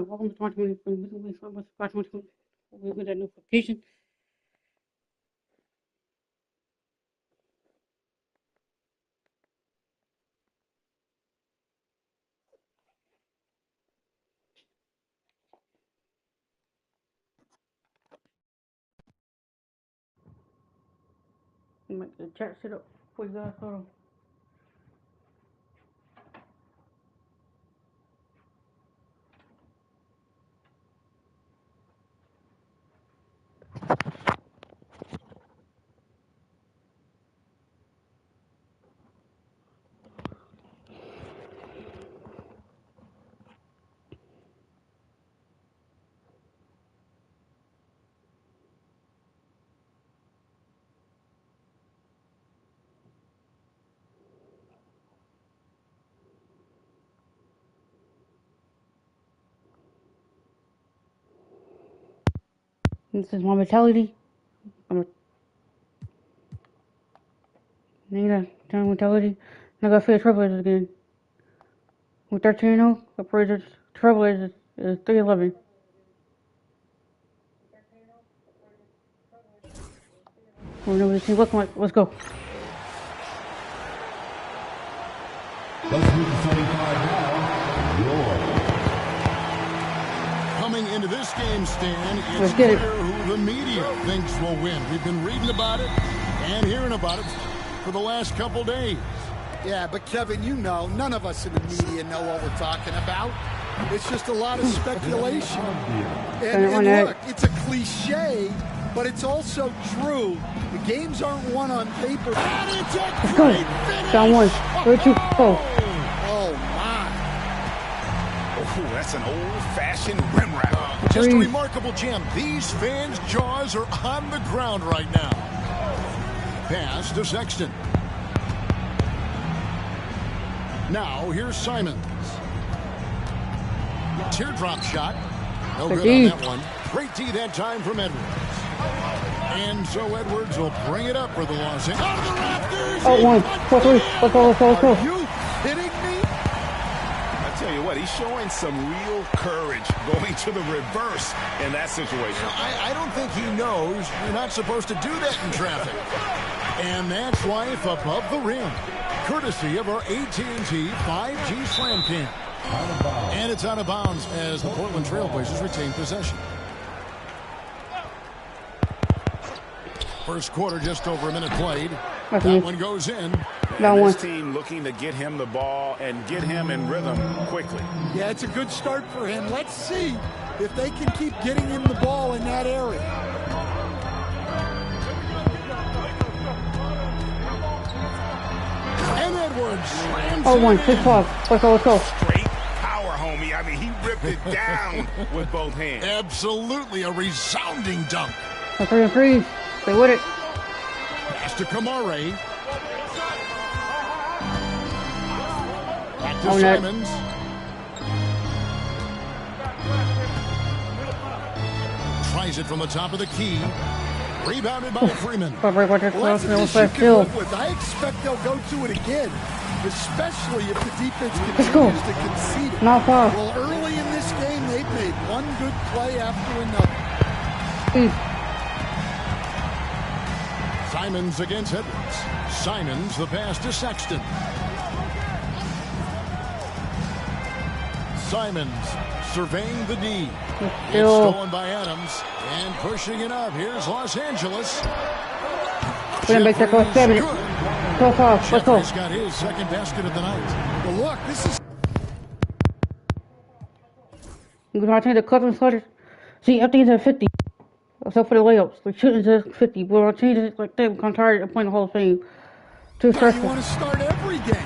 Welcome to 2020 with that notification. Make the chat set up for you guys. Hold on. This is my mentality. I'm a nigga, down mentality. And I got fair Trailblazers again. With 13-0, the Trailblazers is 3-11. We know what the team looking like. Let's go. Let's move to 75 now. Coming into this game, Stan, it's clear who the media thinks will win. We've been reading about it and hearing about it for the last couple days. Yeah, but Kevin, you know, none of us in the media know what we're talking about. It's just a lot of speculation. And look, it's a cliche, but it's also true. The games aren't won on paper. And it's a great finish. Down one. 3-2. Oh. Oh, my. Oh, that's an old-fashioned rim wrap. Just a remarkable jam. These fans' jaws are on the ground right now. Pass to Sexton. Now, here's Simons. Teardrop shot. No good on that one. Great D that time from Edwards. And so Edwards will bring it up for the Los Angeles. Out of the rafters! Oh, 1, 4-3. Let's go. Are you kidding me? I tell you what, he's showing some real courage going to the reverse in that situation. I don't think he knows you're not supposed to do that in traffic. And that's life above the rim. Courtesy of our AT&T 5G Slam Cam. And it's out of bounds as the Portland Trailblazers retain possession. First quarter, just over a minute played. That one goes in. And this team looking to get him the ball and get him in rhythm quickly. Yeah, it's a good start for him. Let's see if they can keep getting him the ball in that area. And Edwards slams Oh, 1, 6-5. Let's go. Straight power, homie. I mean, he ripped it down with both hands. Absolutely a resounding dunk. 3-3. Stay with it. Pass to Kamare. Back to Simons. Tries it from the top of the key. Rebounded by Freeman. Well, that's a position you can live with. I expect they'll go to it again, especially if the defense continues to concede it. Not far. Well, early in this game, they've made one good play after another. Simons against Edwards. Simons, the pass to Sexton. Simons surveying the D. It's stolen by Adams. And pushing it up. Here's Los Angeles. We're going to make that go 7. So far. Let's go. He's got his second basket of the night. Well, look, this is... You're going to change the cover starters. See, everything's at 50. Except for the layups. The shooting's at 50. We're going to change it like that. I'm tired of playing the Hall of Fame. Too stressful. You want to start every game.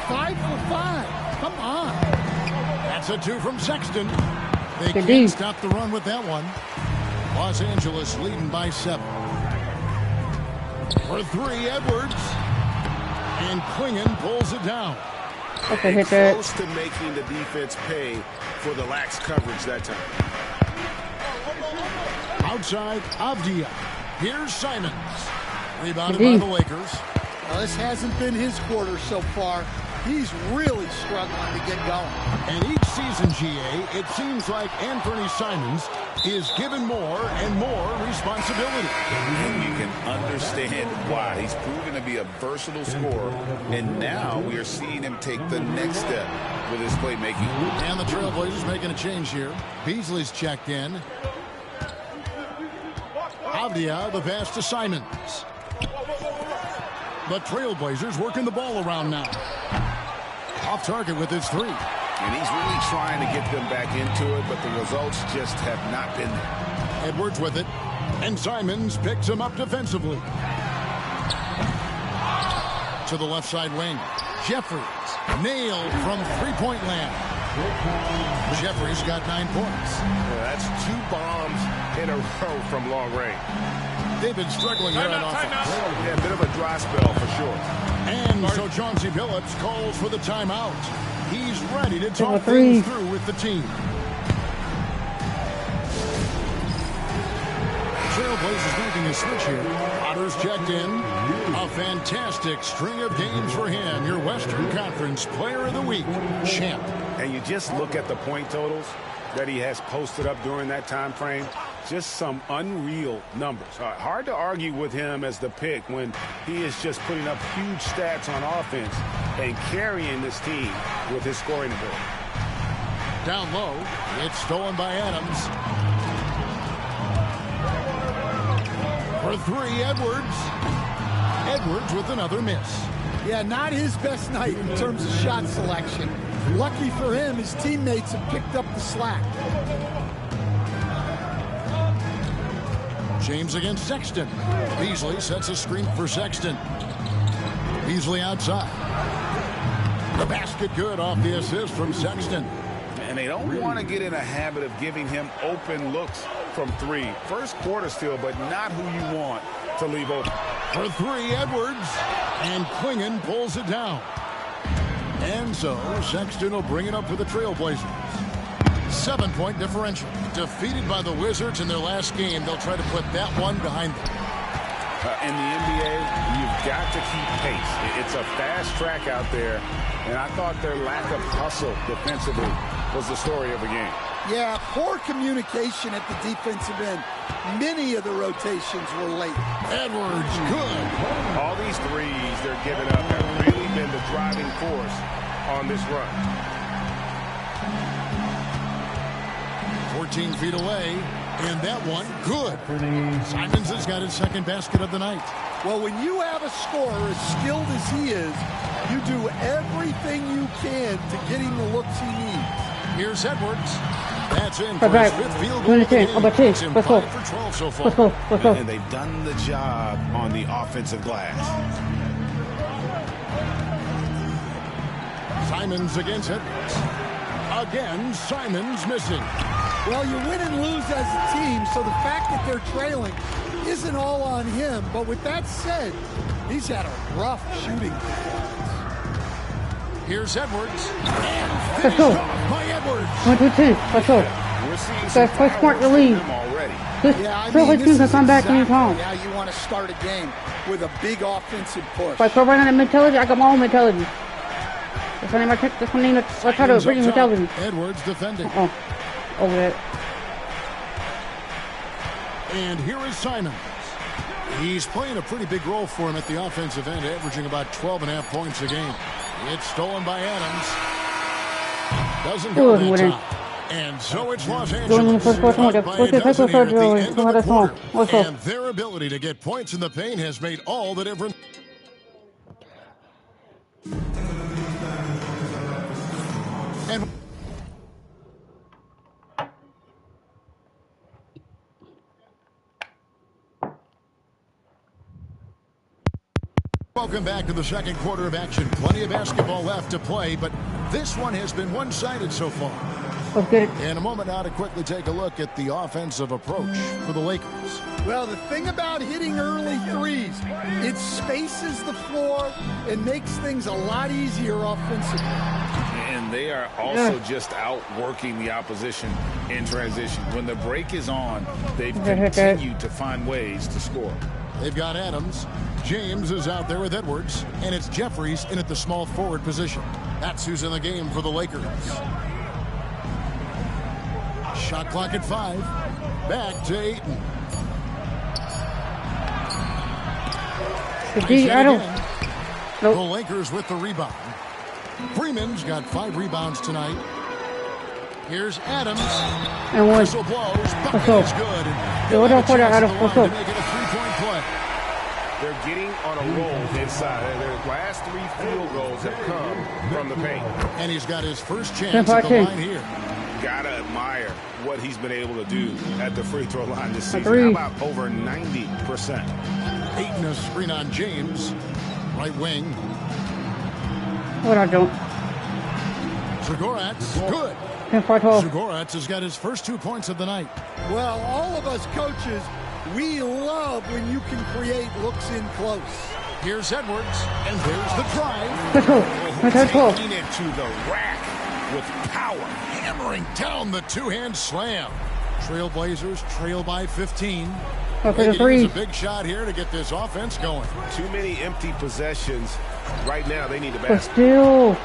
5 for 5. Come on. That's a 2 from Sexton. They can't stop the run with that one. Los Angeles leading by 7. For 3, Edwards. And Klingon pulls it down. Okay, hit that. Close to making the defense pay for the lax coverage that time. Outside, Avdia. Here's Simons. Rebounded by the Lakers. Well, this hasn't been his quarter so far. He's really struggling to get going. And each season, GA, it seems like Anthony Simons is given more and more responsibility. And you can understand why. He's proven to be a versatile scorer, and now we are seeing him take the next step with his playmaking. And the Trailblazers making a change here. Beasley's checked in. Avdia, the pass to Simons. The Trailblazers working the ball around now. Off target with his three. And he's really trying to get them back into it, but the results just have not been there. Edwards with it. And Simons picks him up defensively. To the left side wing. Jeffries nailed from three-point land. Jeffries got 9 points. Yeah, that's 2 bombs in a row from long range. They've been struggling here on offense. Yeah, a bit of a dry spell for sure. And so Chauncey Billups calls for the timeout. He's ready to talk things through with the team. Trailblazers making a switch here. Potter's checked in. A fantastic string of games for him. Your Western Conference Player of the Week, champ. And you just look at the point totals that he has posted up during that time frame. Just some unreal numbers. Hard to argue with him as the pick when he is just putting up huge stats on offense and carrying this team with his scoring ability. Down low, it's stolen by Adams. For three, Edwards. Edwards with another miss. Yeah, not his best night in terms of shot selection. Lucky for him, his teammates have picked up the slack. James against Sexton. Beasley sets a screen for Sexton. Beasley outside. The basket good off the assist from Sexton. And they don't want to get in a habit of giving him open looks from three. First quarter still, but not who you want to leave open. For three, Edwards. And Klingon pulls it down. And so Sexton will bring it up for the Trailblazers. 7-point differential. Defeated by the Wizards in their last game, they'll try to put that one behind them. In the NBA, you've got to keep pace. It's a fast track out there, and I thought their lack of hustle defensively was the story of the game. Yeah, poor communication at the defensive end. Many of the rotations were late. Edwards, good. All these threes they're giving up have really been the driving force on this run. 14 feet away, and that one, good. Simons has got his second basket of the night. Well, when you have a scorer as skilled as he is, you do everything you can to get him the looks he needs. Here's Edwards. That's in for his fifth field goal. It's in 5 for 12 so far. And they've done the job on the offensive glass. Simons against Edwards. Again, Simons missing. Well, you win and lose as a team, so the fact that they're trailing isn't all on him. But with that said, he's had a rough shooting. Here's Edwards. And finished off by Edwards. 1, 2, 10. Let's go. We're seeing some That's first part to lead. already. This team can come back anytime. Yeah, you want to start a game with a big offensive push. If I go right on the mentality, I got my own mentality. That's my name. That's my name. I try to bring mentality. Edwards defending. Oh, over that. And here is Simons. He's playing a pretty big role for him at the offensive end, averaging about 12.5 points a game. It's stolen by Adams. Doesn't go that time. And so it's Los Angeles. And their ability to get points in the paint has made all the difference. And welcome back to the second quarter of action. Plenty of basketball left to play, but this one has been one-sided so far. Okay. In a moment now to quickly take a look at the offensive approach for the Lakers. Well, the thing about hitting early threes, it spaces the floor and makes things a lot easier offensively. And they are also just outworking the opposition in transition. When the break is on, they've continued to find ways to score. They've got Adams. James is out there with Edwards. And it's Jeffries in at the small forward position. That's who's in the game for the Lakers. Shot clock at 5. Back to Ayton. The Lakers with the rebound. Freeman's got 5 rebounds tonight. Here's Adams. And one. Whistle blows. Bucket is good. What else for that, Adams? What's up? To make it a 3-point play. They're getting on a roll inside. Their last 3 field goals have come from the paint. And he's got his first chance at the line here. Gotta admire what he's been able to do at the free throw line this season. How about over 90%? Ayton a screen on James. Right wing. What I do? Zagorat's good. 10-4-12. Zagorat's has got his first 2 points of the night. Well, all of us coaches, we love when you can create looks in close. Here's Edwards, and there's the drive. Let's go. Taking it to the rack with power. Hammering down the two-hand slam. Trailblazers trail by 15. Okay, It's three. a big shot here to get this offense going. Too many empty possessions. Right now, they need the But basket. still.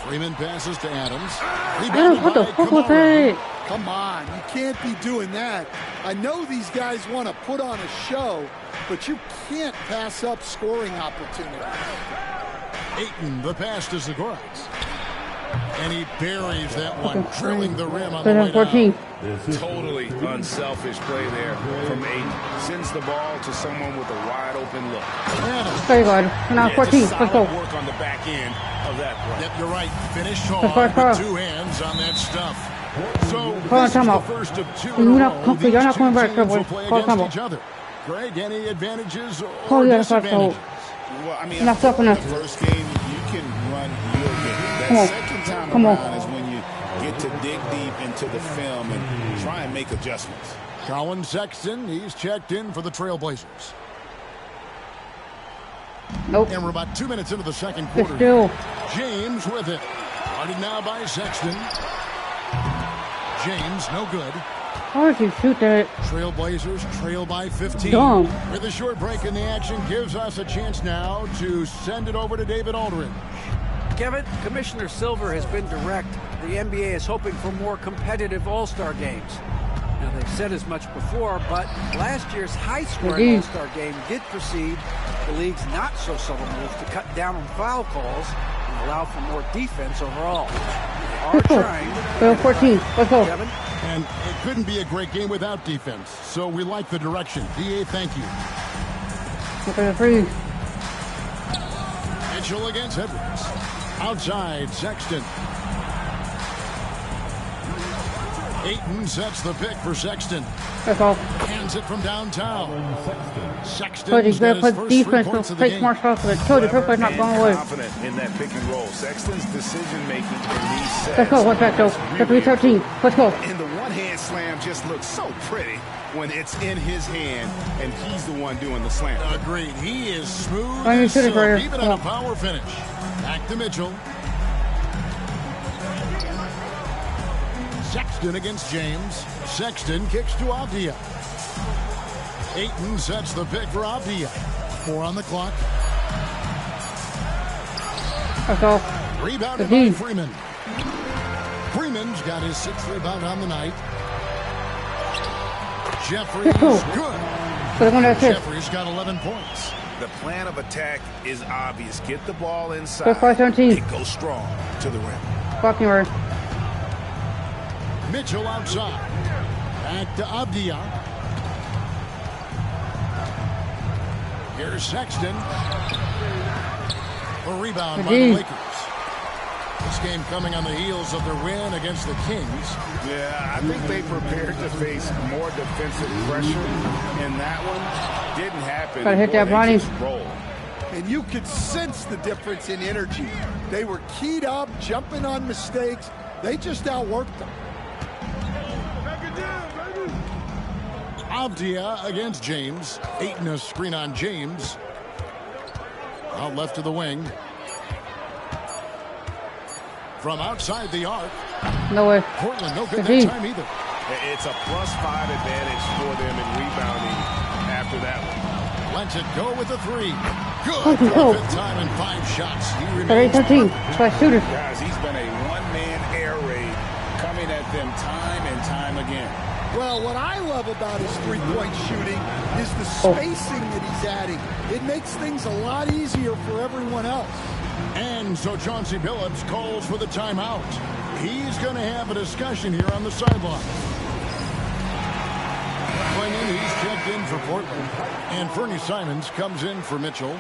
Freeman passes to Adams. Adams, what the fuck was that? Come on, you can't be doing that. I know these guys want to put on a show, but you can't pass up scoring opportunities. Ayton, the pass to Zagorat's. And he buries that one, drilling the rim on the way 14. down. Totally unselfish play there from Ayton. Sends the ball to someone with a wide open look. Adams. Very good. Now 14. Just Let's solid go. work on the back end of that play. Yep, you're right. Finish That's hard right, with 2 hands on that stuff. So Call this is time the out. first of 2 You're in a not row. coming- These you're not two coming back, teams will boy. play Call time against each out. other. Greg, any advantages or Oh, yeah, that's right, disadvantages? Well, I mean, Enough, I think enough. the first game, you can run your game. That Come on. second time Come on. around is when you get to dig deep into the film and try and make adjustments. Colin Sexton, he's checked in for the Trailblazers. Nope. And we're about 2 minutes into the second But quarter. still. James with it. Guarded now by Sexton. James, no good. How did you shoot that? Trailblazers trail by 15. Dumb. With a short break in the action, gives us a chance now to send it over to David Aldridge. Kevin, Commissioner Silver has been direct. The NBA is hoping for more competitive All-Star games. Now, they've said as much before, but last year's high-scoring Indeed. All-Star game did precede the league's not-so-subtle move to cut down on foul calls and allow for more defense overall. They are Let's go. trying. 14. Let's go. Kevin? And it couldn't be a great game without defense, so we like the direction. DA, thank you. Okay, 3. Mitchell against Edwards. Outside, Sexton. Ayton sets the pick for Sexton. Let's go. Hands it from downtown. But Sexton's he's got got to his put first 3 defense points to of the take game. more shots of it. Told you, Triple not And going away. confident in that pick and roll. Sexton's decision-making in these sets. Let's go. What's that, though? The 3-13. Let's go. And the one-hand slam just looks so pretty when it's in his hand and he's the one doing the slam. Agreed. He is smooth Why are you as shooting silk, for even here? on a power finish. Back to Mitchell. Sexton against James. Sexton kicks to Avdia. Ayton sets the pick for Avdia. 4 on the clock. Let's go. Rebounded The by D. Freeman. Freeman's got his 6th rebound on the night. Jeffries Cool. good. But I'm going to assist. Jeffries got 11 points. The plan of attack is obvious. Get the ball inside. Good 5-17. and go strong to the rim. Fucking word. Mitchell outside. Back to Avdia. Here's Sexton. A rebound by the Indeed. Lakers. This game coming on the heels of their win against the Kings. Yeah, I think they prepared to face more defensive pressure in that one. Didn't happen. Gotta hit Boy, that they body. just rolled. And you could sense the difference in energy. They were keyed up, jumping on mistakes. They just outworked them. Avdia against James. Ayton a screen on James. Out left to the wing. From outside the arc. No way. Portland no good Indeed. that time either. It's a +5 advantage for them in rebounding after that one. Lets it go with the three. Good. Perfect time and 5 shots. He remains 13. Try shooters. Guys, he's been a one-man air raid coming at them time and time again. Well, what I love about his three-point shooting is the spacing that he's adding. It makes things a lot easier for everyone else. And so Chauncey Billups calls for the timeout. He's going to have a discussion here on the sideline. He's checked in for Portland. And Fernie Simons comes in for Mitchell.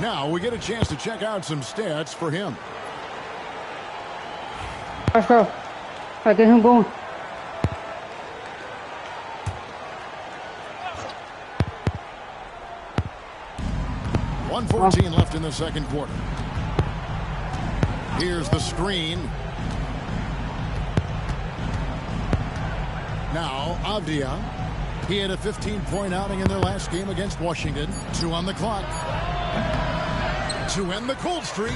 Now we get a chance to check out some stats for him. Let's go. I get him going. .114 left in the second quarter. Here's the screen. Now Avdia. He had a 15-point outing in their last game against Washington. 2 on the clock. To end the cold streak.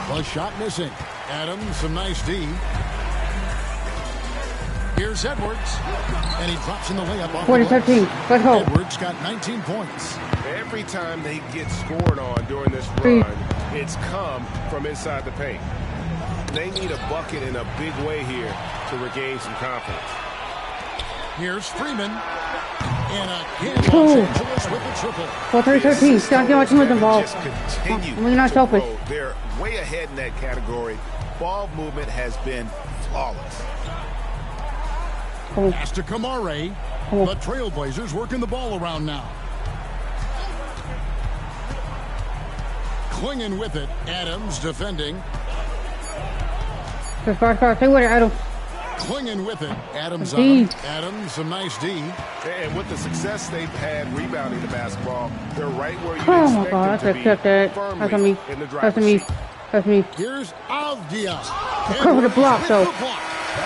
The shot missing. Adams, some nice D. Here's Edwards. And he drops in the layup off 40-13. Let's go. Edwards got 19 points. Every time they get scored on during this run, it's come from inside the paint. They need a bucket in a big way here to regain some confidence. Here's Freeman. And again, Los Angeles with the triple. 4-3-13. Can't get my team involved. Just continue We're not selfish. They're way ahead in that category. Ball movement has been flawless. Pass to Kamare. The Trailblazers working the ball around now. Clinging with it. Adams defending. Stay with it, Adams. Clinging with it. Adams on him. Adams, some nice D. And with the success they've had rebounding the basketball, they're right where you Oh my God, I accept that. That's on me. That's on me. That's me. Here's Avdia. Cover the block, though.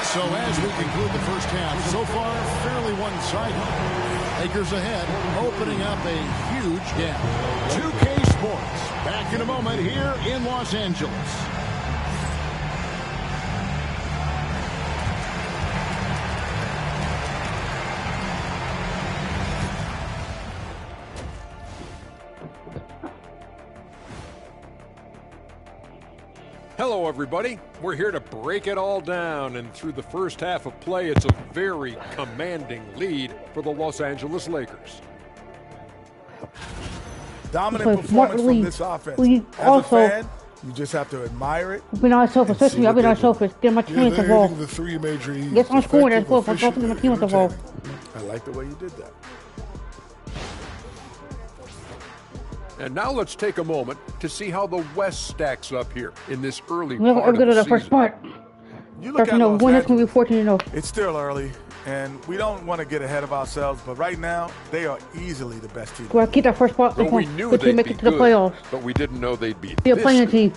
So as we conclude the first half, so far fairly one-sided. Lakers ahead, opening up a huge gap. 2K Sports, back in a moment here in Los Angeles. Hello, everybody. We're here to break it all down, and through the first half of play, it's a very commanding lead for the Los Angeles Lakers. Dominant performance from this offense. As a fan, you just have to admire it. I've been on selfish. I've been on selfish. Get my teammates involved. The three major E's. Yes, I'm scoring. That's good. I'm talking to my teammates involved. I like the way you did that. And now let's take a moment to see how the West stacks up here in this early We're part good of at the the first season. part. You look at Los Angeles, going to be 14-0. It's still early, and we don't want to get ahead of ourselves, but right now, they are easily the best team. We'll keep that first spot. Well, we knew good they'd to make be it to the good, playoffs. but we didn't know they'd be Be a this playing good. team.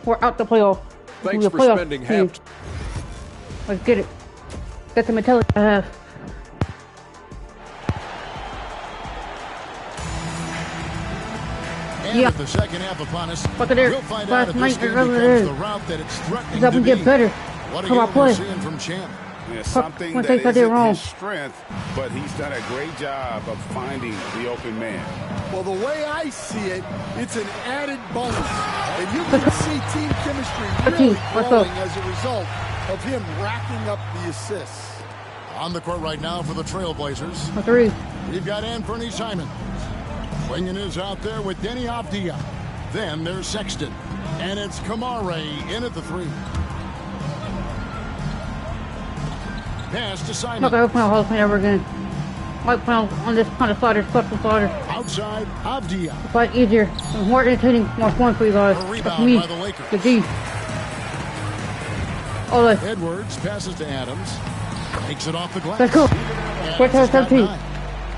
We're out the playoff. Thanks We're a for playoff spending team. half. Let's get it. That's the mentality I have. And with the second half upon us, Look at there. we'll find out Last if this night, game whatever it becomes is. the route that it's threatening He's up to and be. get better. What Come on, again we're play. seeing from Champ. Yeah, something What that I did isn't wrong. his strength, but he's done a great job of finding the open man. Well, the way I see it, it's an added bonus. And you can see team chemistry really growing as a result of him racking up the assists. On the court right now for the Trailblazers. A three. We've got Anthony Simons. Winging is out there with Denny Avdia. Then there's Sexton. And it's Kamare in at the three. Pass to Simons. Look, I hope Hall of Fame ever again. Might play on this kind of sliders, custom sliders. Outside, Avdia. It's like easier, more entertaining, more fun for you guys. A That's rebound me, by the Lakers. the D. Oh, look. Edwards passes to Adams. Takes it off the glass. Let's go. Quick Adams has got 17. 9.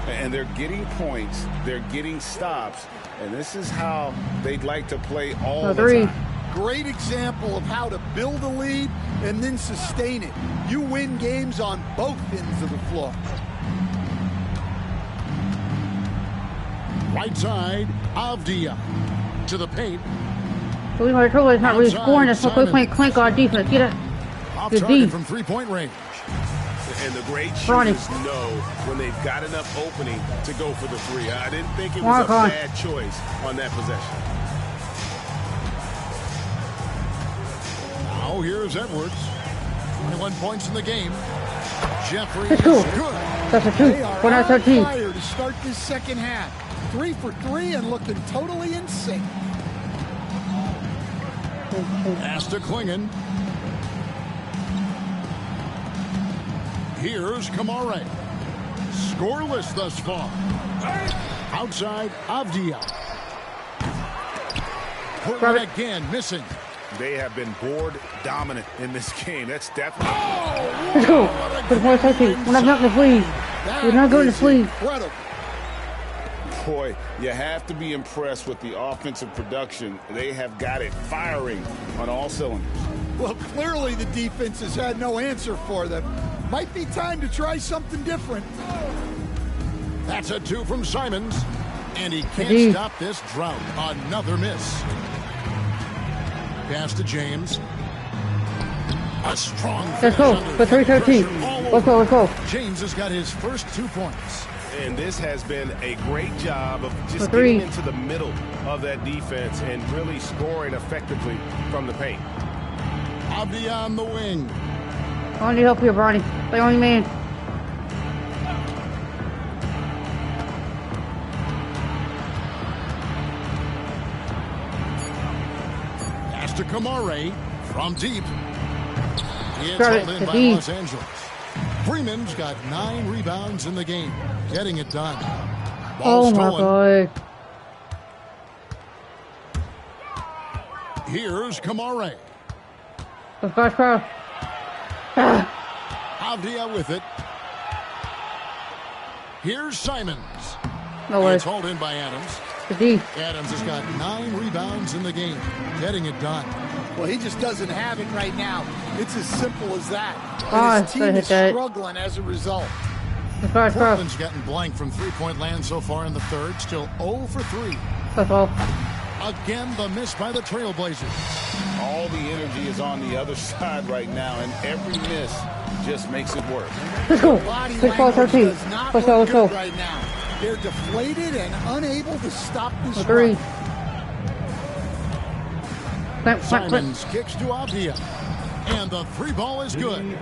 And they're getting points, they're getting stops, and this is how they'd like to play all the three. time. Great example of how to build a lead and then sustain it. You win games on both ends of the floor. Right side, Avdia. To the paint. So my trouble is not really scoring. That's why we're playing clank on defense. Get it. Off The target D. from three-point range. And the great Ronnie. shooters know when they've got enough opening to go for the three. I didn't think it was a bad choice on that possession. Now here's Edwards. 21 points in the game. Jeffrey That's cool. is good. That's a 2. They are 1 out on of 13. fire to start this second half. 3 for 3 and looking totally in sync. Pass to Klingon. Here's Kamare. Scoreless thus far. Outside, Avdia. Portland again missing. They have been board dominant in this game. That's definitely... Let's go. For the 1 13. We're not going to sleeve. We're not going to sleeve. Incredible. Boy, you have to be impressed with the offensive production. They have got it firing on all cylinders. Well, clearly the defense has had no answer for them. Might be time to try something different. That's a 2 from Simons. And he can't stop this drought. Another miss. Pass to James. A strong Let's go. For 3-13. Let's go. Let's go. James has got his first 2 points. And this has been a great job of just getting into the middle of that defense and really scoring effectively from the paint. Avdia on the wing. I need help here, Brittni. Play only man. Pass to Kamare from deep. It's Got held it. in by Deep. Los Angeles. Freeman's got 9 rebounds in the game. Getting it done. Ball Oh my stolen. God. Here's Kamare. Let's go, cross. Avdia with it. Here's Simons. No way. It's hauled in by Adams. The D. Adams has got 9 rebounds in the game. Getting it done. Well, he just doesn't have it right now. It's as simple as that. Oh, And his team hit is that. struggling as a result. Let's go, cross. Portland's gotten blank from 3-point land so far in the third. Still 0 for 3. Let's go. Again, the miss by the Trailblazers. All the energy is on the other side right now, and every miss just makes it work. Let's go. Body 6 language 13. does not Let's go. look Let's go. good right now. They're deflated and unable to stop this 3. run. Plant. Simons kicks to Avdia. And the 3-ball is good.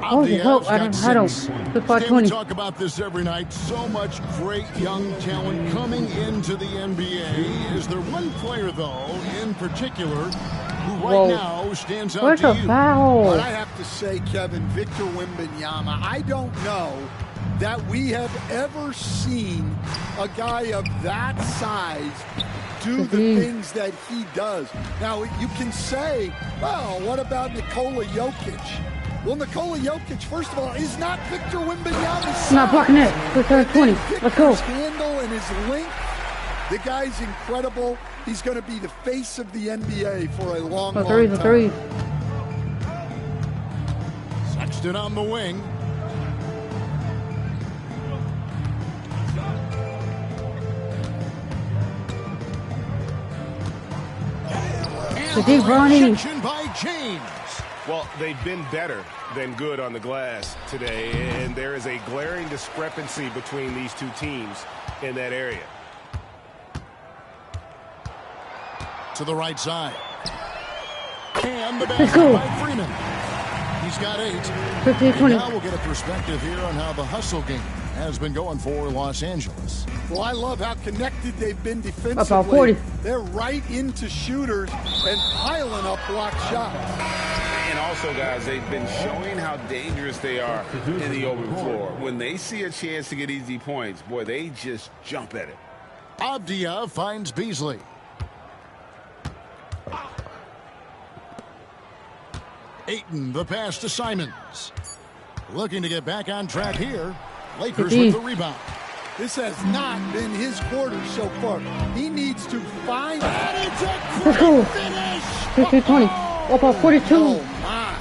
Oh, the help. I don't. 6 by We 20. talk about this every night. So much great young talent coming into the NBA. Is there one player, though, in particular, who right now stands out Where's to the you? foul? But I have to say, Kevin, Victor Wembanyama, I don't know that we have ever seen a guy of that size do the things that he does. Now, you can say, well, what about Nikola Jokic? Well, Nikola Jokic, first of all, is not Victor Wembanyama's Not blocking it. size. 20. Let's go. His handle and his length, the guy's incredible. He's going to be the face of the NBA for a long, long time. The 3. Sexton on the wing. The D, Brittni. Rejection by James. Well, they've been better than good on the glass today, and there is a glaring discrepancy between these two teams in that area. To the right side. And the basket by Freeman. He's got 8. 15-20. Now we'll get a perspective here on how the hustle game has been going for Los Angeles. Well, I love how connected they've been defensively. About 40. They're right into shooters and piling up block shots. And also, guys, they've been showing how dangerous they are in the open floor. When they see a chance to get easy points, boy, they just jump at it. Avdia finds Beasley. Ayton, the pass to Simons. Looking to get back on track here. Lakers with the rebound. This has not been his quarter so far. He needs to find... And it's a Let's go. great finish! 15-20. Up on 42. Oh, my.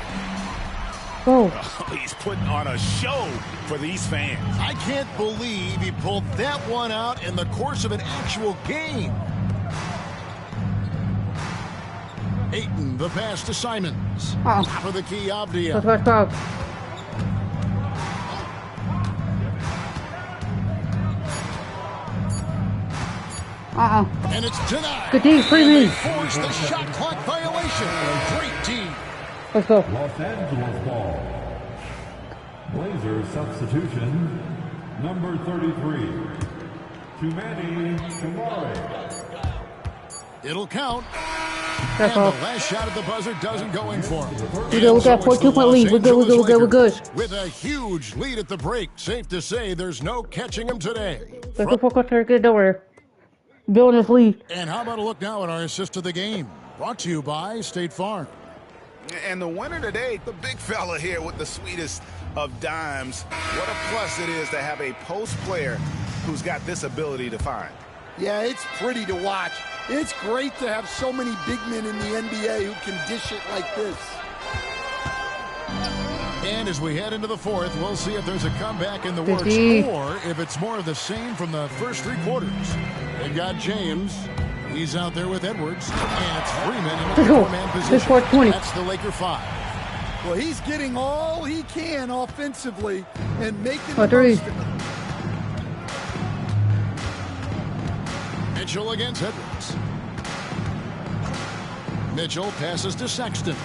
Go. He's putting on a show for these fans. I can't believe he pulled that one out in the course of an actual game. Ayton, the pass to Simons. Oh. Top of the key, Avdia. Let's go. And it's denied. Good D, 3 And they minutes. force the shot clock violation. Great D. Let's go. Los Angeles ball. Blazer substitution, number 33. Tumani Kamari. It'll count. That's And all. the last shot at the buzzer doesn't go in for him. We good. We got 4-2-point lead. We're good. We're good. We're good. We're good. With a huge lead at the break. Safe to say there's no catching him today. Let's go for Costa Rica. Don't worry. Building this lead. And how about a look now at our assist of the game? Brought to you by State Farm. And the winner today, the big fella here with the sweetest of dimes. What a plus it is to have a post player who's got this ability to find. Yeah, it's pretty to watch. It's great to have so many big men in the NBA who can dish it like this. And as we head into the fourth, we'll see if there's a comeback in the works or if it's more of the same from the first 3 quarters. They've got James. He's out there with Edwards. And it's Freeman in a 4-man position. That's the Laker 5. Well, he's getting all he can offensively and making A the 3. most of it. Mitchell against Edwards. Mitchell passes to Sexton.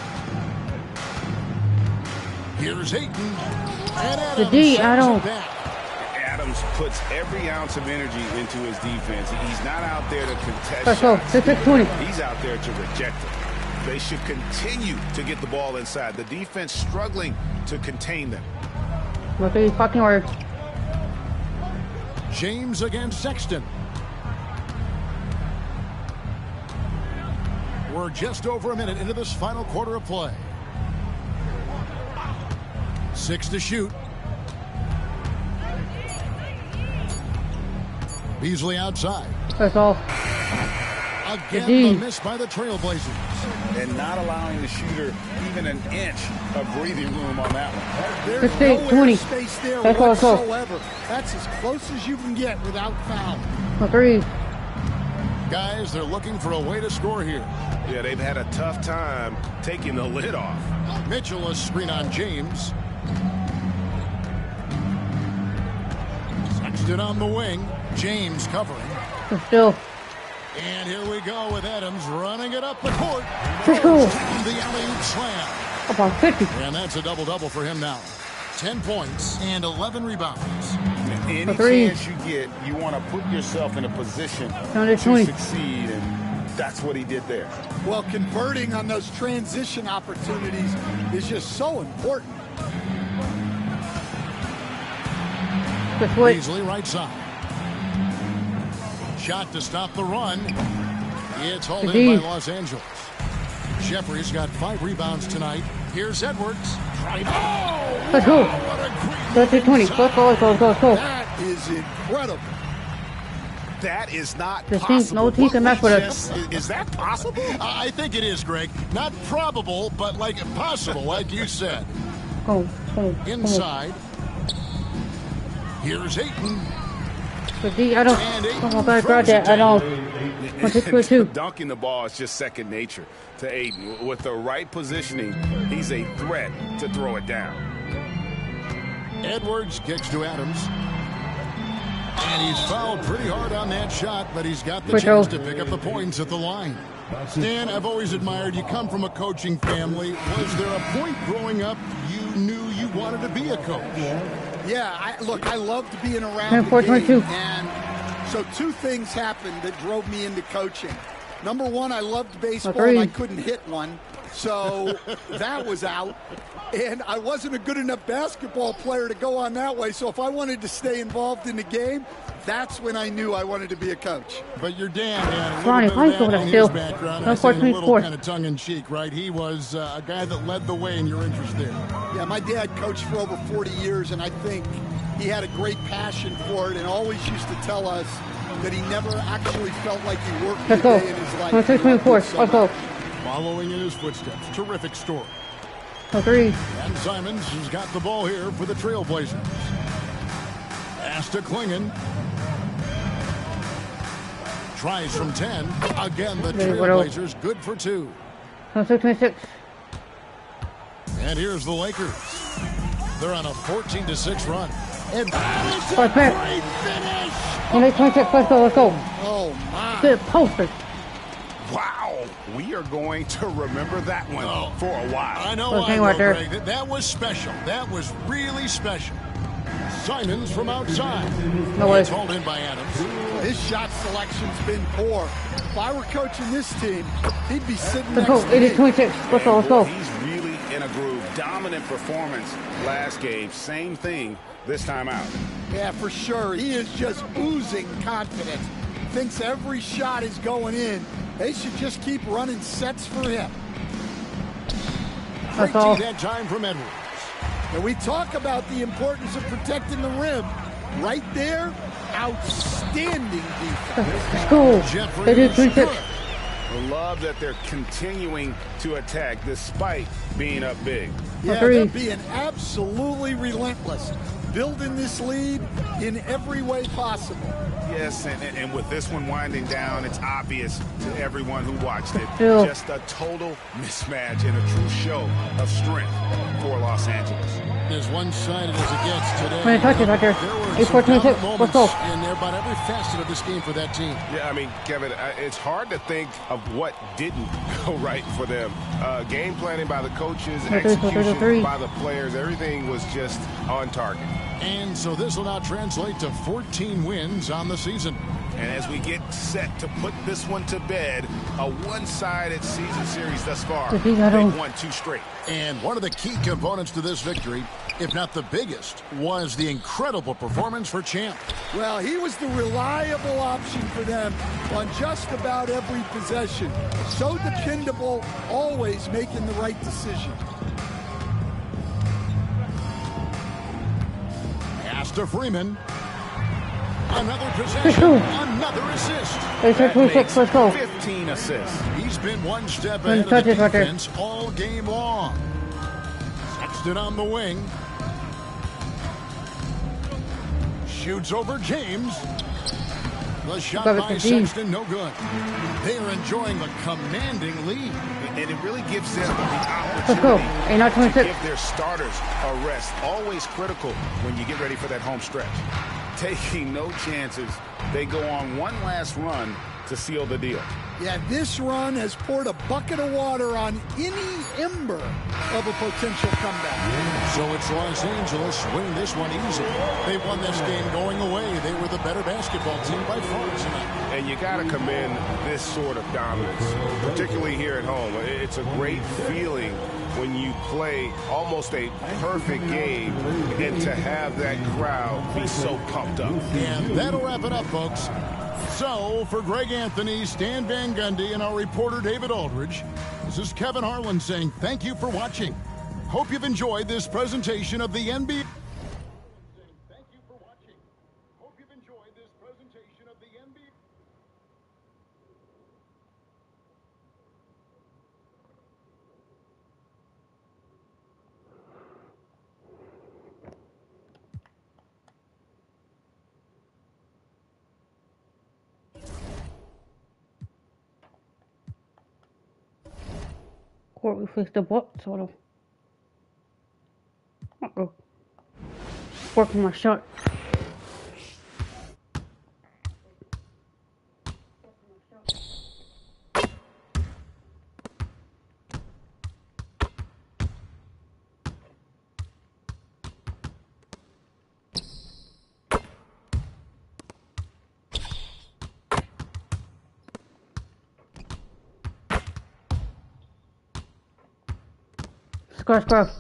Here's Ayton. And Adams The D, sends Adam. it back. Adams puts every ounce of energy into his defense. He's not out there to contest Let's go. shots. 6-6-20. He's out there to reject it. They should continue to get the ball inside. The defense struggling to contain them. Let's go. Fucking work. James against Sexton. We're just over a minute into this final quarter of play. 6 to shoot. Beasley outside. That's all. Again, D. the miss by the Trailblazers. And not allowing the shooter even an inch of breathing room on that one. There's 15, nowhere 20. space there That's all, so. whatsoever. That's as close as you can get without foul. A 3. Guys, they're looking for a way to score here. Yeah, they've had a tough time taking the lid off. Mitchell, a screen on James. Sexton on the wing. James covering. Still. And here we go with Adams running it up the court. Let's go. The alley-oop slam. About 50. And that's a double-double for him now. 10 points and 11 rebounds. Any A 3. chance you get, you want to put yourself in a position Under to 20. succeed, and that's what he did there. Well, converting on those transition opportunities is just so important. Just wait. Beasley right side. Shot to stop the run. It's hauled in by Los Angeles. Jeffrey's got 5 rebounds tonight. Here's Edwards. Let's go. 13-20. Let's go. Let's go. Let's go. Let's go. That is incredible. That is not This team, possible. no team can mess with us. Is that possible? I think it is, Greg. Not probable, but like possible, like you said. Go. Go. Inside. Here's Ayton. But D, I don't. Oh my God, grab that. I don't. I'll take it too. Dunking the ball is just second nature to Ayton. With the right positioning, he's a threat to throw it down. Edwards kicks to Adams. And he's fouled pretty hard on that shot, but he's got the chance to pick up the points at the line. Stan, I've always admired you. Come from a coaching family. Was there a point growing up you knew you wanted to be a coach? Yeah, I loved being around the game. And so 2 things happened that drove me into coaching. Number 1, I loved baseball and I couldn't hit one. So that was out. And I wasn't a good enough basketball player to go on that way. So if I wanted to stay involved in the game, that's when I knew I wanted to be a coach. But your dad had a little bit of that in his background. I say a little kind of tongue-in-cheek, right? He was a guy that led the way in your interest there. Yeah, my dad coached for over 40 years, and I think he had a great passion for it and always used to tell us that he never actually felt like he worked a day in his life. Let's go. Let's go. Following in his footsteps. Terrific story. A 3. And Simons has got the ball here for the Trailblazers. Pass to Klingon. Tries from 10. Again, the Trailblazers good for 2. 26. And here's the Lakers. They're on a 14-6 run. And that is a Right back. great finish. 28-26, let's go, let's go. Oh, my. Good poster. Wow, we are going to remember that one for a while. I know, Well, I hang know, right there. Greg. That was special. That was really special. Simons from outside. No way. It's hauled in by Adams. His shot selection's been poor. If I were coaching this team, he'd be sitting Let's next go, to me. 80-26, let's go, let's Boy, go. he's really in a groove. Dominant performance last game. Same thing this time out. Yeah, for sure. He is just oozing confidence. Thinks every shot is going in. They should just keep running sets for him. That's Great all. that time from Edwards. And we talk about the importance of protecting the rim. Right there, outstanding defense. Let's go. Jeffrey 80-26. Love that they're continuing to attack despite being up big. Yeah, Three. they're being absolutely relentless. Building this lead in every way possible. Yes, and with this one winding down, it's obvious to everyone who watched it. Ew. Just a total mismatch and a true show of strength for Los Angeles. As one-sided as it gets today. 20 touches right there. There were 8-4-26, some dominant let's moments go. in there about every facet of this game for that team. Yeah, I mean, Kevin, it's hard to think of what didn't go right for them. Game planning by the coaches, 33. execution by the players, everything was just on target. And so this will now translate to 14 wins on the season. And as we get set to put this one to bed, a one-sided season series thus far. Did he got They've him? won 2 straight. And one of the key components to this victory, if not the biggest, was the incredible performance for Champ. Well, he was the reliable option for them on just about every possession. So dependable, always making the right decision. Pass to Freeman. Another possession, another assist. 80-26, let's go. 15 assists. He's been one step Ten ahead of the touches right there. defense all game long. Sexton on the wing. Shoots over James. The shot Got it by to D. Sexton, no good. They are enjoying a commanding lead. And it really gives them the Let's go. opportunity to 89-26. give their starters a rest. Always critical when you get ready for that home stretch. Taking no chances, they go on one last run to seal the deal. Yeah, this run has poured a bucket of water on any ember of a potential comeback. So it's Los Angeles winning this one easily. They won this game going away. They were the better basketball team by far tonight. And you got to commend this sort of dominance, particularly here at home. It's a great feeling when you play almost a perfect game and to have that crowd be so pumped up. And that'll wrap it up, folks. So, for Greg Anthony, Stan Van Gundy, and our reporter David Aldridge, this is Kevin Harlan saying thank you for watching. Hope you've enjoyed this presentation of the NBA. Thank you for watching. Hope you've enjoyed this presentation of the NBA. Court, we fixed the butt, sort of. Uh-oh. Working my shot. Scratch.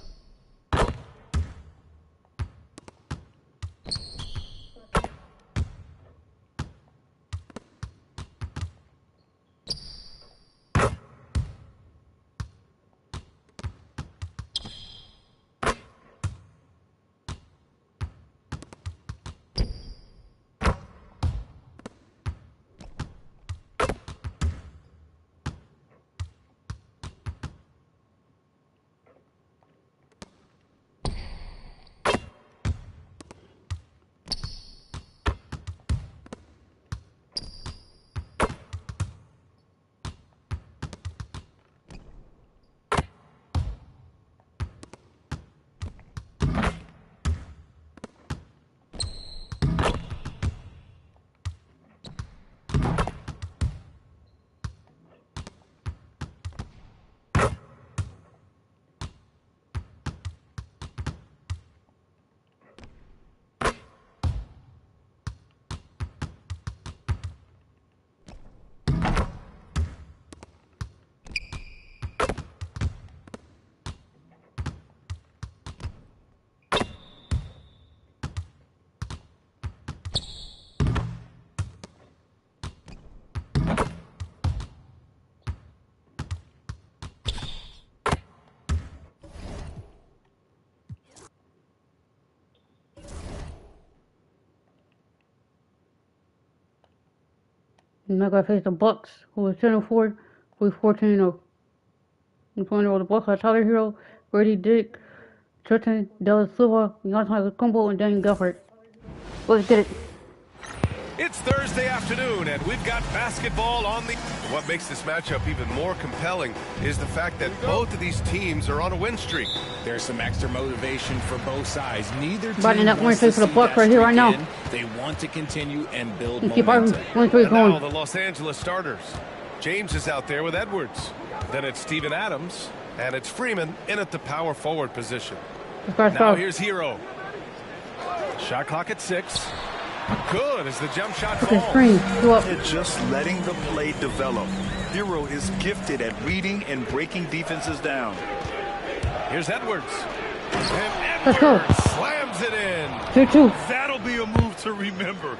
now gotta face the Bucks, who is 10-4, who is 14-0. In front of the Bucks are Tyler Hero, Brady Dick, Tristan Dallas Silva, Giannis Kumbo, and Daniel Gafford. Let's get it. It's Thursday afternoon, and we've got basketball on the... What makes this matchup even more compelling is the fact that both of these teams are on a win streak. There's some extra motivation for both sides. Neither team Button up wants win to streak for the see Bucks that right here, right streak now. end. They want to continue and build Keep our momentum. win streak And now going. the Los Angeles starters. James is out there with Edwards. Then it's Steven Adams, and it's Freeman in at the power forward position. Now here's Hero. Shot clock at 6. Good as the jump shot falls. They're just letting the play develop. Hero is gifted at reading and breaking defenses down. Here's Edwards. And Edwards slams it in. 2-2. That'll be a move to remember.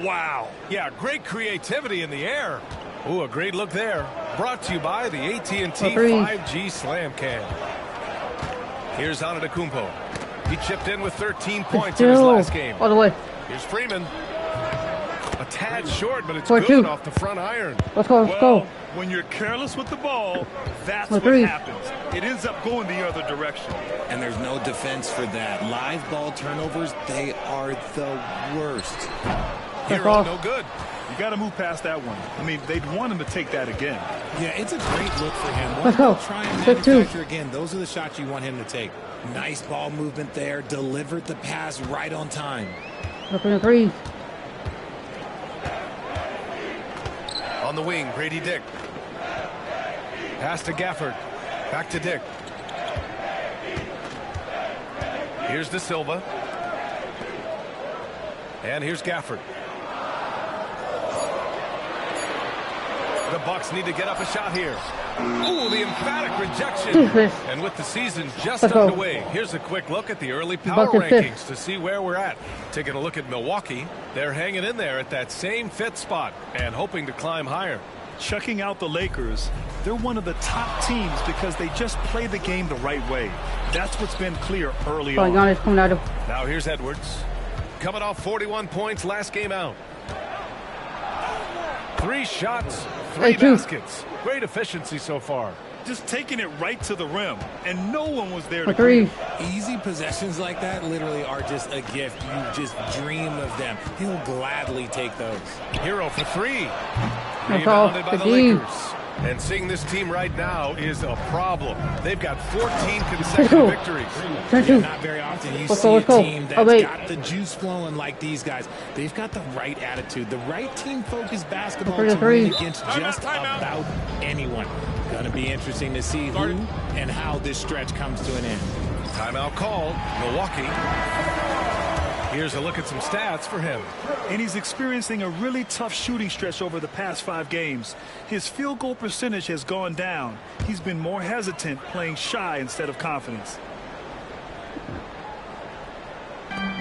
Wow. Yeah, great creativity in the air. Ooh, a great look there. Brought to you by the AT&T 5G Slam Cam. Here's Antetokounmpo. He chipped in with 13 points in his last game. All the way. Here's Freeman. A tad short, but it's good off the front iron. Let's go, let's go. When you're careless with the ball, that's what happens. It ends up going the other direction. And there's no defense for that. Live ball turnovers, they are the worst. Hero, no good. You got to move past that one. I mean, they'd want him to take that again. Yeah, it's a great look for him. Let's go. Try and manufacture again. Those are the shots you want him to take. Nice ball movement there. Delivered the pass right on time. Looking at 3. On the wing, Brady Dick. Pass to Gafford. Back to Dick. Here's De Silva. And here's Gafford. The Bucks need to get up a shot here. Ooh, the emphatic rejection. And with the season just underway, here's a quick look at the early power rankings to see where we're at. Taking a look at Milwaukee. They're hanging in there at that same 5th spot and hoping to climb higher. Checking out the Lakers, they're one of the top teams because they just play the game the right way. That's what's been clear early on. Now here's Edwards. Coming off 41 points last game out. 3 shots, 3 baskets. Great efficiency so far. Just taking it right to the rim, and no one was there to 3. Easy possessions like that literally are just a gift. You just dream of them. He'll gladly take those. Hero for 3. Rebounded by the Lakers. And seeing this team right now is a problem. They've got 14 consecutive victories. Yeah, not very often you see a team that's got the juice flowing like these guys. They've got the right attitude, the right team-focused basketball to win against just about anyone. Going to be interesting to see who and how this stretch comes to an end. Timeout called. Milwaukee. Here's a look at some stats for him. And he's experiencing a really tough shooting stretch over the past 5 games. His field goal percentage has gone down. He's been more hesitant, playing shy instead of confidence.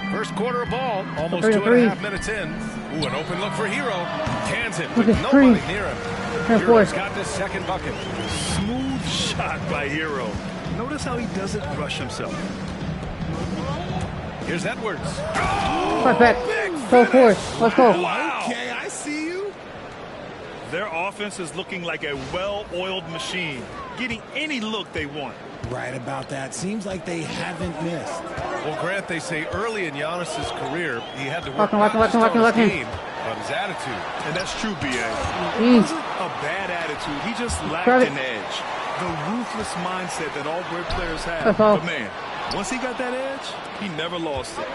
First quarter of ball, almost 2.5 minutes in. Ooh, an open look for Hero. Cans it with nobody near him. Hero's got this second bucket. Smooth shot by Hero. Notice how he doesn't rush himself. Here's Edwards. Perfect. Go forth. Let's go. Wow. Okay, I see you. Their offense is looking like a well-oiled machine, getting any look they want. Right about that. Seems like they haven't missed. Well, Grant, they say early in Giannis's career, he had to work Walking. on his game, on his attitude. And that's true, B.A. It wasn't a bad attitude. He just lacked an edge. The ruthless mindset that all great players have. But, man, once he got that edge, he never lost it.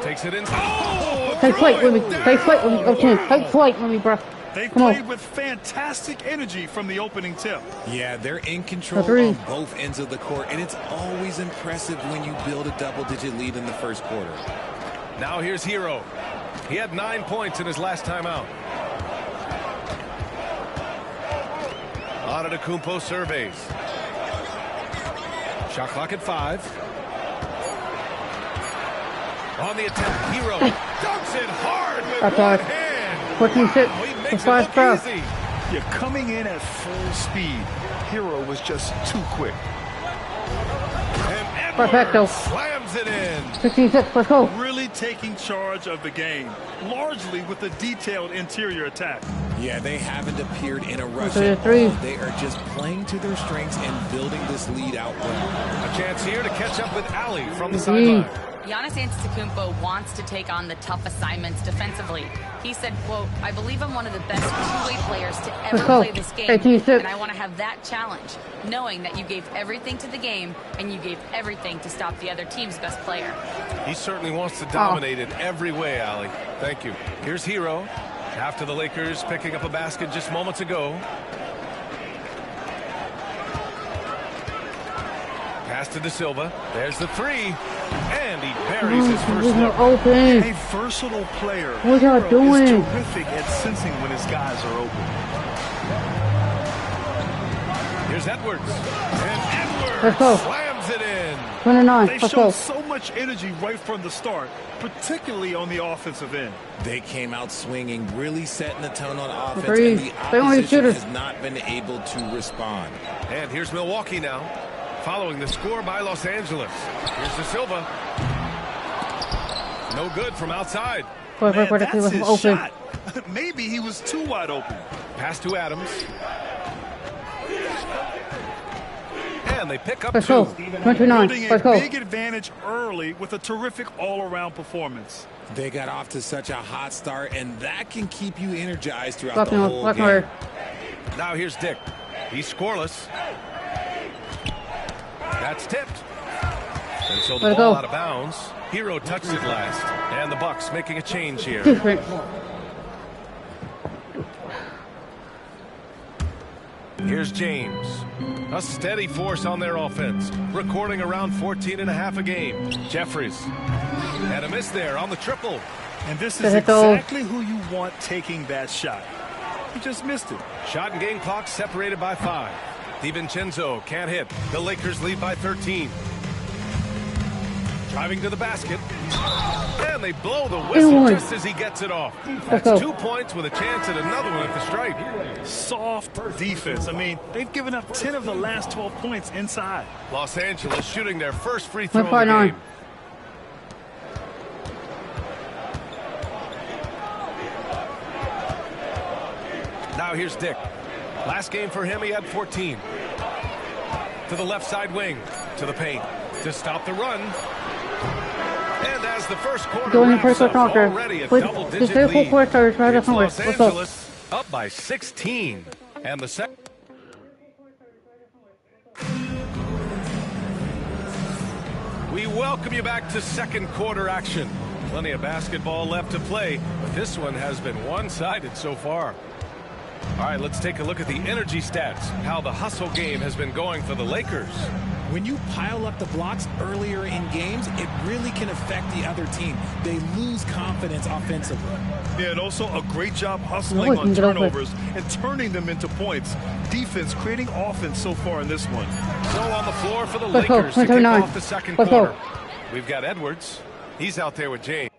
Takes it inside. Oh, take flight with me. Take flight with me. Okay, take flight with me, bro. They played with fantastic energy from the opening tip. Yeah, they're in control on both ends of the court, and it's always impressive when you build a double-digit lead in the first quarter. Now here's Hero. He had 9 points in his last time out. Antetokounmpo surveys. Shot clock at 5. On the attack, Hero dunks it hard with one hand. 14-6 for 5 fouls. You're coming in at full speed. Hero was just too quick. And Perfecto. Slams it in. 16-6, let's go. Really taking charge of the game, largely with a detailed interior attack. Yeah, they haven't appeared in a rush Okay, at three. all. They are just playing to their strengths and building this lead out well. A chance here to catch up with Ali from the sideline. Giannis Antetokounmpo wants to take on the tough assignments defensively. He said, quote, I believe I'm one of the best two-way players to ever play this game, and I want to have that challenge, knowing that you gave everything to the game and you gave everything to stop the other team's best player. He certainly wants to dominate in every way, Ali. Thank you. Here's Hero. After the Lakers picking up a basket just moments ago. Pass to De Silva. There's the three. And he buries his first look. Open. A versatile player. What y'all doing? Is terrific at sensing when his guys are open. Here's Edwards. And Let's Edwards go. slams it in. 29, They let's showed go. so much energy right from the start, particularly on the offensive end. They came out swinging, really setting the tone on offense, Three. and the They only opposition shooters. has not been able to respond. And here's Milwaukee now, following the score by Los Angeles. Here's De Silva. No good from outside. Man, that's his open. shot. Maybe he was too wide open. Pass to Adams. And they pick up Let's two. go. 29, Building a let's go. big advantage early with a terrific all-around performance. They got off to such a hot start, and that can keep you energized throughout Left the hand, whole left game. hand. Now here's Dick. He's scoreless. That's tipped. And so the Let it ball go. out of bounds. Hero touched it last. And the Bucks making a change here. Different. Here's James. A steady force on their offense. Recording around 14.5 a game. Jeffries. And a miss there on the triple. And this is exactly who you want taking that shot. He just missed it. Shot and game clock separated by 5. DiVincenzo can't hit. The Lakers lead by 13. Driving to the basket. And they blow the whistle just as he gets it off. That's 2 points with a chance at another one at the stripe. Soft defense. I mean, they've given up 10 of the last 12 points inside. Los Angeles shooting their first free throw of the 1.9. game. Now here's Dick. Last game for him, he had 14. To the left side wing. To the paint. To stop the run. And as the first quarter wraps up, already a double-digit lead. It's Los Angeles up by 16. And the second. We welcome you back to second quarter action. Plenty of basketball left to play, but this one has been one-sided so far. All right, let's take a look at the energy stats, how the hustle game has been going for the Lakers. When you pile up the blocks earlier in games, it really can affect the other team. They lose confidence offensively. Yeah, and also a great job hustling on turnovers and turning them into points. Defense creating offense so far in this one. So on the floor for the Lakers to kick off the second quarter. We've got Edwards. He's out there with James.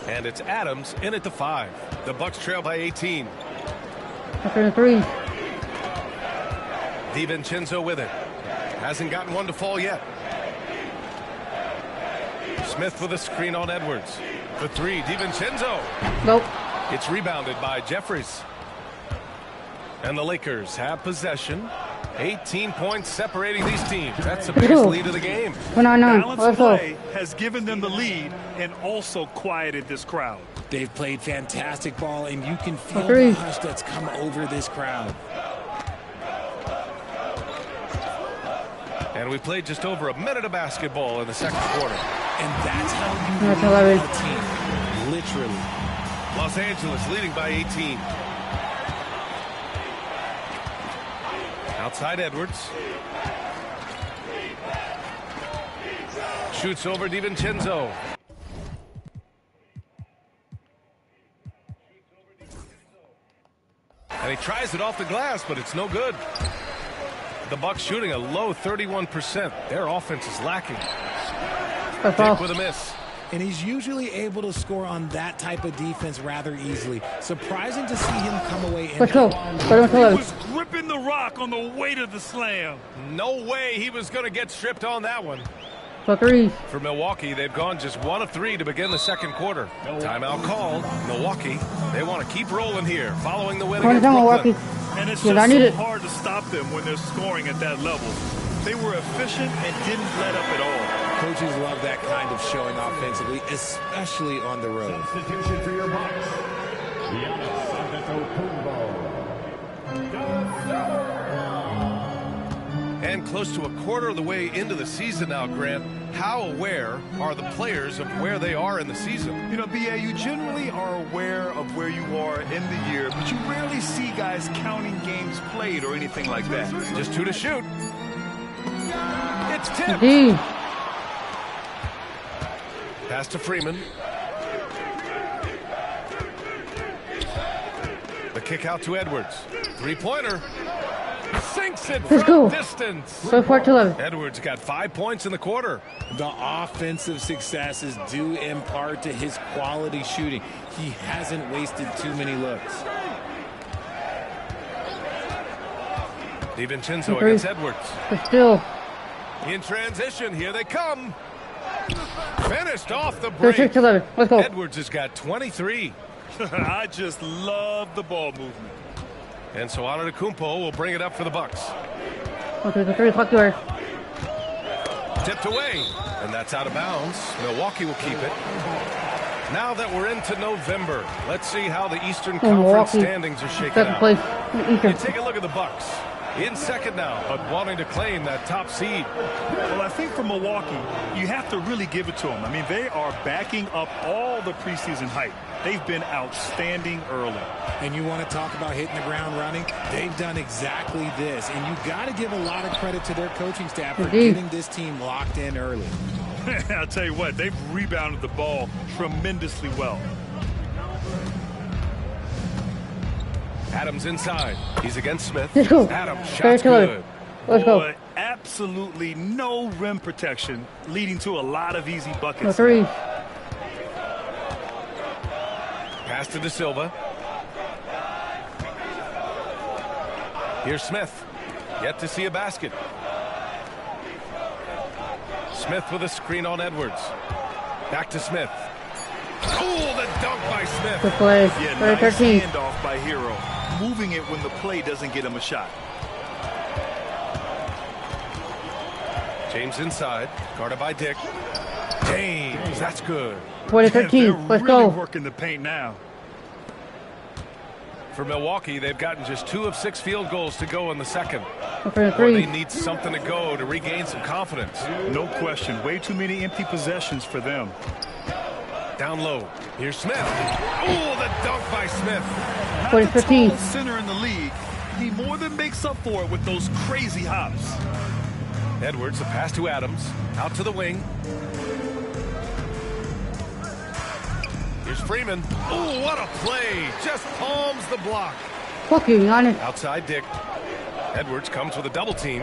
And it's Adams in at the 5. The Bucks trail by 18. After the 3. DiVincenzo with it. Hasn't gotten one to fall yet. Smith with a screen on Edwards. The 3, DiVincenzo. Nope. It's rebounded by Jeffries. And the Lakers have possession. 18 points separating these teams. That's the biggest lead of the game. Balanced play has given them the lead and also quieted this crowd. They've played fantastic ball, and you can feel the hush that's come over this crowd. And we played just over a minute of basketball in the second quarter. And that's how you win a team. Literally. Los Angeles leading by 18. Outside Edwards. Shoots over DiVincenzo. And he tries it off the glass, but it's no good. The Bucks shooting a low 31%. Their offense is lacking. Dick with a miss. and he's usually able to score on that type of defense rather easily. Surprising to see him come away in. Let's go. He was gripping the rock on the way to the slam. No way he was going to get stripped on that one. For threes. For Milwaukee, they've gone just 1 of 3 to begin the second quarter. Timeout called. Milwaukee, they want to keep rolling here, following the win against Brooklyn. And it's just so hard to stop them when they're scoring at that level. They were efficient and didn't let up at all. Coaches love that kind of showing offensively, especially on the road. Substitution for your box. And close to a quarter of the way into the season now, Grant, how aware are the players of where they are in the season? You know, B.A., you generally are aware of where you are in the year, but you rarely see guys counting games played or anything like that. Just 2 to shoot. It's tipped. Pass to Freeman. The kick out to Edwards. 3-pointer. Sinks it from distance. Go 4-11. Edwards got 5 points in the quarter. The offensive successes due in part to his quality shooting. He hasn't wasted too many looks. DiVincenzo against Edwards. But still. In transition, here they come. Finished off the break. 6-11. Let's go. Edwards has got 23. I just love the ball movement. And so Antetokounmpo will bring it up for the Bucks. Okay, the 3 o'clock door. Tipped away, and that's out of bounds. Milwaukee will keep it. Now that we're into November, let's see how the Eastern Conference standings are shaking out. You take a look at the Bucks. In second now, but wanting to claim that top seed. Well, I think for Milwaukee, you have to really give it to them. I mean, they are backing up all the preseason hype. They've been outstanding early. And you want to talk about hitting the ground running? They've done exactly this. And you got to give a lot of credit to their coaching staff for getting this team locked in early. I'll tell you what, they've rebounded the ball tremendously well. Adams inside. He's against Smith. Let's go. Adams, shot's good. Let's go. Absolutely no rim protection, leading to a lot of easy buckets. No 3. Pass to De Silva. Here's Smith. Yet to see a basket. Smith with a screen on Edwards. Back to Smith. Oh, the dunk by Smith. Good play. Yeah, nice handoff by Hero. Moving it when the play doesn't get him a shot. James inside. Guarded by Dick. James, that's good. 20-13. Let's go. Working the paint now. For Milwaukee, they've gotten just 2 of 6 field goals to go in the second. Okay, or they need something to go to regain some confidence. No question. Way too many empty possessions for them. Down low. Here's Smith. Oh, the dunk by Smith. 20-15. Center in the league. He more than makes up for it with those crazy hops. Edwards, the pass to Adams. Out to the wing. Here's Freeman. Oh, what a play. Just palms the block. Fuck you, Giannis. Outside Dick. Edwards comes with a double team.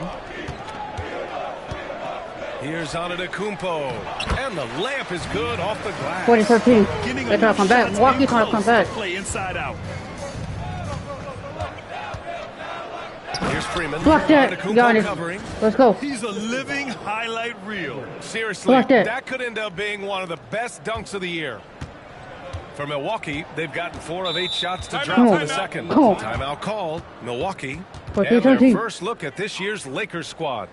Here's Antetokounmpo. And the layup is good off the glass. 20-13. They're trying to come back. Milwaukee's trying to come back. Play inside out. Here's Freeman. Block that, Giannis. Let's go. He's a living highlight reel. Seriously, that could end up being one of the best dunks of the year. For Milwaukee, they've gotten 4 of 8 shots to drop in the second. Timeout called. Milwaukee. And their first look at this year's Lakers squad.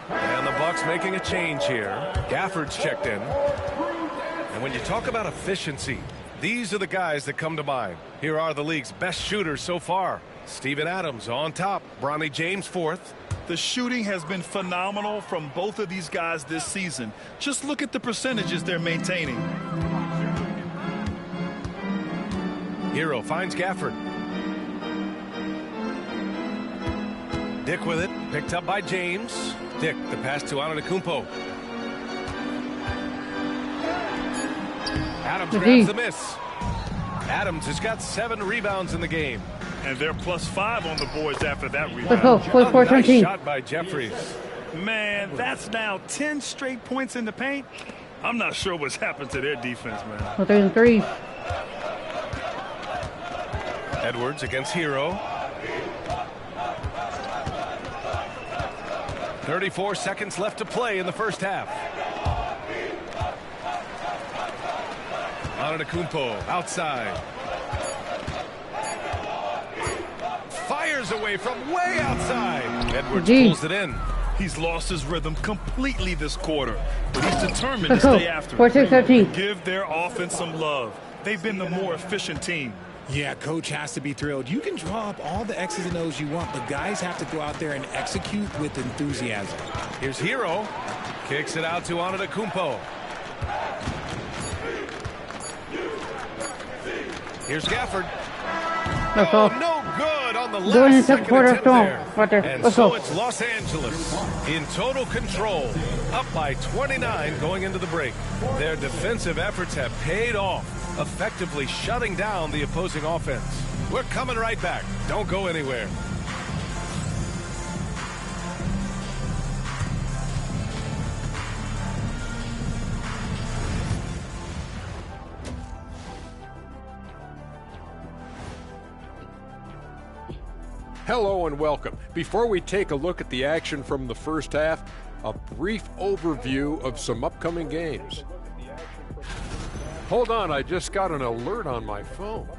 And the Bucks making a change here. Gafford's checked in. And when you talk about efficiency, these are the guys that come to mind. Here are the league's best shooters so far. Steven Adams on top. Bronny James 4th. The shooting has been phenomenal from both of these guys this season. Just look at the percentages they're maintaining. Hero finds Gafford. Dick with it. Picked up by James. Dick, the pass to Antetokounmpo. Adams grabs the miss. Adams has got 7 rebounds in the game. And they're +5 on the boards after that rebound. Nice shot by Jeffries. Man, that's now 10 straight points in the paint. I'm not sure what's happened to their defense, man. Well, 3 and 3. Edwards against Hero. 34 seconds left to play in the first half. Antetokounmpo outside. Fires away from way outside. Edwards pulls it in. He's lost his rhythm completely this quarter, but he's determined to stay after it. Give their offense some love. They've been the more efficient team. Yeah, coach has to be thrilled. You can draw up all the X's and O's you want, but guys have to go out there and execute with enthusiasm. Here's Hero. Kicks it out to Antetokounmpo. Here's Gafford. Oh, no good on the last second attempt there. And so it's Los Angeles in total control, up by 29 going into the break. Their defensive efforts have paid off, effectively shutting down the opposing offense. We're coming right back. Don't go anywhere. Hello and welcome. Before we take a look at the action from the first half, a brief overview of some upcoming games. Hold on, I just got an alert on my phone.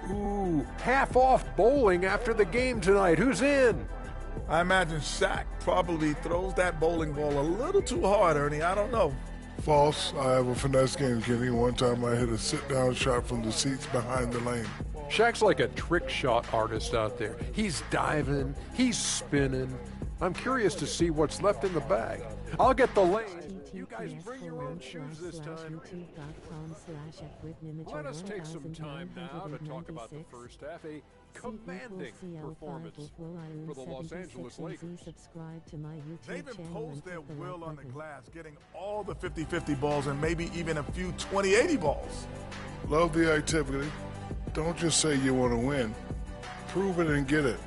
Ooh, half off bowling after the game tonight. Who's in? I imagine Shaq probably throws that bowling ball a little too hard, Ernie. I don't know. False. I have a finesse game, Kenny. One time I hit a sit-down shot from the seats behind the lane. Shaq's like a trick shot artist out there. He's diving, he's spinning. I'm curious to see what's left in the bag. I'll get the lane. You guys bring your own shoes this time. Let us take some time now to talk about the first half. A commanding performance for the Los Angeles Lakers. They've imposed their will on the glass, getting all the 50-50 balls and maybe even a few 20-80 balls. Love the activity. Don't just say you want to win. Prove it and get it.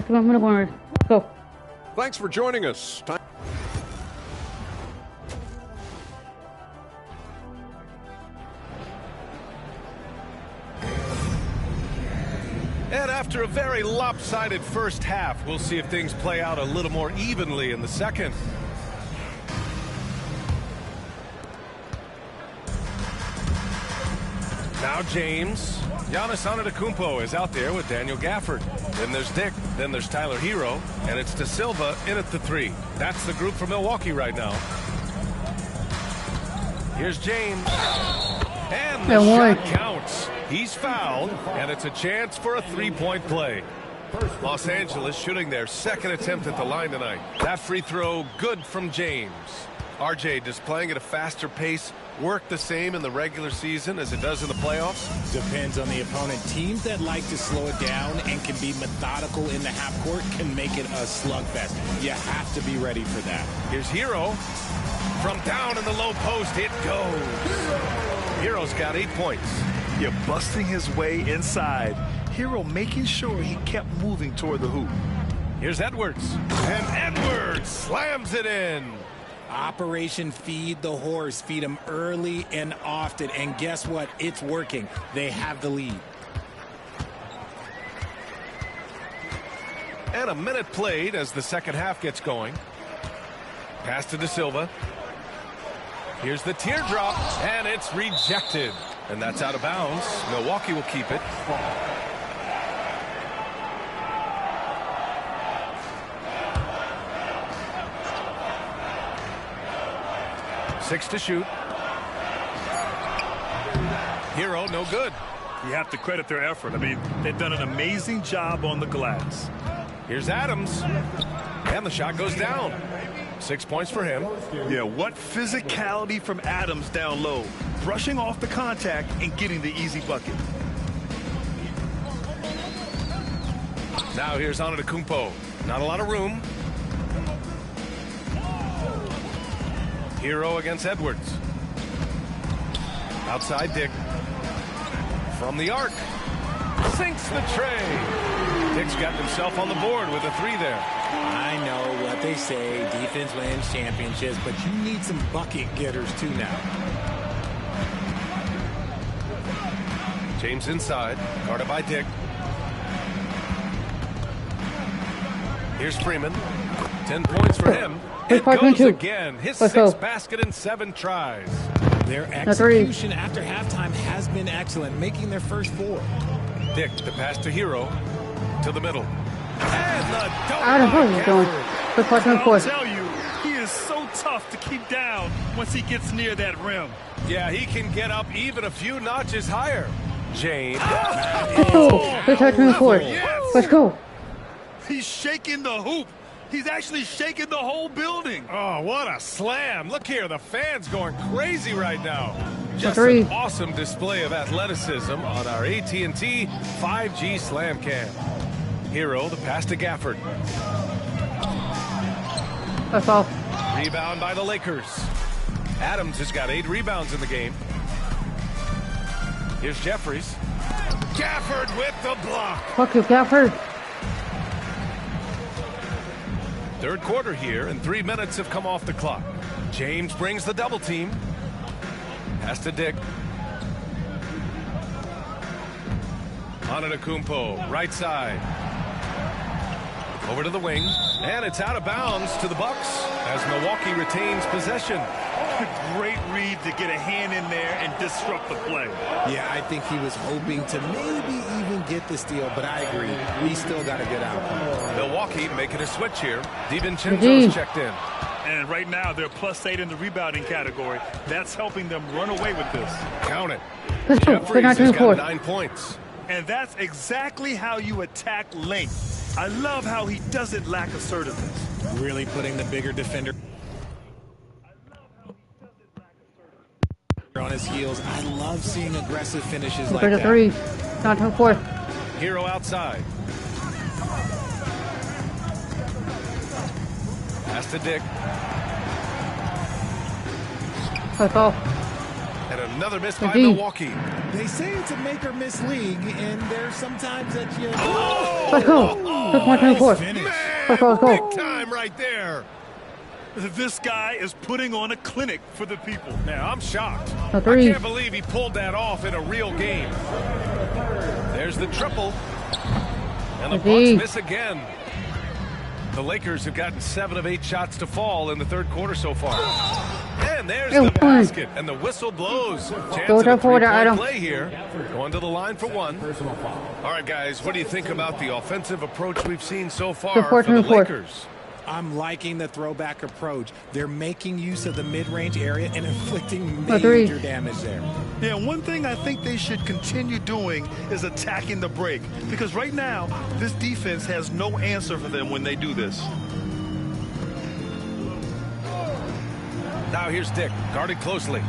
Come on, let's go. Thanks for joining us. And after a very lopsided first half, we'll see if things play out a little more evenly in the second. Now James. Giannis Antetokounmpo is out there with Daniel Gafford. Then there's Dick. Then there's Tyler Hero. And it's De Silva in at the 3. That's the group for Milwaukee right now. Here's James. And the shot counts. He's fouled, and it's a chance for a three-point play. Los Angeles shooting their second attempt at the line tonight. That free throw good from James. RJ, does playing at a faster pace work the same in the regular season as it does in the playoffs? Depends on the opponent. Teams that like to slow it down and can be methodical in the half court can make it a slugfest. You have to be ready for that. Here's Hero. From down in the low post, it goes. Hero's got 8 points. You're busting his way inside. Hero making sure he kept moving toward the hoop. Here's Edwards. And Edwards slams it in. Operation Feed the Horse. Feed him early and often. And guess what? It's working. They have the lead. And a minute played as the second half gets going. Pass to De Silva. Here's the teardrop, and it's rejected. And that's out of bounds. Milwaukee will keep it. Six to shoot. Hero, no good. You have to credit their effort. I mean, they've done an amazing job on the glass. Here's Adams. And the shot goes down. 6 points for him. Yeah, what physicality from Adams down low. Brushing off the contact and getting the easy bucket. Now here's Antetokounmpo. Not a lot of room. Hero against Edwards. Outside Dick. From the arc. Sinks the tray. Dick's got himself on the board with a 3 there. I know what they say, defense wins championships, but you need some bucket getters too now. James inside, guarded by Dick. Here's Freeman. 10 points for him. It goes again. His 6th basket in 7 tries. Their execution after halftime has been excellent, making their first 4. Dick, the pass to Hero. To the middle. And the dunk. I'll tell you, he is so tough to keep down once he gets near that rim. Yeah, he can get up even a few notches higher. James. Let's go. He's shaking the hoop. He's actually shaking the whole building. Oh, what a slam. Look here, the fans going crazy right now. Just an awesome display of athleticism on our AT&T 5G Slam Cam. Hero, the pass to Gafford. That's all. Rebound by the Lakers. Adams has got 8 rebounds in the game. Here's Jeffries. Gafford with the block. Fuck you, Gafford. 3rd quarter here, and 3 minutes have come off the clock. James brings the double team. Pass to Dick. Antetokounmpo, right side. Over to the wing, and it's out of bounds to the Bucks as Milwaukee retains possession. Great read to get a hand in there and disrupt the play. Yeah, I think he was hoping to maybe even get the steal, but I agree. We still got a good outcome. Milwaukee making a switch here. DiVincenzo's checked in. And right now, they're +8 in the rebounding category. That's helping them run away with this. Count it. Jeffries has got 9 points. And that's exactly how you attack length. I love how he doesn't lack assertiveness. Really putting the bigger defender on his heels. I love seeing aggressive finishes like that. 3. Not 4. Hero outside. Pass to Dick. That's all. And another miss by Milwaukee. They say it's a make or miss league, and there's sometimes that you. Let's go. That's 124. Let's go. Big time right there. This guy is putting on a clinic for the people. Now, I'm shocked. I can't believe he pulled that off in a real game. There's the triple. And the Bucks miss again. The Lakers have gotten 7 of 8 shots to fall in the 3rd quarter so far. And there's the basket. And the whistle blows. Chance of a 3-point play here. Going to the line for 1. All right, guys, what do you think about the offensive approach we've seen so far for the Lakers? I'm liking the throwback approach. They're making use of the mid-range area and inflicting major damage there. Yeah, one thing I think they should continue doing is attacking the break. Because right now, this defense has no answer for them when they do this. Now here's Dick, guarded closely.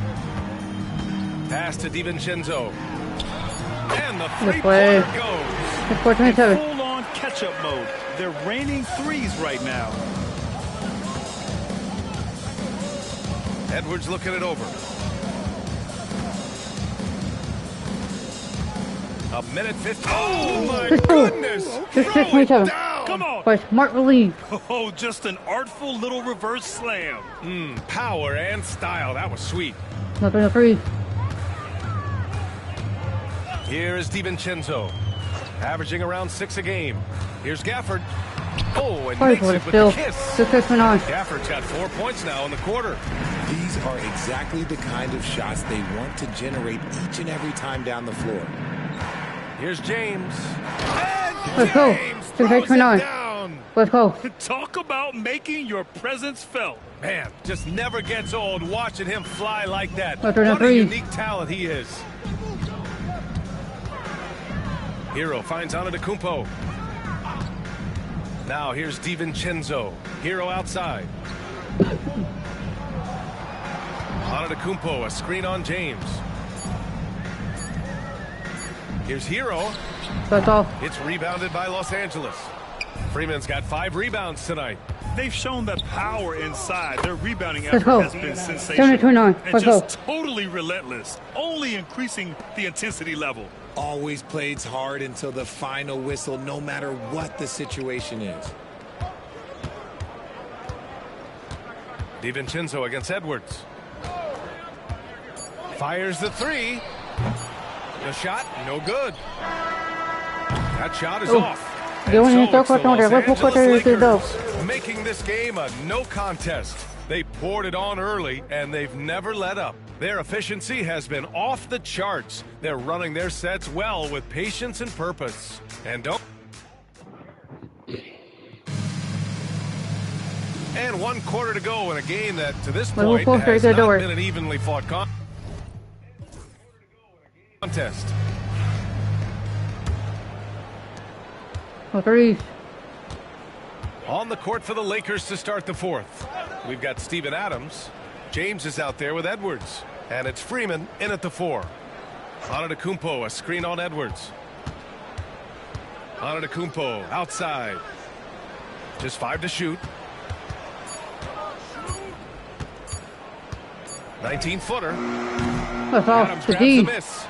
Pass to DiVincenzo. And the 3-pointer goes. Full-on catch-up mode. They're raining threes right now. Edwards looking it over. A minute 50. Oh, my goodness. Throw it down. Come on. By smart relief. Oh, just an artful little reverse slam. Power and style. That was sweet. Nothing 3. Here is DiVincenzo. Averaging around 6 a game. Here's Gafford. Oh, and makes it with the kiss. Gafford's got 4 points now in the quarter. These are exactly the kind of shots they want to generate each and every time down the floor. Here's James. Let's go. Let's go. Talk about making your presence felt. Man, just never gets old watching him fly like that. What a unique talent he is. Hero finds Antetokounmpo. Now here's DiVincenzo. Hero outside. Antetokounmpo, a screen on James. Here's Hero. That's all. It's rebounded by Los Angeles. Freeman's got 5 rebounds tonight. They've shown the power inside. Their rebounding effort has been sensational. 7-29. And just totally relentless, only increasing the intensity level. always plays hard until the final whistle, no matter what the situation is. DiVincenzo against Edwards. Fires the three. The shot, no good. That shot is off. And so it's the Los Angeles Lakers making this game a no contest. They poured it on early, and they've never let up. Their efficiency has been off the charts. They're running their sets well with patience and purpose. And don't... And 1 quarter to go in a game that, to this point, has not been an evenly fought contest. On the court for the Lakers to start the fourth. We've got Steven Adams. James is out there with Edwards. And it's Freeman in at the 4. Antetokounmpo, a screen on Edwards. Antetokounmpo outside. Just 5 to shoot. 19-footer. Adams grabs the miss.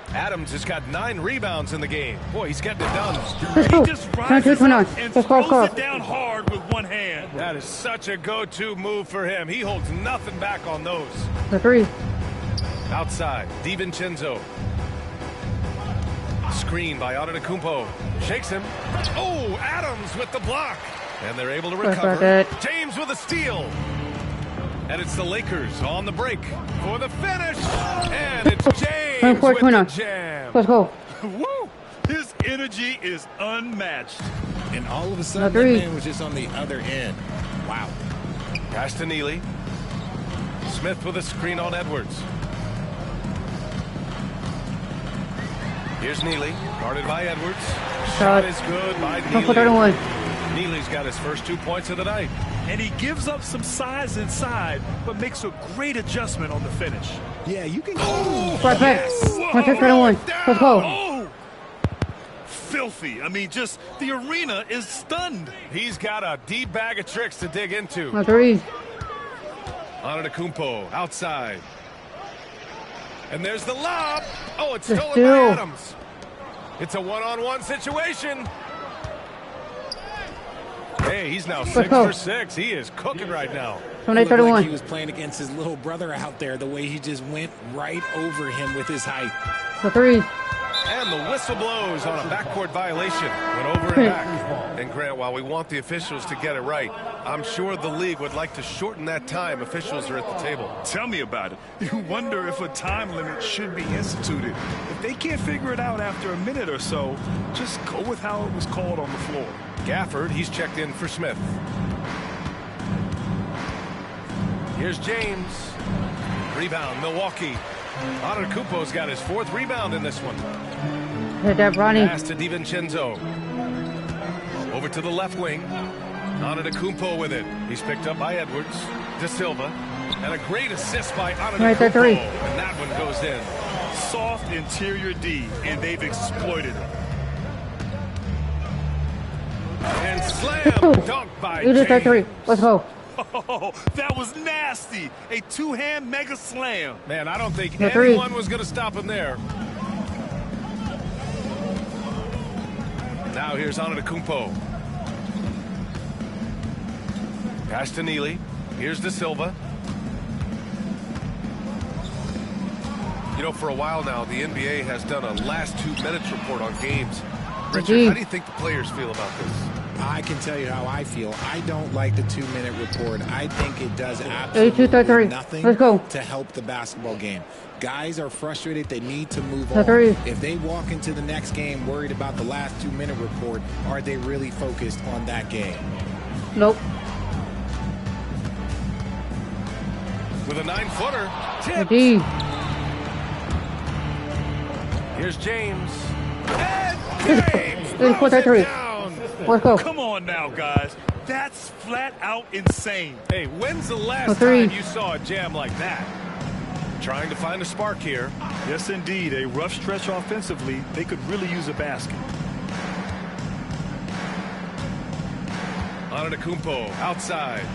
Adams has got 9 rebounds in the game. Boy, he's getting it done. He just rises up and throws it down hard with one hand. That is such a go-to move for him. He holds nothing back on those. The 3. Outside, DiVincenzo. Screen by Antetokounmpo. Shakes him. Oh, Adams with the block. And they're able to recover. James with a steal. And it's the Lakers on the break for the finish. And it's James with the jam. Let's go. Woo! His energy is unmatched. And all of a sudden, that man was just on the other end. Wow. Pass to Neely. Smith with a screen on Edwards. Here's Neely, guarded by Edwards. Shot is good by Neely. Neely's got his first 2 points of the night. And he gives up some size inside, but makes a great adjustment on the finish. Yeah, you can go. Right back. Let's go. Oh! Filthy. I mean, just the arena is stunned. He's got a deep bag of tricks to dig into. The 3. Antetokounmpo outside. And there's the lob. Oh, it's stolen by Adams. It's a one-on-one situation. Hey, he's now 6 for 6. He is cooking right now. He looked like he was playing against his little brother out there, the way he just went right over him with his height. The 3. And the whistle blows on a backcourt violation. Went over and back. And Grant, while we want the officials to get it right, I'm sure the league would like to shorten that time officials are at the table. Tell me about it. You wonder if a time limit should be instituted. If they can't figure it out after a minute or so, just go with how it was called on the floor. Gafford, he's checked in for Smith. Here's James. Rebound, Milwaukee. Antetokounmpo's got his 4th rebound in this one. Hit that, Bronny. Pass to DiVincenzo. Over to the left wing. Antetokounmpo with it. He's picked up by Edwards. De Silva. And a great assist by Antetokounmpo. And that one goes in. Soft interior D, and they've exploited it. And slam dunk by James. That 3. Let's go. Oh, that was nasty. A 2-hand mega slam. Man, I don't think anyone was going to stop him there. Now here's Antetokounmpo. Pass to Neely. Here's De Silva. You know, for a while now, the NBA has done a last 2 minutes report on games. Richard, how do you think the players feel about this? I can tell you how I feel. I don't like the 2-minute report. I think it does absolutely nothing to help the basketball game. Guys are frustrated. They need to move on. If they walk into the next game worried about the last 2-minute report, are they really focused on that game? Nope. With a 9-footer. Tipped. Here's James. And James throws it down. Let's go. Come on now, guys. That's flat out insane. Hey, when's the last time you saw a jam like that? Trying to find a spark here. Yes, indeed. A rough stretch offensively. They could really use a basket. Antetokounmpo outside.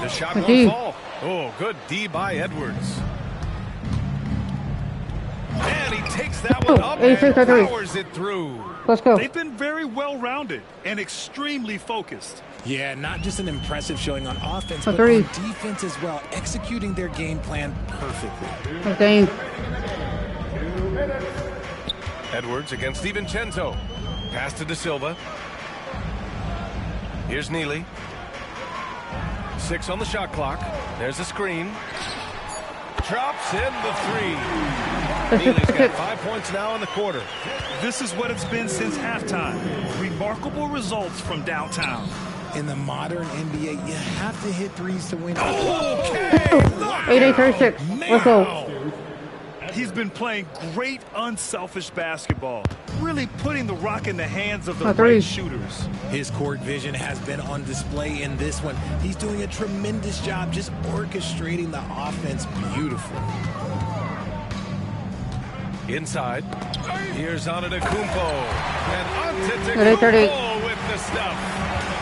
The shot won't fall. Oh, good D by Edwards. And he takes that one up and powers it through. Let's go. They've been very well-rounded and extremely focused. Yeah, not just an impressive showing on offense, but on defense as well, executing their game plan perfectly. Okay. Edwards against DiVincenzo. Pass to De Silva. Here's Neely. 6 on the shot clock. There's a screen. Drops in the 3. Neely's got 5 points now in the quarter. This is what it's been since halftime. Remarkable results from downtown. In the modern NBA, you have to hit threes to win. Okay. 8-8-36. Let's go. He's been playing great, unselfish basketball, really putting the rock in the hands of the right shooters. His court vision has been on display in this one. He's doing a tremendous job just orchestrating the offense beautifully. Inside. Here's Antetokounmpo. And Antetokounmpo with the stuff.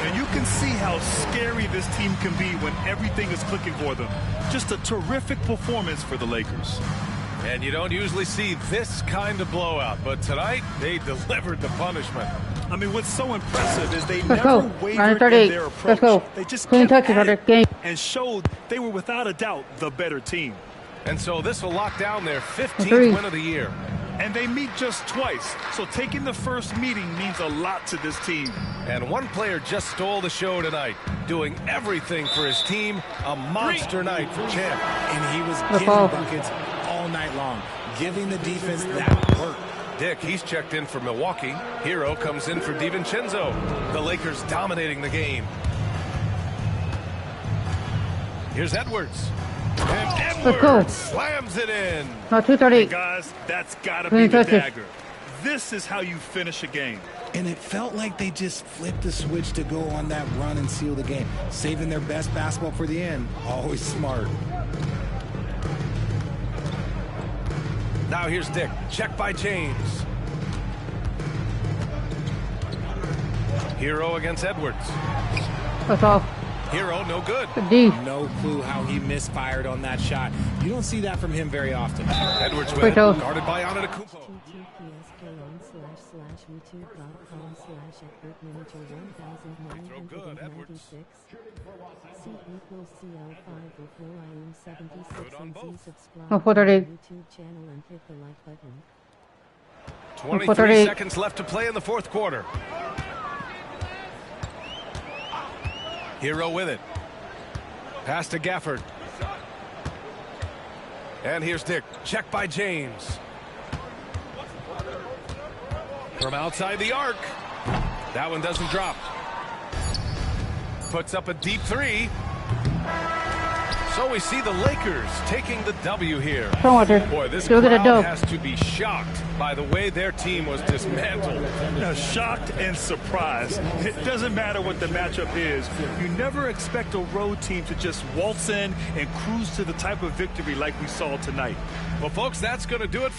And you can see how scary this team can be when everything is clicking for them. Just a terrific performance for the Lakers. And you don't usually see this kind of blowout, but tonight they delivered the punishment. I mean, what's so impressive is they never wavered in their approach. They just kept at it and showed they were without a doubt the better team. And so this will lock down their 15th win of the year. And they meet just twice, so taking the first meeting means a lot to this team. And one player just stole the show tonight, doing everything for his team. A monster night for Champ. And he was getting buckets all night long, giving the defense that work. Dick, he's checked in for Milwaukee. Hero comes in for DiVincenzo. The Lakers dominating the game. Here's Edwards. And Edwards slams it in. No, 2:30. Guys, that's got to be the dagger. This is how you finish a game. And it felt like they just flipped the switch to go on that run and seal the game, saving their best basketball for the end. Always smart. Now here's Dick. Check by James. Hero against Edwards. That's off. Hero, no good. No clue how he misfired on that shot. You don't see that from him very often. Edwards with it, guarded by Antetokounmpo. Throw good, Edwards. Good on both. 23 seconds left to play in the fourth quarter. Hero with it. Pass to Gafford. And here's Dick. Check by James. From outside the arc. That one doesn't drop. Puts up a deep 3. So we see the Lakers taking the W here. Boy, this crowd has to be shocked by the way their team was dismantled. Shocked and surprised. It doesn't matter what the matchup is. You never expect a road team to just waltz in and cruise to the type of victory like we saw tonight. Well, folks, that's going to do it.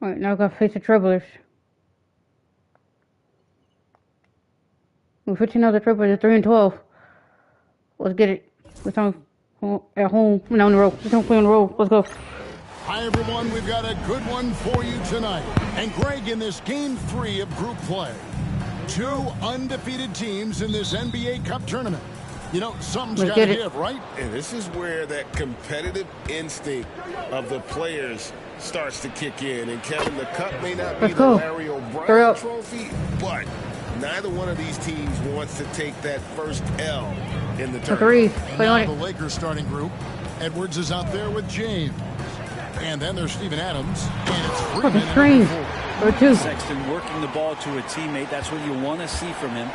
All right, now I've got to face the Trailblazers. We're 15 of the Trailblazers, 3-12. Let's get it. Let's at home, now on the road. Let's don't play on the road. Let's go. Hi, everyone. We've got a good one for you tonight. And Greg, in this Game 3 of group play, 2 undefeated teams in this NBA Cup tournament. You know, something's got to give, right? And this is where that competitive instinct of the players starts to kick in. And Kevin, the cup may not be the Larry O'Brien trophy, but neither one of these teams wants to take that first L in the tournament. And now the Lakers starting group. Edwards is out there with James. And then there's Steven Adams. And it's Freeman. Sexton working the ball to a teammate. That's what you want to see from him.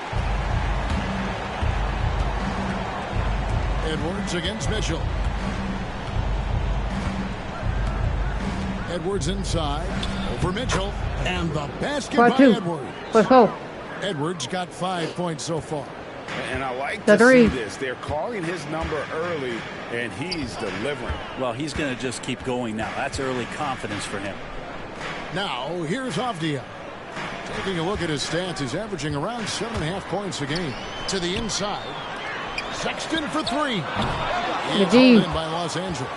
Edwards against Mitchell. Edwards inside. Over Mitchell. And the basket by Edwards. Let's go. Edwards got 5 points so far. And I like to see this. They're calling his number early, and he's delivering. Well, he's going to just keep going now. That's early confidence for him. Now, here's Avdia. Taking a look at his stats, he's averaging around 7.5 points a game. To the inside. Sexton for three. It's in by Los Angeles.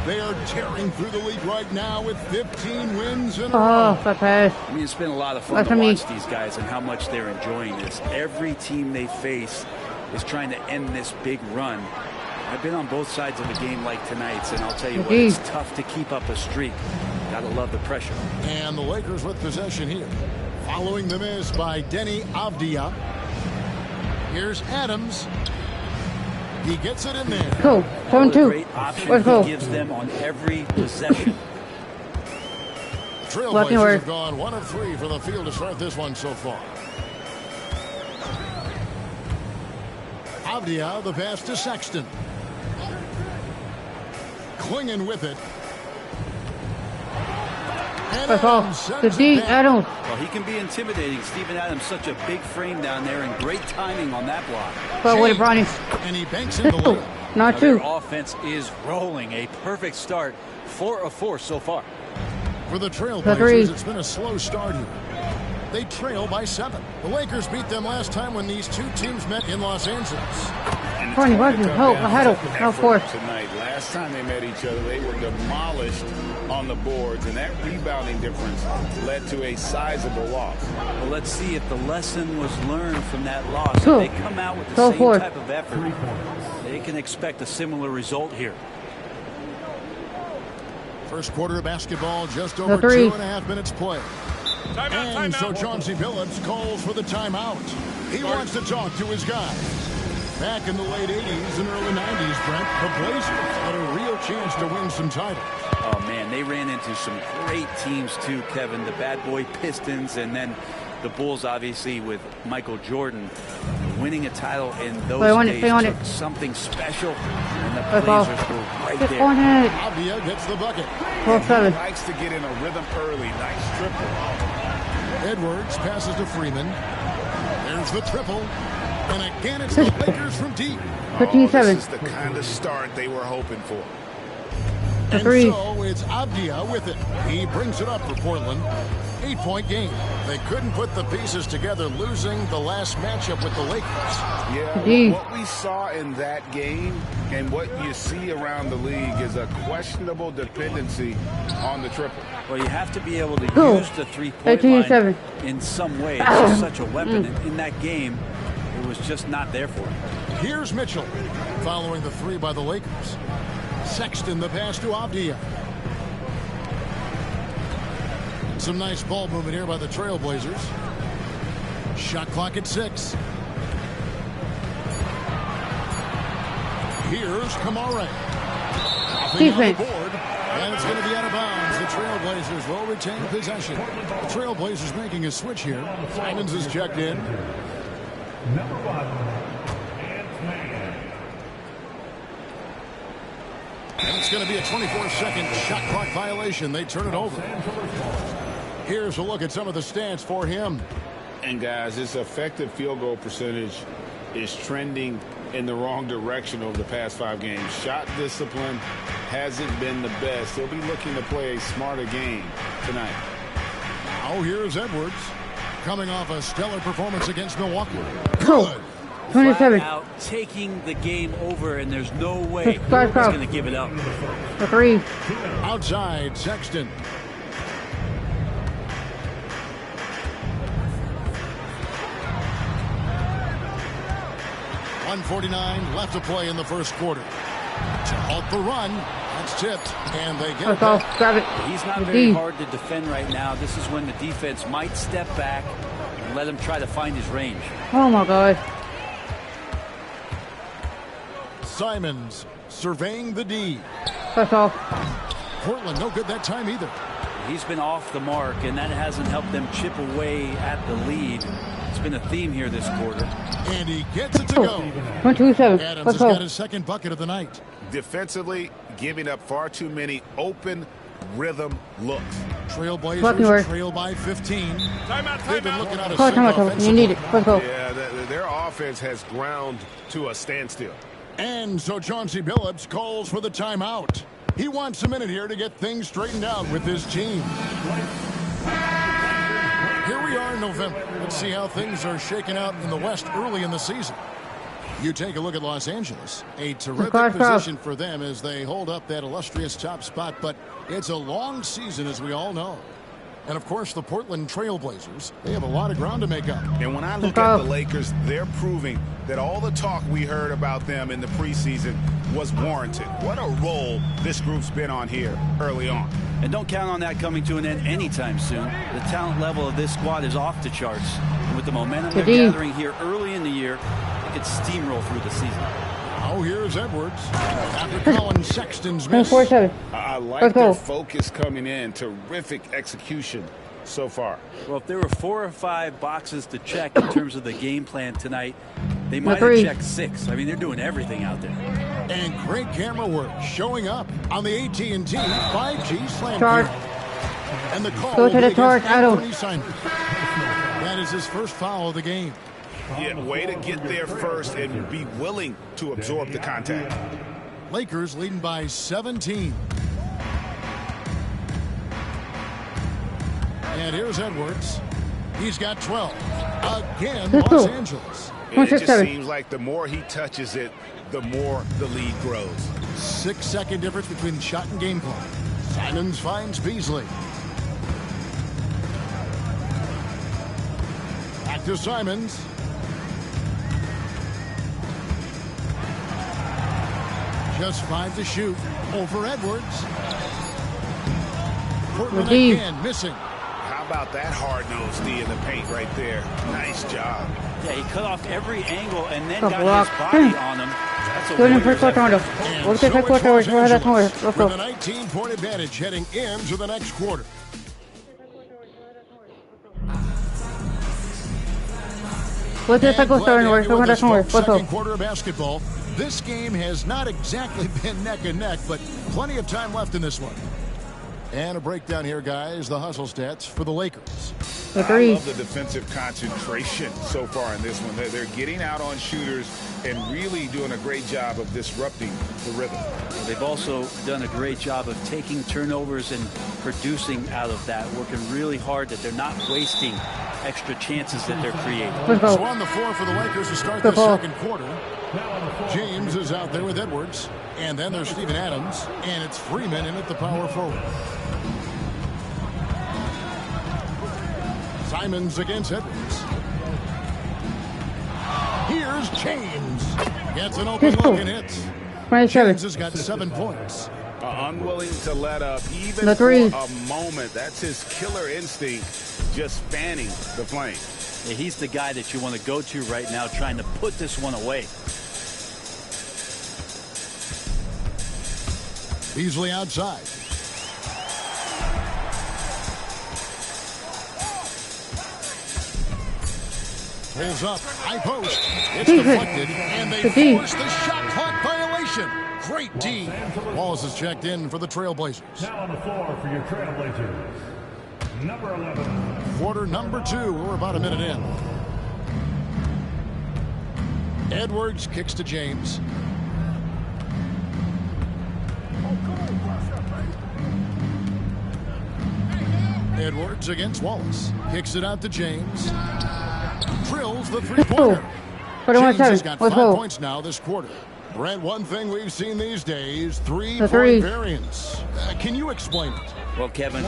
They are tearing through the league right now with 15 wins in a row. That pass. I mean, it's been a lot of fun to watch these guys and how much they're enjoying this. Every team they face is trying to end this big run. I've been on both sides of a game like tonight's, and I'll tell you what, it's tough to keep up a streak. Gotta love the pressure. And the Lakers with possession here. Following the miss by Denny Avdia. Here's Adams. He gets it in there. Cool. 7-2. Great option he gives them on every possession. Trailblazers have gone 1 of 3 for the field to start this one so far. Avdia, the pass to Sexton. Clinging with it. Adams. Adams. Well, he can be intimidating. Steven Adams, such a big frame down there, and great timing on that block. But what Bronny? And he banks in the lane. Not two. Their offense is rolling. A perfect start. 4 of 4 so far. For the Trailblazers, it's been a slow start here. They trail by 7. The Lakers beat them last time when these two teams met in Los Angeles. Tony, of course. Tonight, last time they met each other, they were demolished on the boards, and that rebounding difference led to a sizable loss. Well, let's see if the lesson was learned from that loss. If they come out with the same type of effort, they can expect a similar result here. First quarter of basketball, just over 2.5 minutes played. And so Chauncey Billups calls for the timeout. He wants to talk to his guys. Back in the late 80s and early 90s, Brent, the Blazers had a real chance to win some titles. Oh, man, they ran into some great teams, too, Kevin. The Bad Boy Pistons, and then the Bulls, obviously, with Michael Jordan. Winning a title in those days took something special, and the Blazers were right there. Avdia gets the bucket. He likes to get in a rhythm early. Nice triple. Edwards passes to Freeman. There's the triple. And again, it's the Lakers from deep. 15-7. This is the kind of start they were hoping for. And so it's Avdia with it. He brings it up for Portland. 8-point game. They couldn't put the pieces together, losing the last matchup with the Lakers. Yeah, what we saw in that game and what you see around the league is a questionable dependency on the triple. Well, you have to be able to use the three-point line in some way. It's just such a weapon. In that game, it was just not there for him. Here's Mitchell following the three by the Lakers. Sexton the pass to Avdia. Some nice ball movement here by the Trailblazers. Shot clock at 6. Here's Kamara. Defense. And it's going to be out of bounds. The Trailblazers will retain possession. The Trailblazers making a switch here. Simons is checked in. Number 1, And it's going to be a 24-second shot clock violation. They turn it over. Here's a look at some of the stats for him. And guys, his effective field goal percentage is trending in the wrong direction over the past 5 games. Shot discipline hasn't been the best. He'll be looking to play a smarter game tonight. Now here's Edwards coming off a stellar performance against Milwaukee. Good. 27. Out taking the game over, and there's no way he's going to give it up. 3. Outside, Sexton. .149 left to play in the first quarter. To halt the run, That's tipped, and they get Let's go. Grab it. He's not very hard to defend right now. This is when the defense might step back and let him try to find his range. Oh my God. Simons surveying the D. Let's go. Portland no good that time either. He's been off the mark, and that hasn't helped them chip away at the lead. It's been a theme here this quarter. And he gets it to go. 127. Adams Let's has go. got his second bucket of the night. Defensively, giving up far too many open rhythm looks. Trailblazers trail by 15. They've been looking out a You need it. Let's go. Yeah, their offense has ground to a standstill. And so Chauncey Billups calls for the timeout. He wants a minute here to get things straightened out with his team. Here we are in November. Let's see how things are shaking out in the West early in the season. You take a look at Los Angeles. A terrific position for them as they hold up that illustrious top spot, but it's a long season, as we all know. And, of course, the Portland Trailblazers, they have a lot of ground to make up. And when I look at the Lakers, they're proving that all the talk we heard about them in the preseason was warranted. What a role this group's been on here early on. And don't count on that coming to an end anytime soon. The talent level of this squad is off the charts. And with the momentum they're gathering here early in the year, they could steamroll through the season. Now here's Edwards. After Colin Sexton's miss. 147. I like their focus coming in. Terrific execution so far. Well, if there were 4 or 5 boxes to check in terms of the game plan tonight, they might have checked 6. I mean, they're doing everything out there. And great camera work showing up on the AT&T 5G Slam Cam. And the call go to the torch, That is his first foul of the game. Yeah, way to get there first and be willing to absorb the contact. Lakers leading by 17. And here's Edwards. He's got 12. Again, Los Angeles. It just seems like the more he touches it, the more the lead grows. 6-second difference between shot and game clock. Simons finds Beasley. Back to Simons. Just 5 to shoot. Over Edwards. Portland again missing. How about that hard-nosed D in the paint right there? Nice job. Yeah, he cut off every angle and then got his body on him. That's a With a 19-point advantage heading into the next quarter. Second quarter of basketball. This game has not exactly been neck and neck, but plenty of time left in this one. And a breakdown here, guys. The hustle stats for the Lakers. I love the defensive concentration so far in this one. They're getting out on shooters and really doing a great job of disrupting the rhythm. Well, they've also done a great job of taking turnovers and producing out of that, working really hard that they're not wasting extra chances that they're creating. So on the floor for the Lakers to start the second quarter. James is out there with Edwards. And then there's Steven Adams. And it's Freeman in at the power forward. Simons against Edwards. Here's James. Gets an open look and hits. James has got 7 points. Unwilling to let up even for a moment. That's his killer instinct, just fanning the flame. Yeah, he's the guy that you want to go to right now, trying to put this one away. Beasley outside. Pulls up, high post. It's deflected, and they force the shot clock violation. Great D. Wallace is checked in for the Trailblazers. Now on the floor for your Trailblazers, number 11. Quarter number 2. We're about a minute in. Edwards kicks to James. Edwards against Wallace. Kicks it out to James. Drills the three-pointer. James has got 5 points now this quarter. Brent, one thing we've seen these days, three-point variance. Can you explain it? Well, Kevin,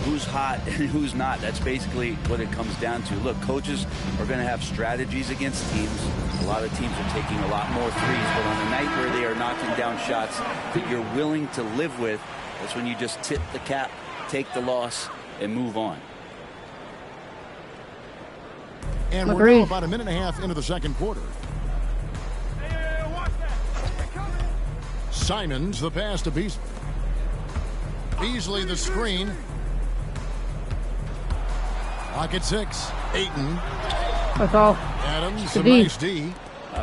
who's hot and who's not, that's basically what it comes down to. Look, coaches are going to have strategies against teams. A lot of teams are taking a lot more threes, but on a night where they are knocking down shots that you're willing to live with, that's when you just tip the cap, take the loss, and move on. And we're now about a minute and a half into the second quarter. Simons, the pass to Beasley. Beasley, the screen. Lock at 6. Ayton. That's all. Adams, a nice D.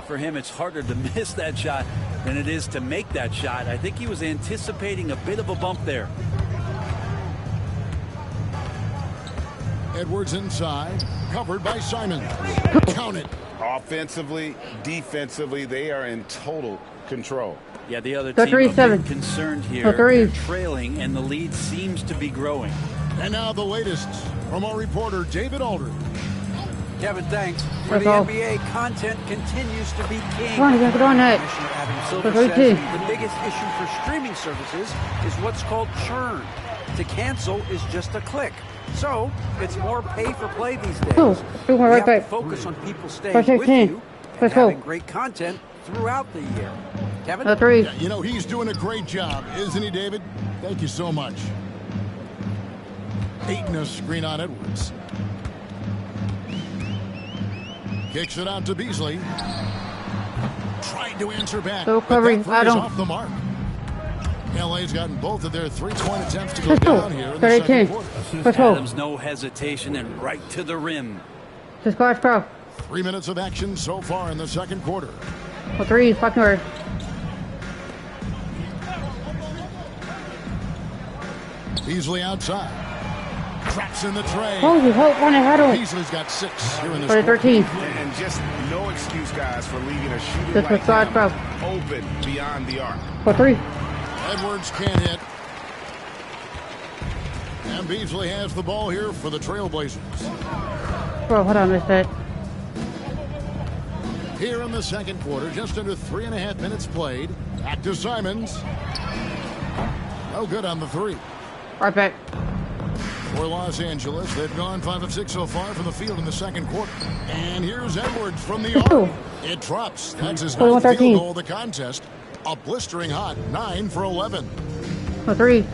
For him, it's harder to miss that shot than it is to make that shot. I think he was anticipating a bit of a bump there. Edwards inside, covered by Simons. Count it. Offensively, defensively, they are in total control. Yeah, the other team a bit concerned here. They're trailing, and the lead seems to be growing. And now the latest from our reporter, David Aldridge. Kevin, thanks. For the NBA, content continues to be king. Come on, you gotta get on that. Commissioner Adam Silver says the biggest issue for streaming services is what's called churn. To cancel is just a click. So it's more pay for play these days. Oh, you right have back. to focus on people staying with you and having great content throughout the year. Kevin? Yeah, you know, he's doing a great job, isn't he, David? Thank you so much. Ayton, a screen on Edwards. Kicks it out to Beasley. Trying to answer back. So covering Adam off the mark. LA's gotten both of their three-point attempts to go down here in the second quarter. Adams, no hesitation and right to the rim. Just go, bro. 3 minutes of action so far in the second quarter. For three, fucking hard. Beasley outside. Traps in the tray. Holy hope, one ahead of him. Beasley's got 6 here in this For the 13. And just no excuse, guys, for leaving a shooter Just like God, him bro. open beyond the arc. For three. Edwards can't hit. And Beasley has the ball here for the Trailblazers. Bro, hold on, missed that. Here in the second quarter, just under 3.5 minutes played. Back to Simons. No good on the 3. Right back. For Los Angeles, they've gone 5 of 6 so far from the field in the second quarter. And here's Edwards from the arc. It drops. That's his 9th field goal of the contest. A blistering hot 9 for 11. For three.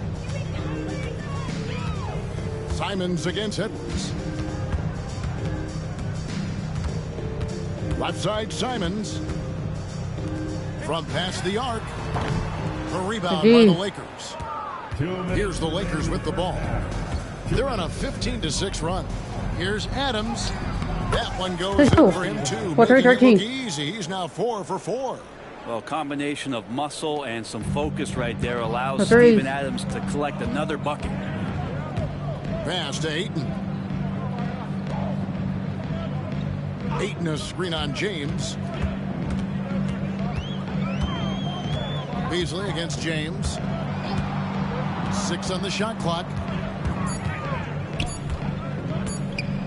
Simons against Edwards. Left side Simons. From past the arc. A rebound by the Lakers. Here's the Lakers with the ball. They're on a 15-6 run. Here's Adams. That one goes in for him too. Making it look easy. He's now 4 for 4. Well, combination of muscle and some focus right there allows Steven Adams to collect another bucket. Pass to Ayton. Ayton, a screen on James. Beasley against James. 6 on the shot clock.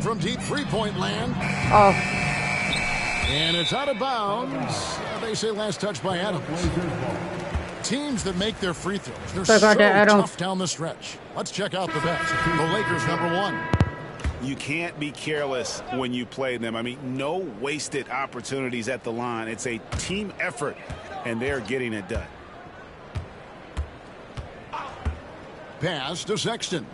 From deep three-point land. Oh. And it's out of bounds. They say last touch by Adams. Teams that make their free throws, they're so tough down the stretch. Let's check out the best. The Lakers, number 1. You can't be careless when you play them. I mean, no wasted opportunities at the line. It's a team effort, and they're getting it done. Pass to Sexton.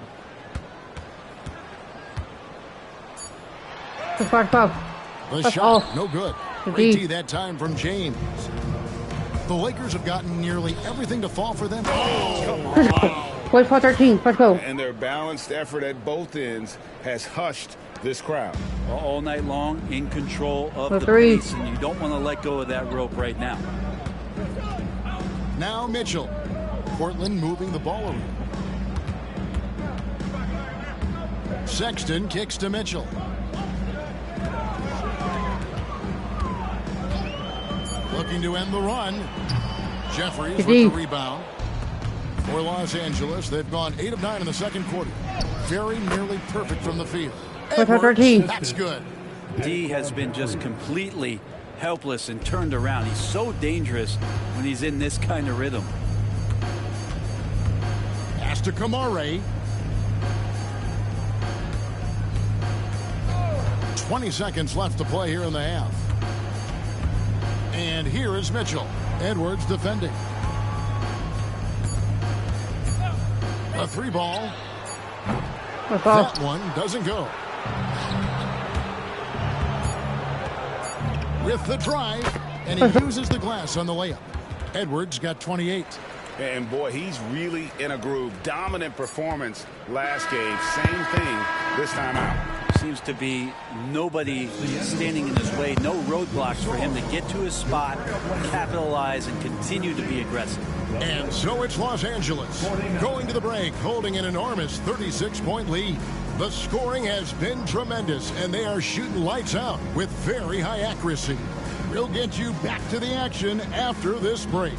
The shot, no good. Great D that time from James. The Lakers have gotten nearly everything to fall for them. Oh, wait for 13. Let's go. And their balanced effort at both ends has hushed this crowd. All night long, in control of the pace, and you don't want to let go of that rope right now. Now Mitchell. Portland moving the ball around. Sexton kicks to Mitchell. Looking to end the run. Jeffries with the rebound. For Los Angeles, they've gone 8 of 9 in the second quarter. Very nearly perfect from the field. Edwards, that's good. D has been just completely helpless and turned around. He's so dangerous when he's in this kind of rhythm. Pass to Kamare. 20 seconds left to play here in the half. And here is Mitchell. Edwards defending. A 3-ball. That one doesn't go. With the drive, and he uses the glass on the layup. Edwards got 28. And boy, he's really in a groove. Dominant performance last game. Same thing this time out. Seems to be nobody standing in his way. No roadblocks for him to get to his spot, capitalize, and continue to be aggressive. And so it's Los Angeles going to the break, holding an enormous 36-point lead. The scoring has been tremendous, and they are shooting lights out with very high accuracy. We'll get you back to the action after this break.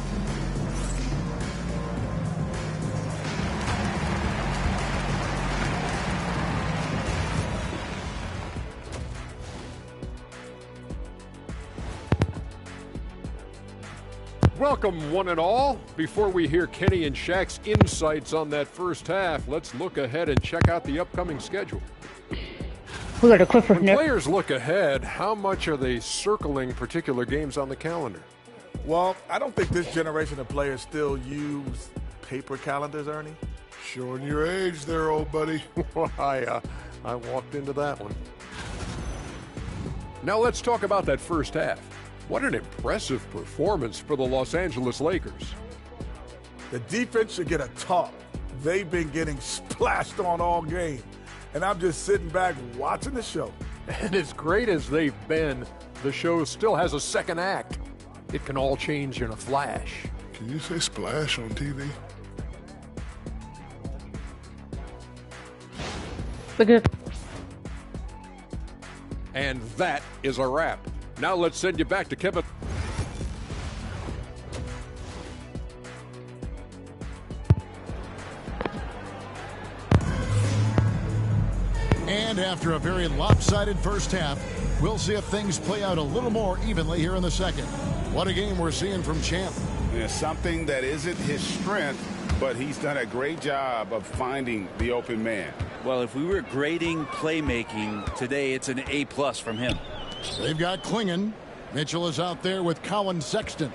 Welcome, one and all. Before we hear Kenny and Shaq's insights on that first half, let's look ahead and check out the upcoming schedule. We got a Clifford. When players look ahead, how much are they circling particular games on the calendar? Well, I don't think this generation of players still use paper calendars, Ernie. Showing your age there, old buddy. I walked into that one. Now let's talk about that first half. What an impressive performance for the Los Angeles Lakers. The defense should get a talk. They've been getting splashed on all game. And I'm just sitting back watching the show. And as great as they've been, the show still has a second act. It can all change in a flash. Can you say splash on TV? And that is a wrap. Now let's send you back to Kevin. And after a very lopsided first half, we'll see if things play out a little more evenly here in the second. What a game we're seeing from Champ. Yeah, something that isn't his strength, but he's done a great job of finding the open man. Well, if we were grading playmaking today, it's an A+ from him. They've got Klingon. Mitchell is out there with Colin Sexton.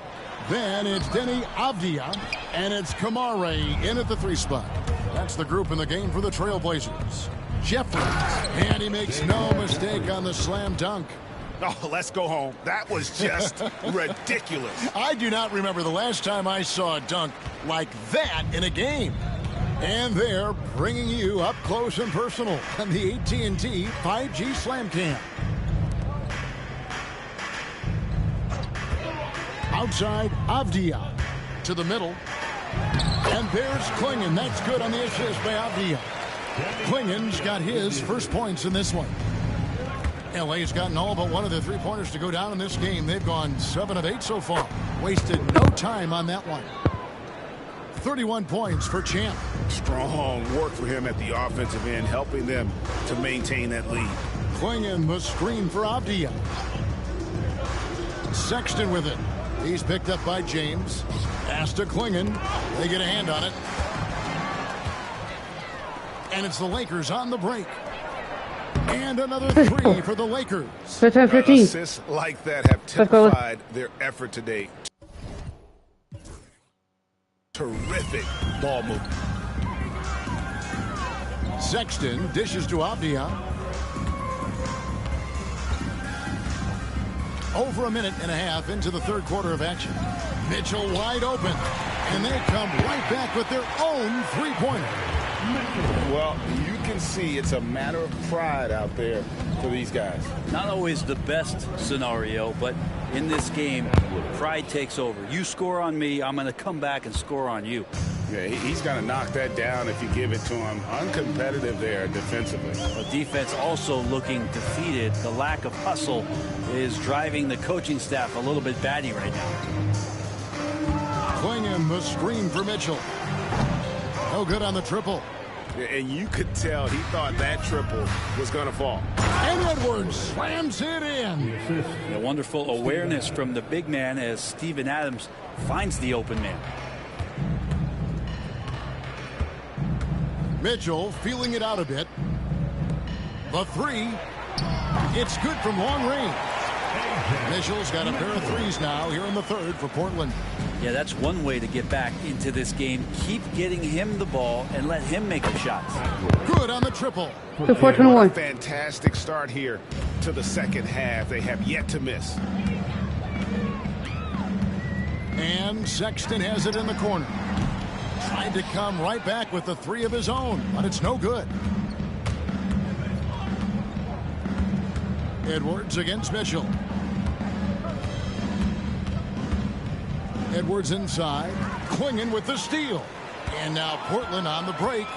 Then it's Denny Avdia, and it's Kamare in at the 3 spot. That's the group in the game for the Trailblazers. Jeffries, and he makes no mistake on the slam dunk. Oh, let's go home. That was just ridiculous. I do not remember the last time I saw a dunk like that in a game. And they're bringing you up close and personal on the AT&T 5G Slam Cam. Outside, Avdia to the middle. And there's Klingon. That's good on the assist by Avdia. Klingon's got his first points in this one. LA's gotten all but one of the 3-pointers to go down in this game. They've gone 7 of 8 so far. Wasted no time on that one. 31 points for Champ. Strong work for him at the offensive end, helping them to maintain that lead. Klingon the screen for Avdia. Sexton with it. He's picked up by James. Pass to Klingon. They get a hand on it. And it's the Lakers on the break. And another 3 for the Lakers. 15. Assists like that have typified their effort today. Terrific ball movement. Sexton dishes to Avdia. Over a minute and a half into the third quarter of action. Mitchell wide open. And they come right back with their own 3-pointer. Well, you can see it's a matter of pride out there for these guys. Not always the best scenario, but in this game, pride takes over. You score on me, I'm going to come back and score on you. Yeah, he's going to knock that down if you give it to him. Uncompetitive there defensively. But defense also looking defeated. The lack of hustle is driving the coaching staff a little bit batty right now. Klingon the screen for Mitchell. No good on the triple. And you could tell he thought that triple was going to fall. And Edwards slams it in. A wonderful awareness from the big man as Steven Adams finds the open man. Mitchell feeling it out a bit. The 3, It's good from long range. Mitchell's got a pair of threes now here in the third for Portland. Yeah, that's one way to get back into this game. Keep getting him the ball and let him make the shots. Good on the triple. A fantastic start here to the second half. They have yet to miss. And Sexton has it in the corner. Tried to come right back with the three of his own, but it's no good. Edwards against Mitchell. Edwards inside, Klingon with the steal. And now Portland on the break.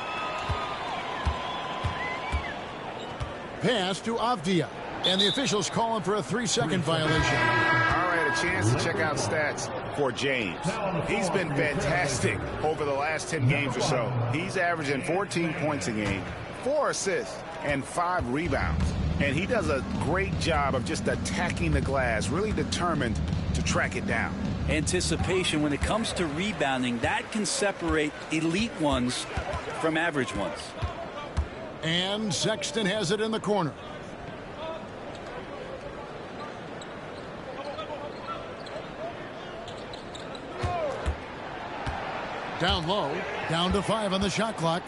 Pass to Avdia. And the officials calling for a 3-second violation. All right, a chance to check out stats for James. He's been fantastic over the last 10 games or so. He's averaging 14 points a game, 4 assists, and 5 rebounds. And he does a great job of just attacking the glass, really determined to track it down. Anticipation when it comes to rebounding, that can separate elite ones from average ones. And Sexton has it in the corner. Down low, down to 5 on the shot clock.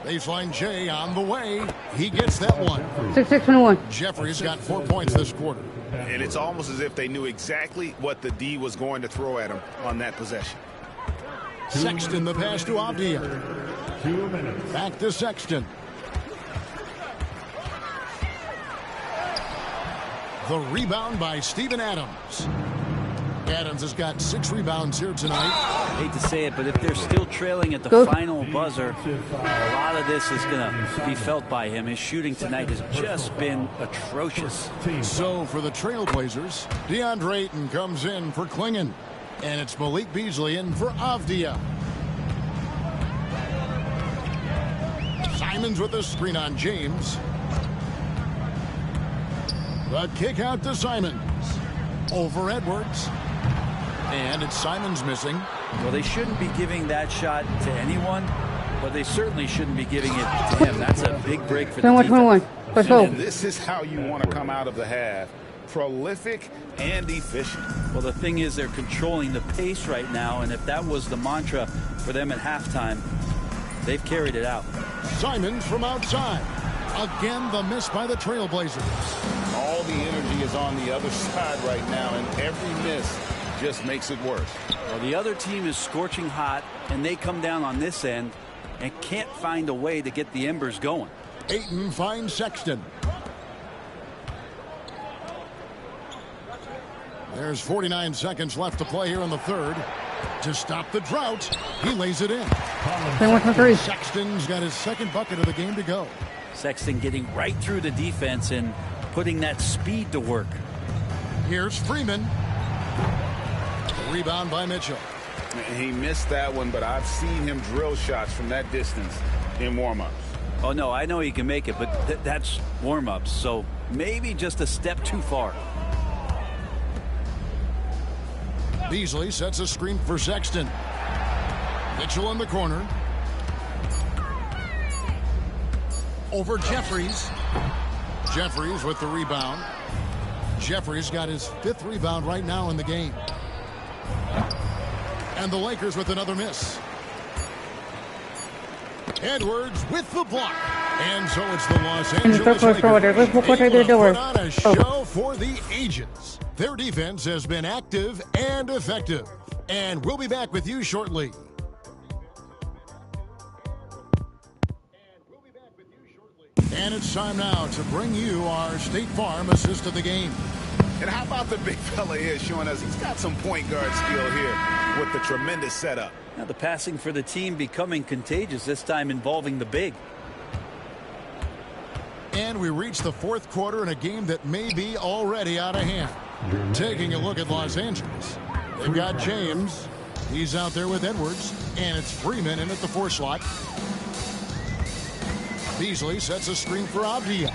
Baseline Jay on the way. He gets that one. 6-6-1. Jeffrey's got 4 points this quarter. And it's almost as if they knew exactly what the D was going to throw at him on that possession. Sexton the pass to Avdia. 2 minutes. Back to Sexton. The rebound by Steven Adams. Adams has got 6 rebounds here tonight. I hate to say it, but if they're still trailing at the final buzzer, a lot of this is going to be felt by him. His shooting tonight has just been atrocious. So for the Trailblazers, DeAndre Ayton comes in for Klingon. And it's Malik Beasley in for Avdia. Simons with a screen on James. The kick out to Simons. Over Edwards. And it's Simons missing. Well, they shouldn't be giving that shot to anyone, but they certainly shouldn't be giving it to him. That's a big break for the defense. Let's go. And this is how you want to come out of the half. Prolific and efficient. Well, the thing is they're controlling the pace right now, and if that was the mantra for them at halftime, they've carried it out. Simons from outside. Again, the miss by the Trailblazers. All the energy is on the other side right now, and every miss just makes it worse. Well, the other team is scorching hot, and they come down on this end and can't find a way to get the embers going. Ayton finds Sexton. There's 49 seconds left to play here in the third. To stop the drought, he lays it in. Sexton's got his second bucket of the game to go. Sexton getting right through the defense and putting that speed to work. Here's Freeman. Rebound by Mitchell. He missed that one, but I've seen him drill shots from that distance in warm-ups. Oh, no, I know he can make it, but that's warm-ups, so maybe just a step too far. Beasley sets a screen for Sexton. Mitchell in the corner. Over Jeffries. Jeffries with the rebound. Jeffries got his 5th rebound right now in the game. And the Lakers with another miss. Edwards with the block. And so it's the Los Angeles Lakers. Put on a show for the ages. Their defense has been active and effective. And we'll be back with you shortly. And it's time now to bring you our State Farm assist of the game. And how about the big fella here showing us he's got some point guard skill here with the tremendous setup. Now the passing for the team becoming contagious, this time involving the big. And we reach the 4th quarter in a game that may be already out of hand. Taking a look at Los Angeles. They've got James. He's out there with Edwards. And it's Freeman in at the 4 slot. Beasley sets a screen for Avdia.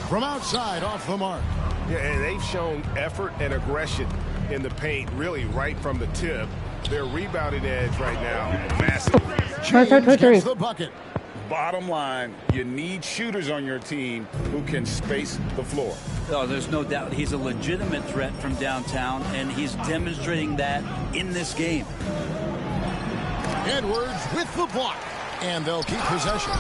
From outside, off the mark. Yeah, and they've shown effort and aggression in the paint, really right from the tip. Their rebounding edge right now, massive. James gets the bucket. bottom line, you need shooters on your team who can space the floor. Oh, there's no doubt he's a legitimate threat from downtown, and he's demonstrating that in this game. Edwards with the block, and they'll keep possession.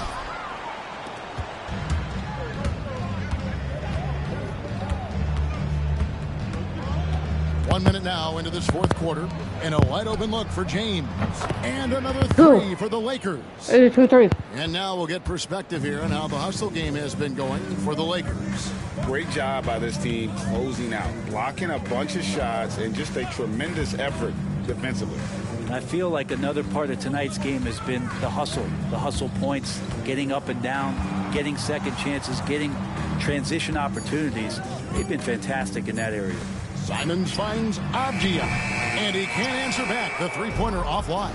One minute now into this fourth quarter, and a wide open look for James. And another three for the Lakers. 2-3. And now we'll get perspective here on how the hustle game has been going for the Lakers. Great job by this team closing out, blocking a bunch of shots, and just a tremendous effort defensively. I feel like another part of tonight's game has been the hustle points, getting up and down, getting second chances, getting transition opportunities. They've been fantastic in that area. Simons finds Avdia, and he can't answer back. The three-pointer offline.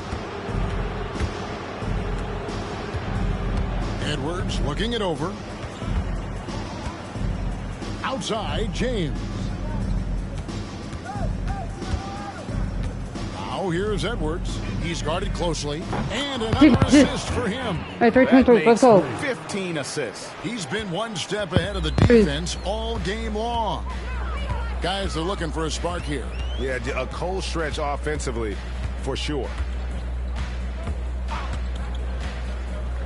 Edwards looking it over. Outside, James. Now here's Edwards. He's guarded closely. And another assist for him. Hey, 3-2-3, let's go. 15 assists. He's been one step ahead of the defense all game long. Guys are looking for a spark here. Yeah, a cold stretch offensively, for sure.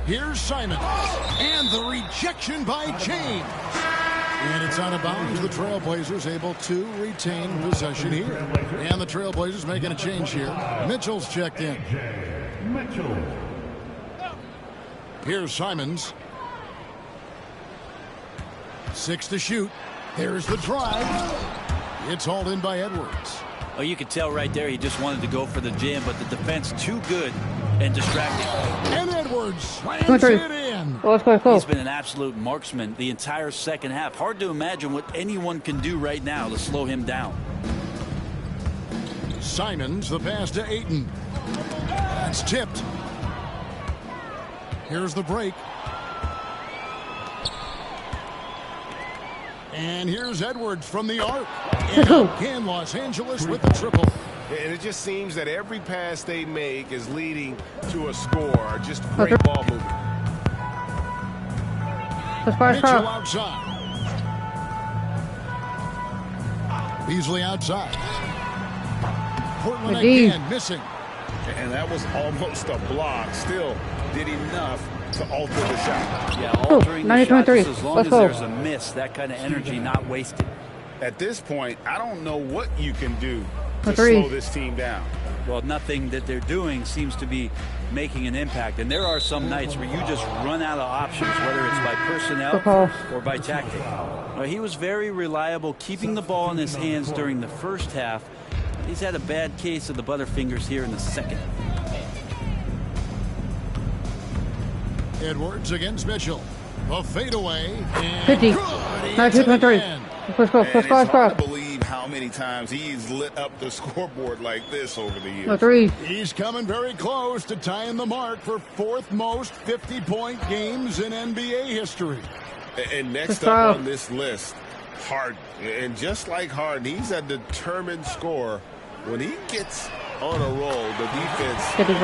Here's Simons. And the rejection by James. And it's out of bounds. The Trailblazers able to retain possession here. And the Trailblazers making a change here. Mitchell's checked in. Mitchell. Here's Simons. 6 to shoot. There's the drive. It's hauled in by Edwards. Oh, you could tell right there he just wanted to go for the jam, but the defense too good and distracting. And Edwards slams it in. Let's go. He's been an absolute marksman the entire second half. Hard to imagine what anyone can do right now to slow him down. Simons, the pass to Ayton. That's tipped. Here's the break. And here's Edwards from the arc. And again, Los Angeles with the triple. And it just seems that every pass they make is leading to a score. Just great ball movement. Mitchell outside. Beasley outside. Portland again missing. And that was almost a block. Still did enough to alter the shot. Yeah, altering the shot just as long as there's a miss. That kind of energy not wasted. At this point, I don't know what you can do to slow this team down. Well, nothing that they're doing seems to be making an impact. And there are some nights where you just run out of options, whether it's by personnel or by tactic. Well, he was very reliable, keeping the ball in his hands during the first half. He's had a bad case of the butterfingers here in the second. Edwards against Mitchell. A fadeaway. 50. 2-3. Let's go. It's hard to believe how many times he's lit up the scoreboard like this over the years. 3. He's coming very close to tying the mark for fourth most 50-point games in NBA history. And next up on this list, Harden. And just like Harden, he's a determined scorer. When he gets on a roll, the defense is and in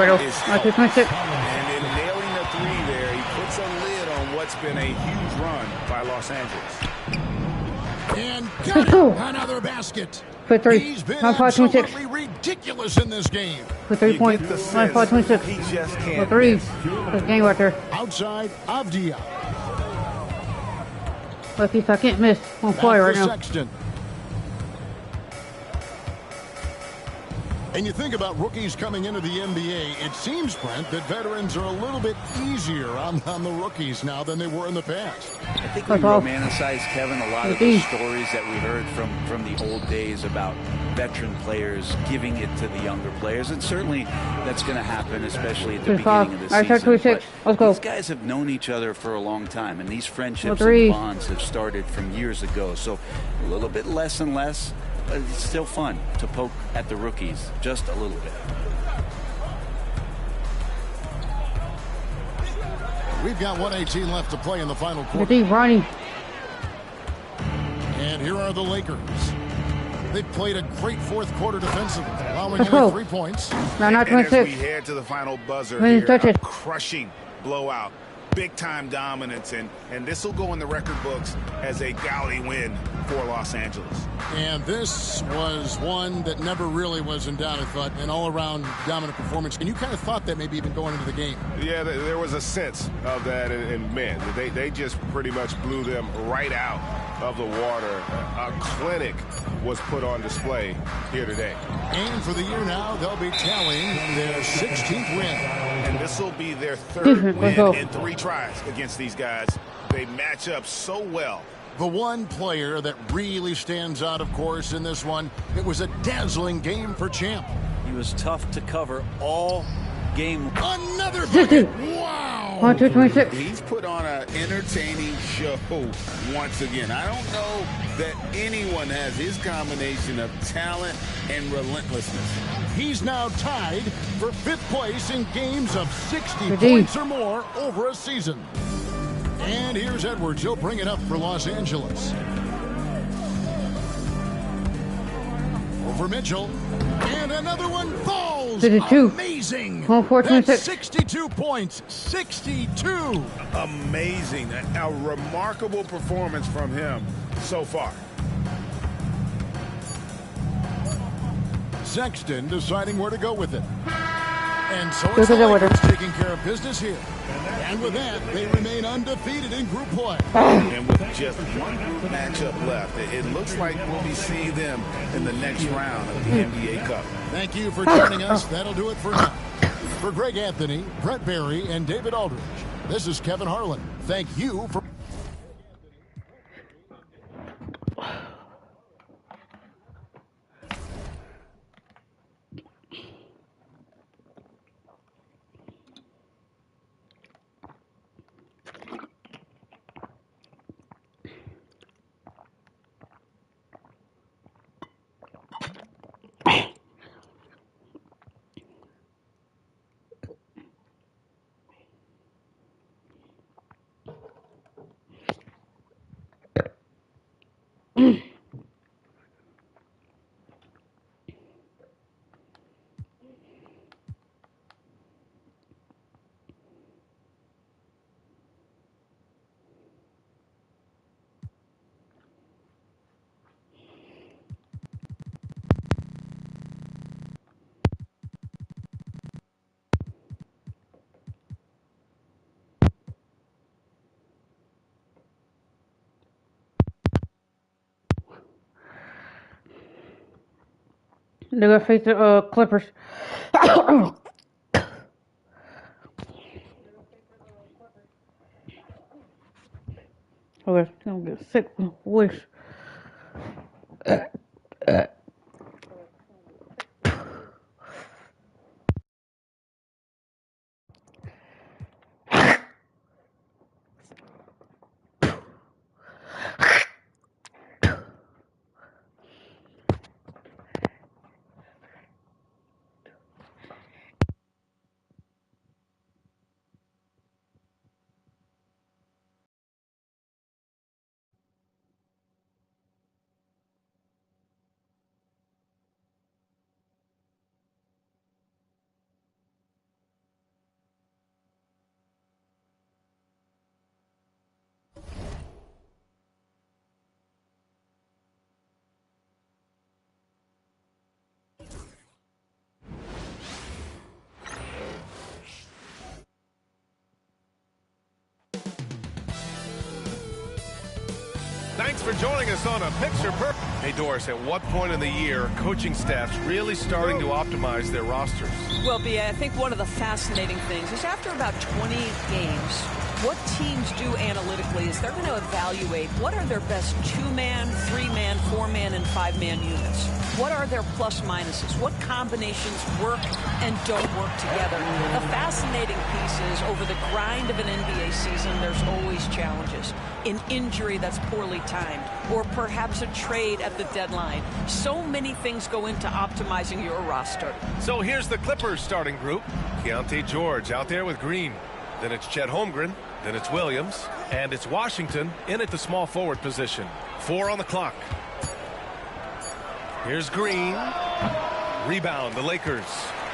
nailing the three there, he puts a lid on what's been a huge run by Los Angeles. And got it. Another basket. For 3. He's been absolutely ridiculous in this game. For 3 points. 5-26. He just can't. For 3. That's game right there. Outside, Avdia. Lucky I can't miss. On fire right now. Sexton. And you think about rookies coming into the NBA, it seems, Brent, that veterans are a little bit easier on the rookies now than they were in the past. I think we romanticize, Kevin, a lot of the stories that we heard from the old days about veteran players giving it to the younger players. And certainly that's going to happen, especially at the beginning of the season. But these guys have known each other for a long time, and these friendships and bonds have started from years ago. So a little bit less and less. It's still fun to poke at the rookies just a little bit. We've got 1:18 left to play in the final quarter. And here are the Lakers. They've played a great fourth quarter defensively, allowing only 3 points. And as we head to the final buzzer here, a crushing blowout. big-time dominance, and this will go in the record books as a gaudy win for Los Angeles. And this was one that never really was in doubt, I thought, an all-around dominant performance. And you kind of thought that maybe even going into the game. Yeah, there was a sense of that, and man, they just pretty much blew them right out of the water. A clinic was put on display here today. And for the year now, they'll be tallying their 16th win. And this will be their third win in 3 tries against these guys. They match up so well. The one player that really stands out, of course, in this one, it was a dazzling game for Champ. He was tough to cover all game. Another bucket. Wow. 1-2-26. He's put on an entertaining show once again. I don't know that anyone has his combination of talent and relentlessness. He's now tied for 5th place in games of 60 points or more over a season. And here's Edwards. He'll bring it up for Los Angeles. Over Mitchell. And another one falls. 62. Amazing. 1-4-26. That's 62 points. 62. Amazing. A remarkable performance from him so far. Sexton deciding where to go with it. And so it's the Lakers taking care of business here. And with that, they remain undefeated in group play. And with just one matchup left, it looks like we'll be seeing them in the next round of the NBA Cup. Thank you for joining us. That'll do it for now. For Greg Anthony, Brett Barry, and David Aldridge, this is Kevin Harlan. Thank you for... They're gonna face the Clippers. Okay, I'm gonna get sick with my voice. Thanks for joining us on A Picture Perfect. Hey, Doris, at what point in the year coaching staffs really starting to optimize their rosters? Well, B.A., I think one of the fascinating things is after about 20 games, what teams do analytically is they're going to evaluate what are their best 2-man, 3-man, 4-man, and 5-man units. What are their plus minuses? What combinations work and don't work together? The fascinating piece is over the grind of an NBA season, there's always challenges. An injury that's poorly timed, or perhaps a trade at the deadline. So many things go into optimizing your roster. So here's the Clippers starting group. Keontae George out there with Green. Then it's Chet Holmgren. Then it's Williams. And it's Washington in at the small forward position. 4 on the clock. Here's Green. Rebound, the Lakers.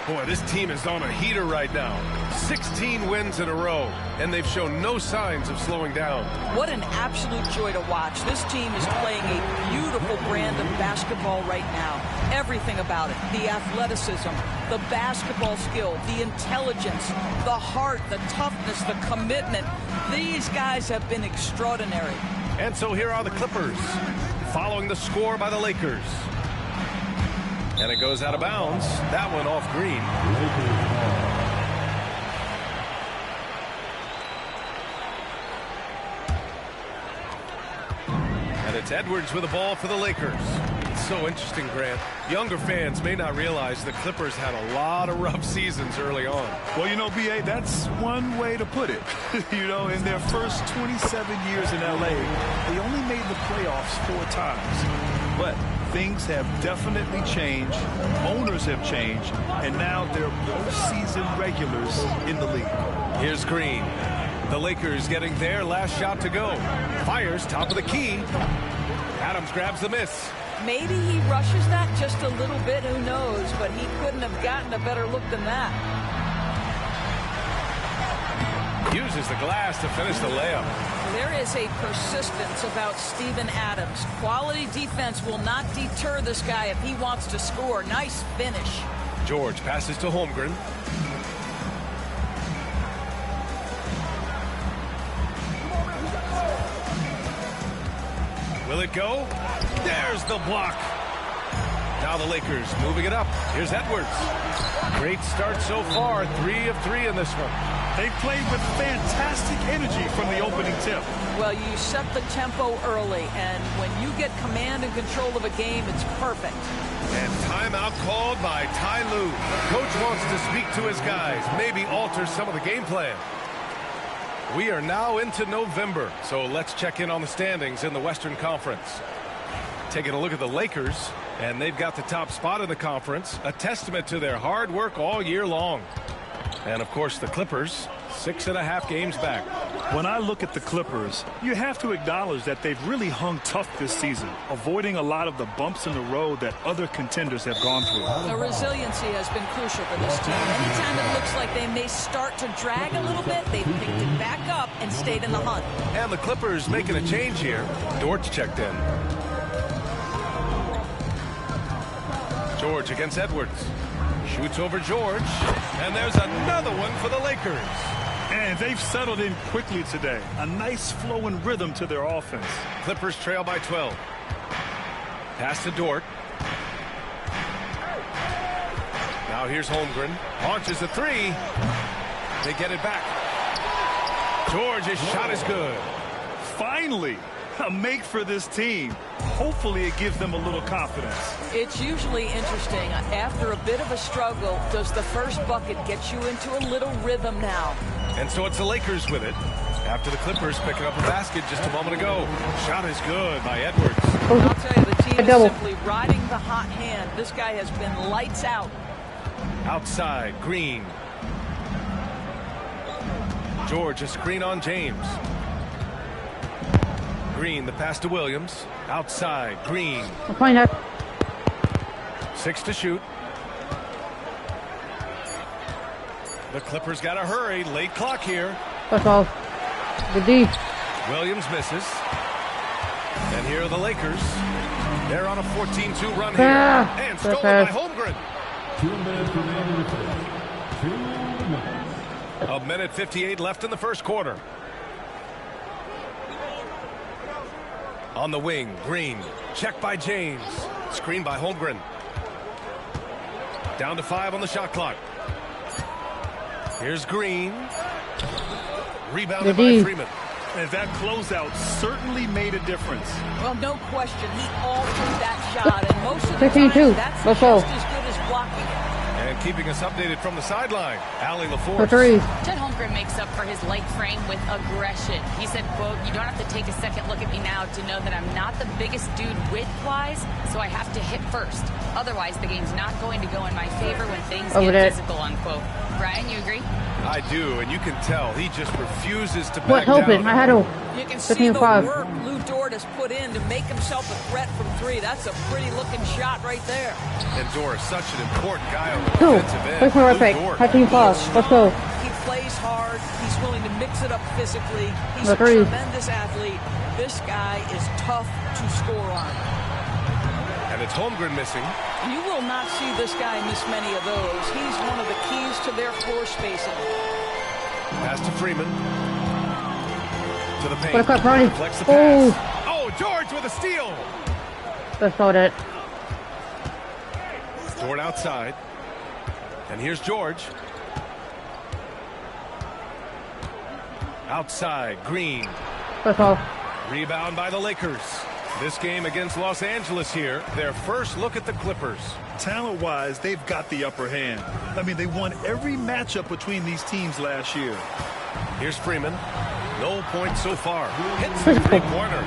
Boy, this team is on a heater right now. 16 wins in a row, and they've shown no signs of slowing down. What an absolute joy to watch. This team is playing a beautiful brand of basketball right now. Everything about it. The athleticism, the basketball skill, the intelligence, the heart, the toughness, the commitment. These guys have been extraordinary. And so here are the Clippers, following the score by the Lakers. And it goes out of bounds. That one off Green. And it's Edwards with the ball for the Lakers. It's so interesting, Grant. Younger fans may not realize the Clippers had a lot of rough seasons early on. Well, you know, B.A., that's one way to put it. You know, in their first 27 years in L.A., they only made the playoffs 4 times. But things have definitely changed. Owners have changed. And now they're postseason regulars in the league. Here's Green. The Lakers getting their last shot to go. Fires top of the key. Adams grabs the miss. Maybe he rushes that just a little bit, who knows, but he couldn't have gotten a better look than that. Uses the glass to finish the layup. There is a persistence about Steven Adams. Quality defense will not deter this guy if he wants to score. Nice finish. George passes to Holmgren. Will it go? There's the block. Now the Lakers moving it up. Here's Edwards. Great start so far. 3 of 3 in this one. They played with fantastic energy from the opening tip. Well, you set the tempo early, and when you get command and control of a game, it's perfect. And timeout called by Ty Lue. Coach wants to speak to his guys, maybe alter some of the game plan. We are now into November, so let's check in on the standings in the Western Conference. Taking a look at the Lakers, and they've got the top spot in the conference, a testament to their hard work all year long. And, of course, the Clippers, 6.5 games back. When I look at the Clippers, you have to acknowledge that they've really hung tough this season, avoiding a lot of the bumps in the road that other contenders have gone through. The resiliency has been crucial for this team. Anytime it looks like they may start to drag a little bit, they've picked it back up and stayed in the hunt. And the Clippers making a change here. Dortch checked in. George against Edwards. Shoots over George. And there's another one for the Lakers. And they've settled in quickly today. A nice flowing rhythm to their offense. Clippers trail by 12. Pass to Dort. Now here's Holmgren. Launches a 3. They get it back. George's shot is good. Finally, a make for this team. Hopefully it gives them a little confidence. It's usually interesting. After a bit of a struggle, does the first bucket get you into a little rhythm now? And so it's the Lakers with it. After the Clippers picking up a basket just a moment ago. Shot is good by Edwards. I'll tell you, the team is simply riding the hot hand. This guy has been lights out. Outside, Green. George, a screen on James. Green, the pass to Williams. Outside, Green. I'll find out. 6 to shoot. The Clippers got to hurry. Late clock here. That's all. Good D. Williams misses. And here are the Lakers. They're on a 14-2 run here. And stolen by Holmgren. 2 minutes remaining. 2 minutes. A minute 58 left in the first quarter. On the wing, Green. Check by James. Screen by Holmgren. Down to 5 on the shot clock. Here's Green. Rebounded by Freeman. And that closeout certainly made a difference. Well, no question. He altered that shot. And most of the time, that's just as good as blocking it. And keeping us updated from the sideline, Allie LaForce. Chet Holmgren makes up for his light frame with aggression. He said, quote, "You don't have to take a second look at me now to know that I'm not the biggest dude width-wise, so I have to hit first. Otherwise, the game's not going to go in my favor when things get physical," unquote. Brian, you agree? I do, and you can tell he just refuses to back down. What hoping? I had to You can see the work Lou Dort has put in to make himself a threat from three. That's a pretty looking shot right there. And Dort is such an important guy on the defensive end. Let's go. 13-5. Let's go. He plays hard. He's willing to mix it up physically. He's a tremendous athlete. This guy is tough to score on. And it's Holmgren missing. You will not see this guy miss many of those. He's one of the keys to their floor spacing. Pass to Freeman. To the paint. Deflects the pass. Oh, George with a steal. That's all that. Dort outside. And here's George. Outside, Green. That's all. Rebound by the Lakers. This game against Los Angeles here, their first look at the Clippers. Talent-wise, they've got the upper hand. I mean, they won every matchup between these teams last year. Here's Freeman. No points so far. Hits the three-pointer.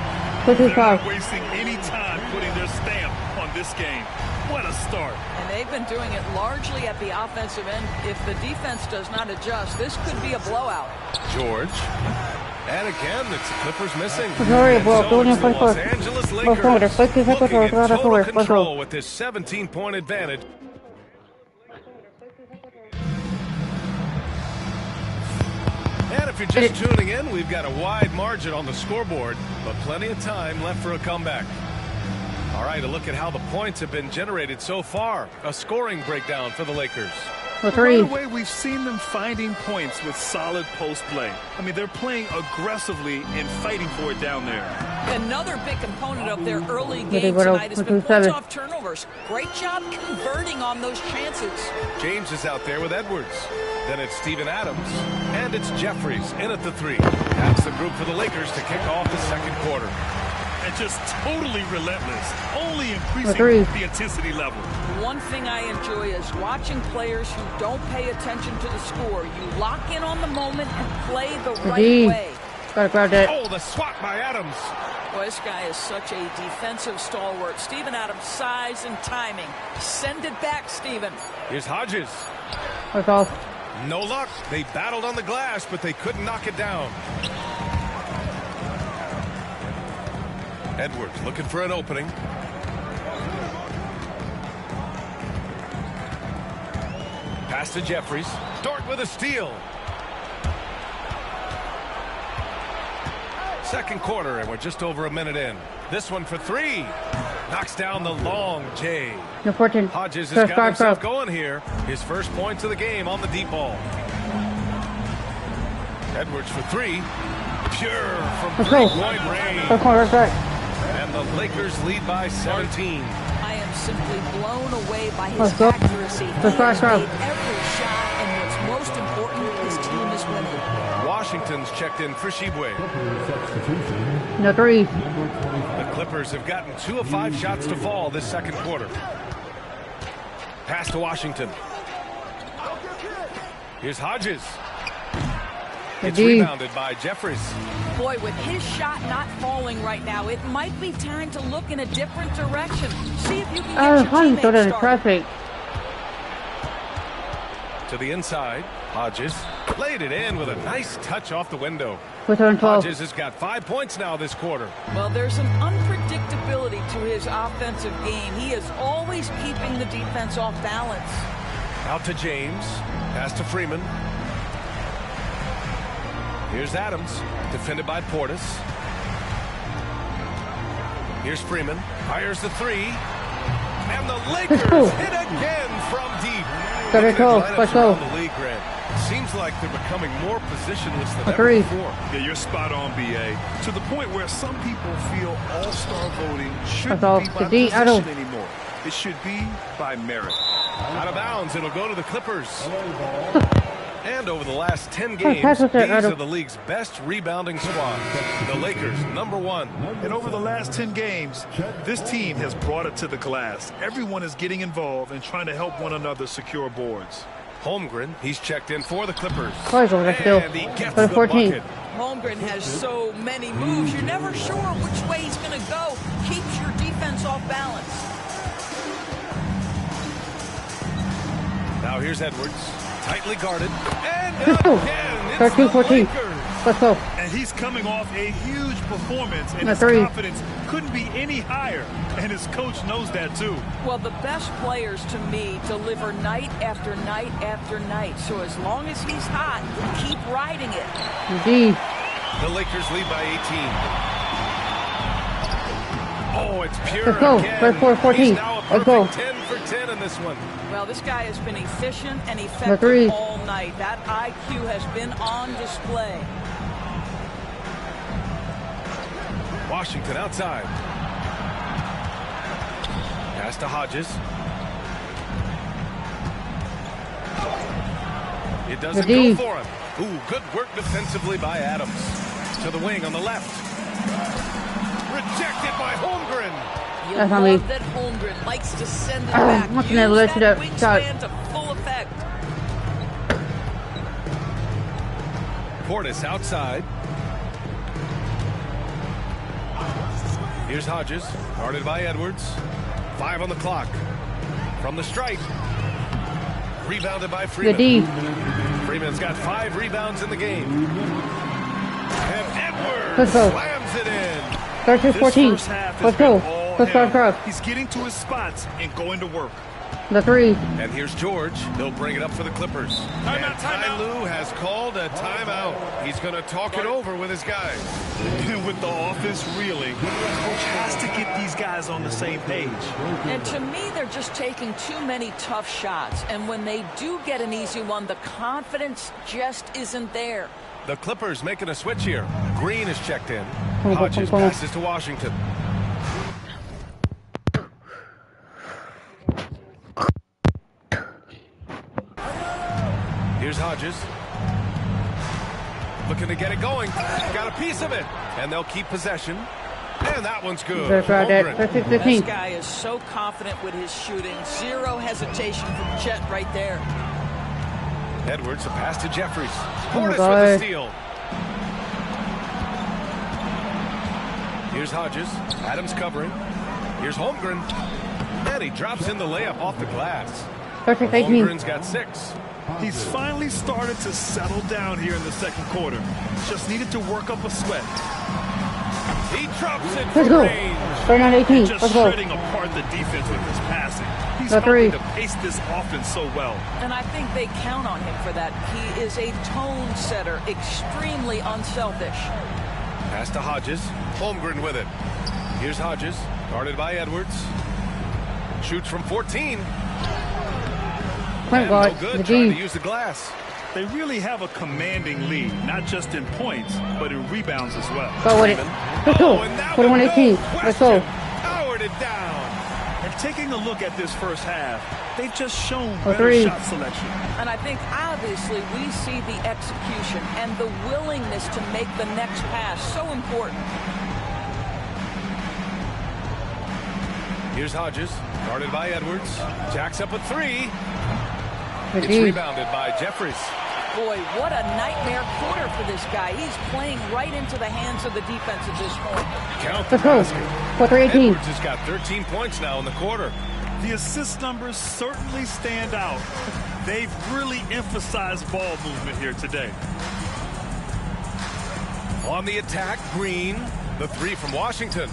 They're not wasting any time putting their stamp on this game. What a start. And they've been doing it largely at the offensive end. If the defense does not adjust, this could be a blowout. George. And again, it's the Clippers missing. Los Angeles Lakers looking in total control with this 17-point advantage. And if you're just tuning in, we've got a wide margin on the scoreboard, but plenty of time left for a comeback. All right, a look at how the points have been generated so far. A scoring breakdown for the Lakers. Right away, we've seen them finding points with solid post play. I mean, they're playing aggressively and fighting for it down there. Another big component of their early game tonight has been points off turnovers. Great job converting on those chances. James is out there with Edwards. Then it's Steven Adams. And it's Jeffries in at the three. That's the group for the Lakers to kick off the second quarter. And just totally relentless, only increasing the intensity level. One thing I enjoy is watching players who don't pay attention to the score. You lock in on the moment and play the right way. Gotta grab that. Oh, the swat by Adams. Boy, this guy is such a defensive stalwart. Steven Adams' size and timing. Send it back, Steven. Here's Hodges. That's all. No luck. They battled on the glass, but they couldn't knock it down. Edwards looking for an opening. Pass to Jeffries. Dort with a steal. Second quarter, and we're just over a minute in. This one for three. Knocks down the long J. No 14. Hodges has got himself going here. His first points of the game on the deep ball. Edwards for three. Pure from three-point range. And the Lakers lead by 17. I am simply blown away by his accuracy. He has made every shot, and what's most important, his team is winning. Washington's checked in for Shibwe. No three. The Clippers have gotten 2 of 5 shots to fall this second quarter. Pass to Washington. Here's Hodges. It's rebounded by Jeffries. Boy, with his shot not falling right now, it might be time to look in a different direction. See if you can get your teammates started. To the inside, Hodges laid it in with a nice touch off the window. Hodges has got 5 points now this quarter. Well, there's an unpredictability to his offensive game. He is always keeping the defense off balance. Out to James. Pass to Freeman. Here's Adams, defended by Portis. Here's Freeman, fires the three. And the Lakers hit again from deep. Let's go. The league, Grant. Seems like they're becoming more positionless than ever before. Yeah, you're spot on, B.A. To the point where some people feel all-star voting shouldn't be by position anymore. It should be by merit. Out of bounds, it'll go to the Clippers. And over the last 10 games, these are the league's best rebounding squad. The Lakers, #1. And over the last 10 games, this team has brought it to the glass. Everyone is getting involved and trying to help one another secure boards. Holmgren, he's checked in for the Clippers. And he gets the bucket. Holmgren has so many moves. You're never sure which way he's going to go. Keeps your defense off balance. Now here's Edwards. Tightly guarded. And again, it's the 13-14. Lakers. Let's go. And he's coming off a huge performance, and his three. confidence couldn't be any higher. And his coach knows that too. Well, the best players to me deliver night after night after night. So as long as he's hot, keep riding it. Indeed. The Lakers lead by 18. Oh, it's pure Let's go. again. First quarter, 14. He's now a Let's go. perfect 10 for 10 in this one. Well, this guy has been efficient and three. effective all night. That IQ has been on display. Washington outside. Pass to Hodges. It doesn't go for him. Ooh, good work defensively by Adams. To the wing on the left. Rejected by Holmgren. You love that Holmgren likes to send it back. Use that wingspan to full effect. Portis outside. Here's Hodges, guarded by Edwards. 5 on the clock. From the stripe. Rebounded by Freeman. Freeman's got 5 rebounds in the game. And Edwards slams it in. 13-14. Let's go. Let's start across. He's getting to his spots and going to work. The three. And here's George. He'll bring it up for the Clippers. Timeout. Ty Lue has called a timeout. He's going to talk it over with his guys. With the offense reeling, coach has to get these guys on the same page. And to me, they're just taking too many tough shots. And when they do get an easy one, the confidence just isn't there. The Clippers making a switch here. Green is checked in. Hodges passes to Washington. Here's Hodges. Looking to get it going. Got a piece of it. And they'll keep possession. And that one's good. This guy is so confident with his shooting. Zero hesitation from Chet right there. Edwards, a pass to Jeffries. Portis with the steal. Here's Hodges. Adams covering. Here's Holmgren. And he drops in the layup off the glass. Holmgren's got 6. He's finally started to settle down here in the second quarter. Just needed to work up a sweat. He drops it Let's go. Right on 18. Just Let's go. shredding apart the defense with his passing. He's helping to pace this offense so well. And I think they count on him for that. He is a tone setter, extremely unselfish. Pass to Hodges. Holmgren with it. Here's Hodges, guarded by Edwards. Shoots from 14. Point guard. No good, trying to use the glass. They really have a commanding lead, not just in points, but in rebounds as well. Go with it. Let's go. 41-18. Let's go. Powered it down. And taking a look at this first half, they've just shown better shot selection. And I think obviously we see the execution and the willingness to make the next pass so important. Here's Hodges, guarded by Edwards. Jacks up a 3. It's rebounded by Jeffries. Boy, what a nightmare quarter for this guy. He's playing right into the hands of the defense at this point. Count the basket. Edwards has got 13 points now in the quarter. The assist numbers certainly stand out. They've really emphasized ball movement here today. On the attack, Green. The 3 from Washington.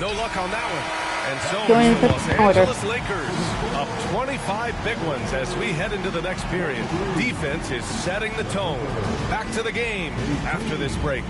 No luck on that one. And so the Los Angeles Lakers up 25 big ones as we head into the next period. Defense is setting the tone. Back to the game after this break.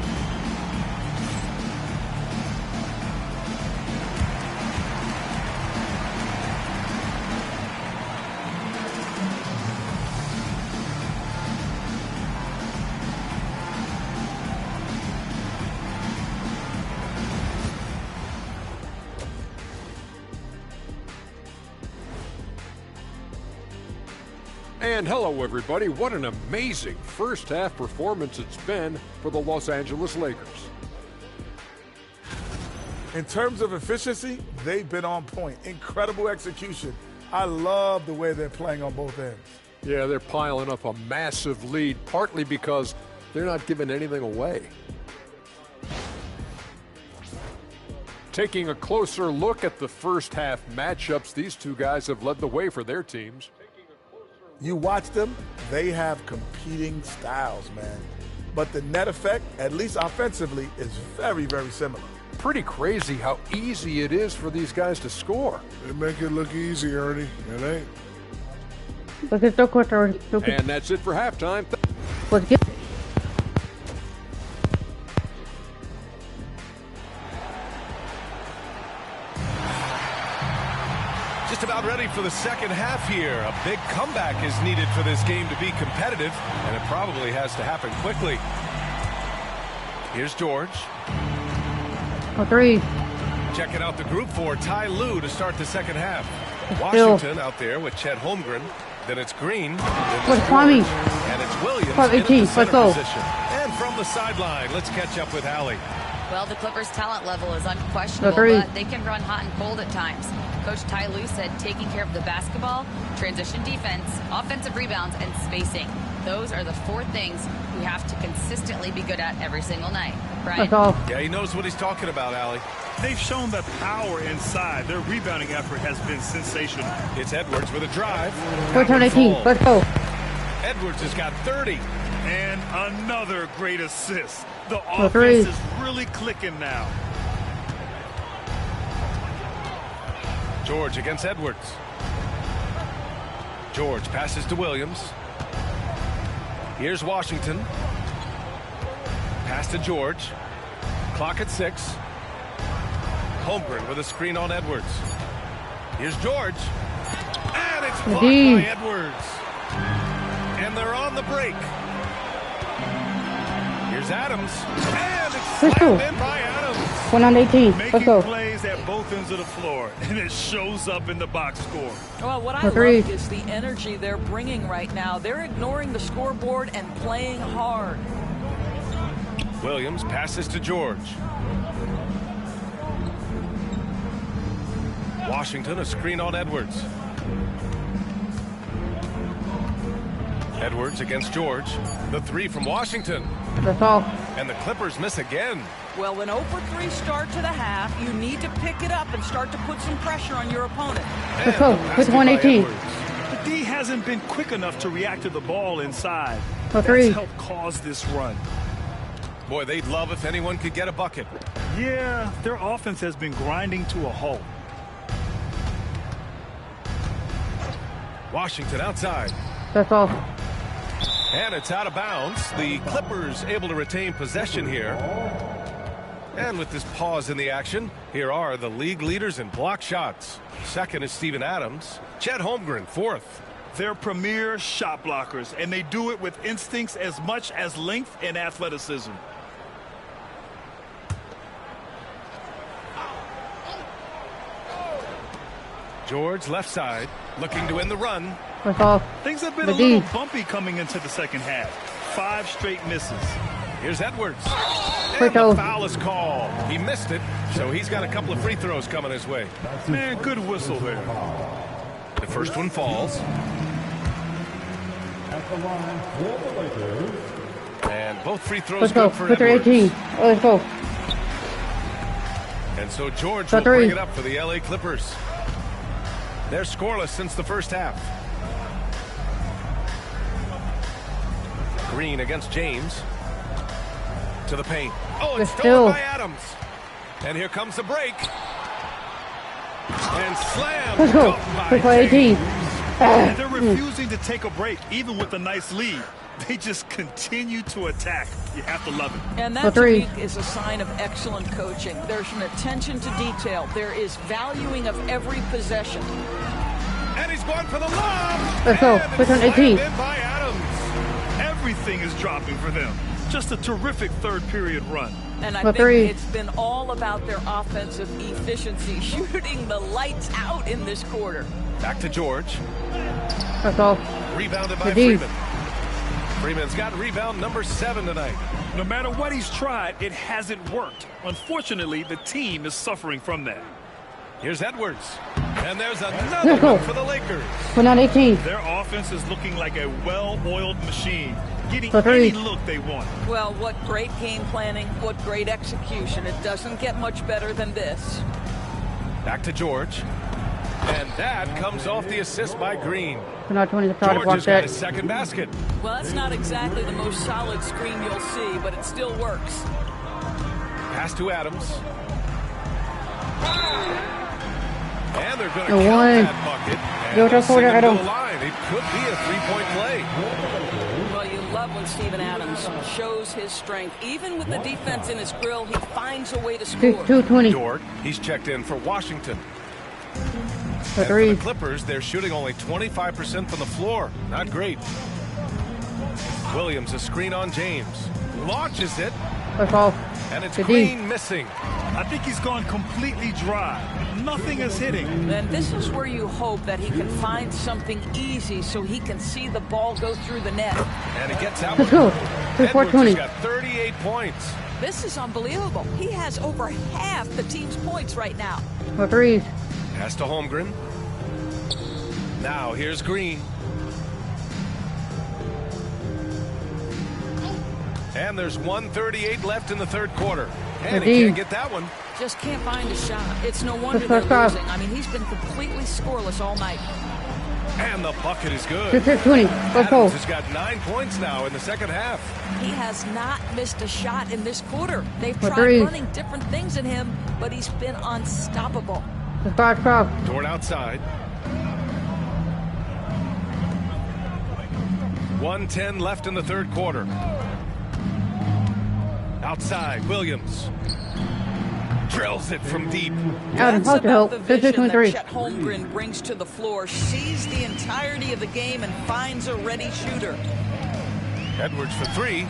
And hello, everybody. What an amazing first half performance it's been for the Los Angeles Lakers. In terms of efficiency, they've been on point. Incredible execution. I love the way they're playing on both ends. Yeah, they're piling up a massive lead, partly because they're not giving anything away. Taking a closer look at the first half matchups, these two guys have led the way for their teams. You watch them, they have competing styles, man. but the net effect, at least offensively, is very, very similar. Pretty crazy how easy it is for these guys to score. They make it look easy, Ernie. It ain't. Look at the quarter. And that's it for halftime. Let's get. Just about ready for the second half here. A big comeback is needed for this game to be competitive, and it probably has to happen quickly. Here's George. A three. Checking out the group for Ty Lue to start the second half. Washington out there with Chet Holmgren. Then it's Green. What's Kwame? And it's Williams 18. in the center Let's go. position. And from the sideline, let's catch up with Allie. Well, the Clippers' talent level is unquestionable, but they can run hot and cold at times. Coach Ty Lue said taking care of the basketball, transition defense, offensive rebounds, and spacing. Those are the 4 things we have to consistently be good at every single night. Brian? Yeah, he knows what he's talking about, Allie. They've shown the power inside. Their rebounding effort has been sensational. It's Edwards with a drive. 14-18. Let's go. Edwards has got 30. And another great assist. The offense is really clicking now. George against Edwards. George passes to Williams. Here's Washington. Pass to George. Clock at 6. Holmgren with a screen on Edwards. Here's George. And it's blocked by Edwards. And they're on the break. Here's Adams. And it's slammed in by Adams. 1-18. Let's go. Making plays at both ends of the floor, and it shows up in the box score. Well, what I love is the energy they're bringing right now. They're ignoring the scoreboard and playing hard. Williams passes to George. Washington, a screen on Edwards. Edwards against George. The 3 from Washington. That's all. And the Clippers miss again. Well, an 0-for-3 start to the half, you need to pick it up and start to put some pressure on your opponent. Let's go. With 118. The D hasn't been quick enough to react to the ball inside. That's helped cause this run. Boy, they'd love if anyone could get a bucket. Yeah, their offense has been grinding to a halt. Washington outside. That's all. And it's out of bounds. The Clippers able to retain possession here. And with this pause in the action, here are the league leaders in block shots. Second is Steven Adams. Chet Holmgren, 4th. They're premier shot blockers, and they do it with instincts as much as length and athleticism. George left side, looking to win the run. That's all. Things have been a little bumpy coming into the second half. 5 straight misses. Here's Edwards. And the foul is called. He missed it, so he's got a couple of free throws coming his way. Man, good whistle there. The first one falls. At the line for the Lakers. And both free throws Let's go. good for With Edwards. 18. Let's go. And so George will bring it up for the LA Clippers. They're scoreless since the first half. Green against James. To the paint. Oh, it's stolen by Adams. And here comes the break. And slam. Let's go. With 18. And they're refusing to take a break, even with a nice lead. They just continue to attack. You have to love it. And that, to me, is a sign of excellent coaching. There's an attention to detail. There is valuing of every possession. And he's going for the lob. Let's go. With 18. By Adams. Everything is dropping for them. Just a terrific third-period run. And I think it's been all about their offensive efficiency, shooting the lights out in this quarter. Back to George. That's all. Rebounded by Freeman. Freeman's got rebound number 7 tonight. No matter what he's tried, it hasn't worked. Unfortunately, the team is suffering from that. Here's Edwards. And there's another one for the Lakers. 1-18. Their offense is looking like a well-oiled machine, getting any look they want. Well, what great game planning, what great execution. It doesn't get much better than this. Back to George. And that comes off the assist by Green. Not 20 to try to George block has got that. his second basket. Well, that's not exactly the most solid screen you'll see, but it still works. Pass to Adams. And they're going to The count one. that bucket. Go And to they'll send him to Adams. the line. It could be a three-point play. Well, you love when Steven Adams shows his strength. Even with the defense in his grill, he finds a way to score. 220. Dort, he's checked in for Washington. For And three. for the Clippers, they're shooting only 25% from the floor. Not great. Williams, a screen on James. Launches it. That's all. And it's Good Green D. missing. I think he's gone completely dry. Nothing is hitting. And this is where you hope that he can find something easy so he can see the ball go through the net. And he gets out. Let's go. Edwards 420. has got 38 points. This is unbelievable. He has over half the team's points right now. For threes. Pass to Holmgren. Now here's Green. And there's 1:38 left in the third quarter. And he can't get that one. Just can't find a shot. It's no wonder Let's they're go. losing. I mean, he's been completely scoreless all night. And the bucket is good. 20. Let's go. Adams has got 9 points now in the second half. He has not missed a shot in this quarter. They've For tried three. running different things in him, but he's been unstoppable. Let's go. Cross. Dort outside. 1:10 left in the third quarter. Outside, Williams. Drills it from deep. Adams, That's how to about help. the vision that 23. Chet Holmgren brings to the floor. Sees the entirety of the game and finds a ready shooter. Edwards for three.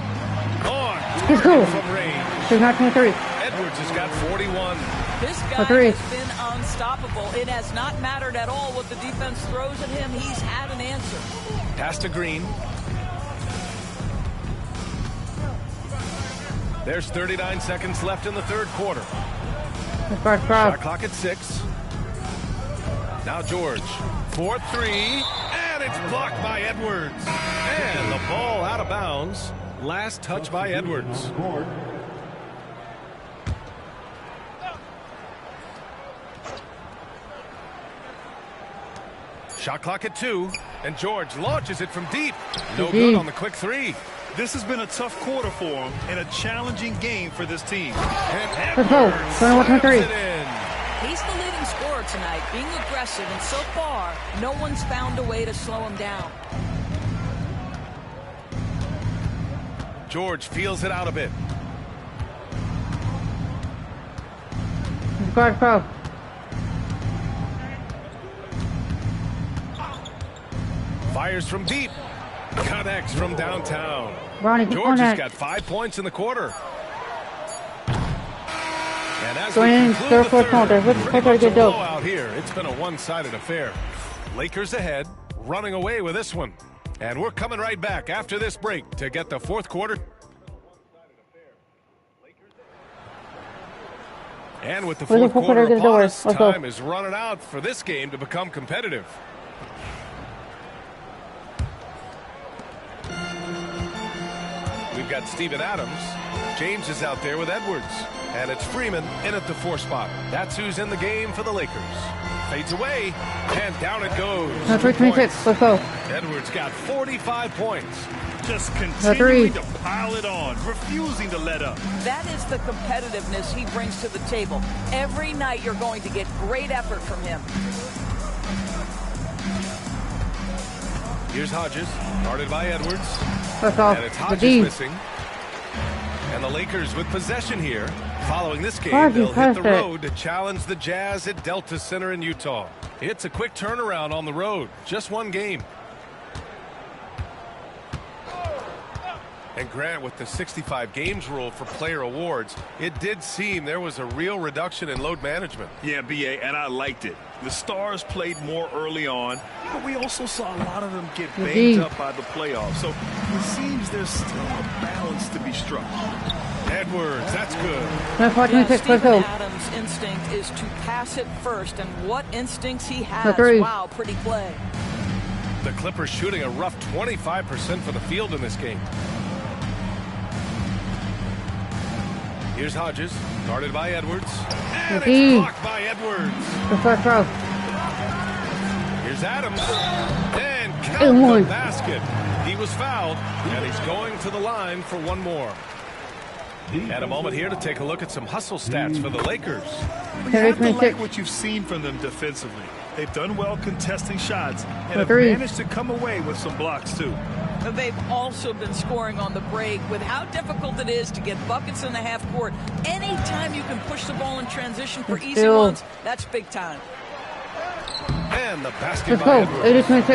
On. Let's go. From range. 23. Edwards has got 41. This For guy three. has been unstoppable. It has not mattered at all what the defense throws at him. He's had an answer. Pass to Green. There's 39 seconds left in the third quarter. Let's go. Shot Cross. clock at 6. Now George. 4-3. And it's blocked by Edwards. And the ball out of bounds. Last touch by Edwards. Shot clock at 2. And George launches it from deep. No good on the quick 3. This has been a tough quarter for him and a challenging game for this team. And Let's go. Edwards 21, slams 23. it in. He's the leading scorer tonight, being aggressive, and so far, no one's found a way to slow him down. George feels it out a bit. Let's go. Cross. Fires from deep. Connects from downtown. Ronnie, George on has that. got 5 points in the quarter. And as Going we in, conclude third the quarter, third, let's pretty try to much a get dope. blowout here. It's been a one-sided affair. Lakers ahead, running away with this one. And we're coming right back after this break to get the fourth quarter. And with the Where's the fourth quarter get the upon door? us, Let's go. time is running out for this game to become competitive. We've got Steven Adams. James is out there with Edwards. And it's Freeman in at the 4 spot. That's who's in the game for the Lakers. Fades away, and down it goes. No, 326. Let's go. Edwards got 45 points. Just three. continuing to pile it on, refusing to let up. That is the competitiveness he brings to the table. Every night you're going to get great effort from him. Here's Hodges, guarded by Edwards. Let's go. And it's The Hodges D. missing. And the Lakers with possession here. Following this game, Hodges they'll hit the passed it. road to challenge the Jazz at Delta Center in Utah. It's a quick turnaround on the road. Just one game. And Grant, with the 65 games rule for player awards, it did seem there was a real reduction in load management. Yeah, BA, and I liked it. The stars played more early on, but we also saw a lot of them get banged up by the playoffs. So it seems there's still a balance to be struck. Edwards, that's good. Let's go. 26. Let's Steven go. Adams' instinct is to pass it first, and what instincts he The has. three. Wow, pretty play. The Clippers shooting a rough 25% for the field in this game. Here's Hodges, guarded by Edwards. And D. it's blocked by Edwards. Let's go. Cross. Here's Adams. And count the basket. He was fouled, and he's going to the line for one more. And a moment here to take a look at some hustle stats for the Lakers. You have to like what you've seen from them defensively. They've done well contesting shots and have managed to come away with some blocks, too. They've also been scoring on the break with how difficult it is to get buckets in the half court. Anytime you can push the ball in transition for easy ones, that's big time. And the basket by Edwards.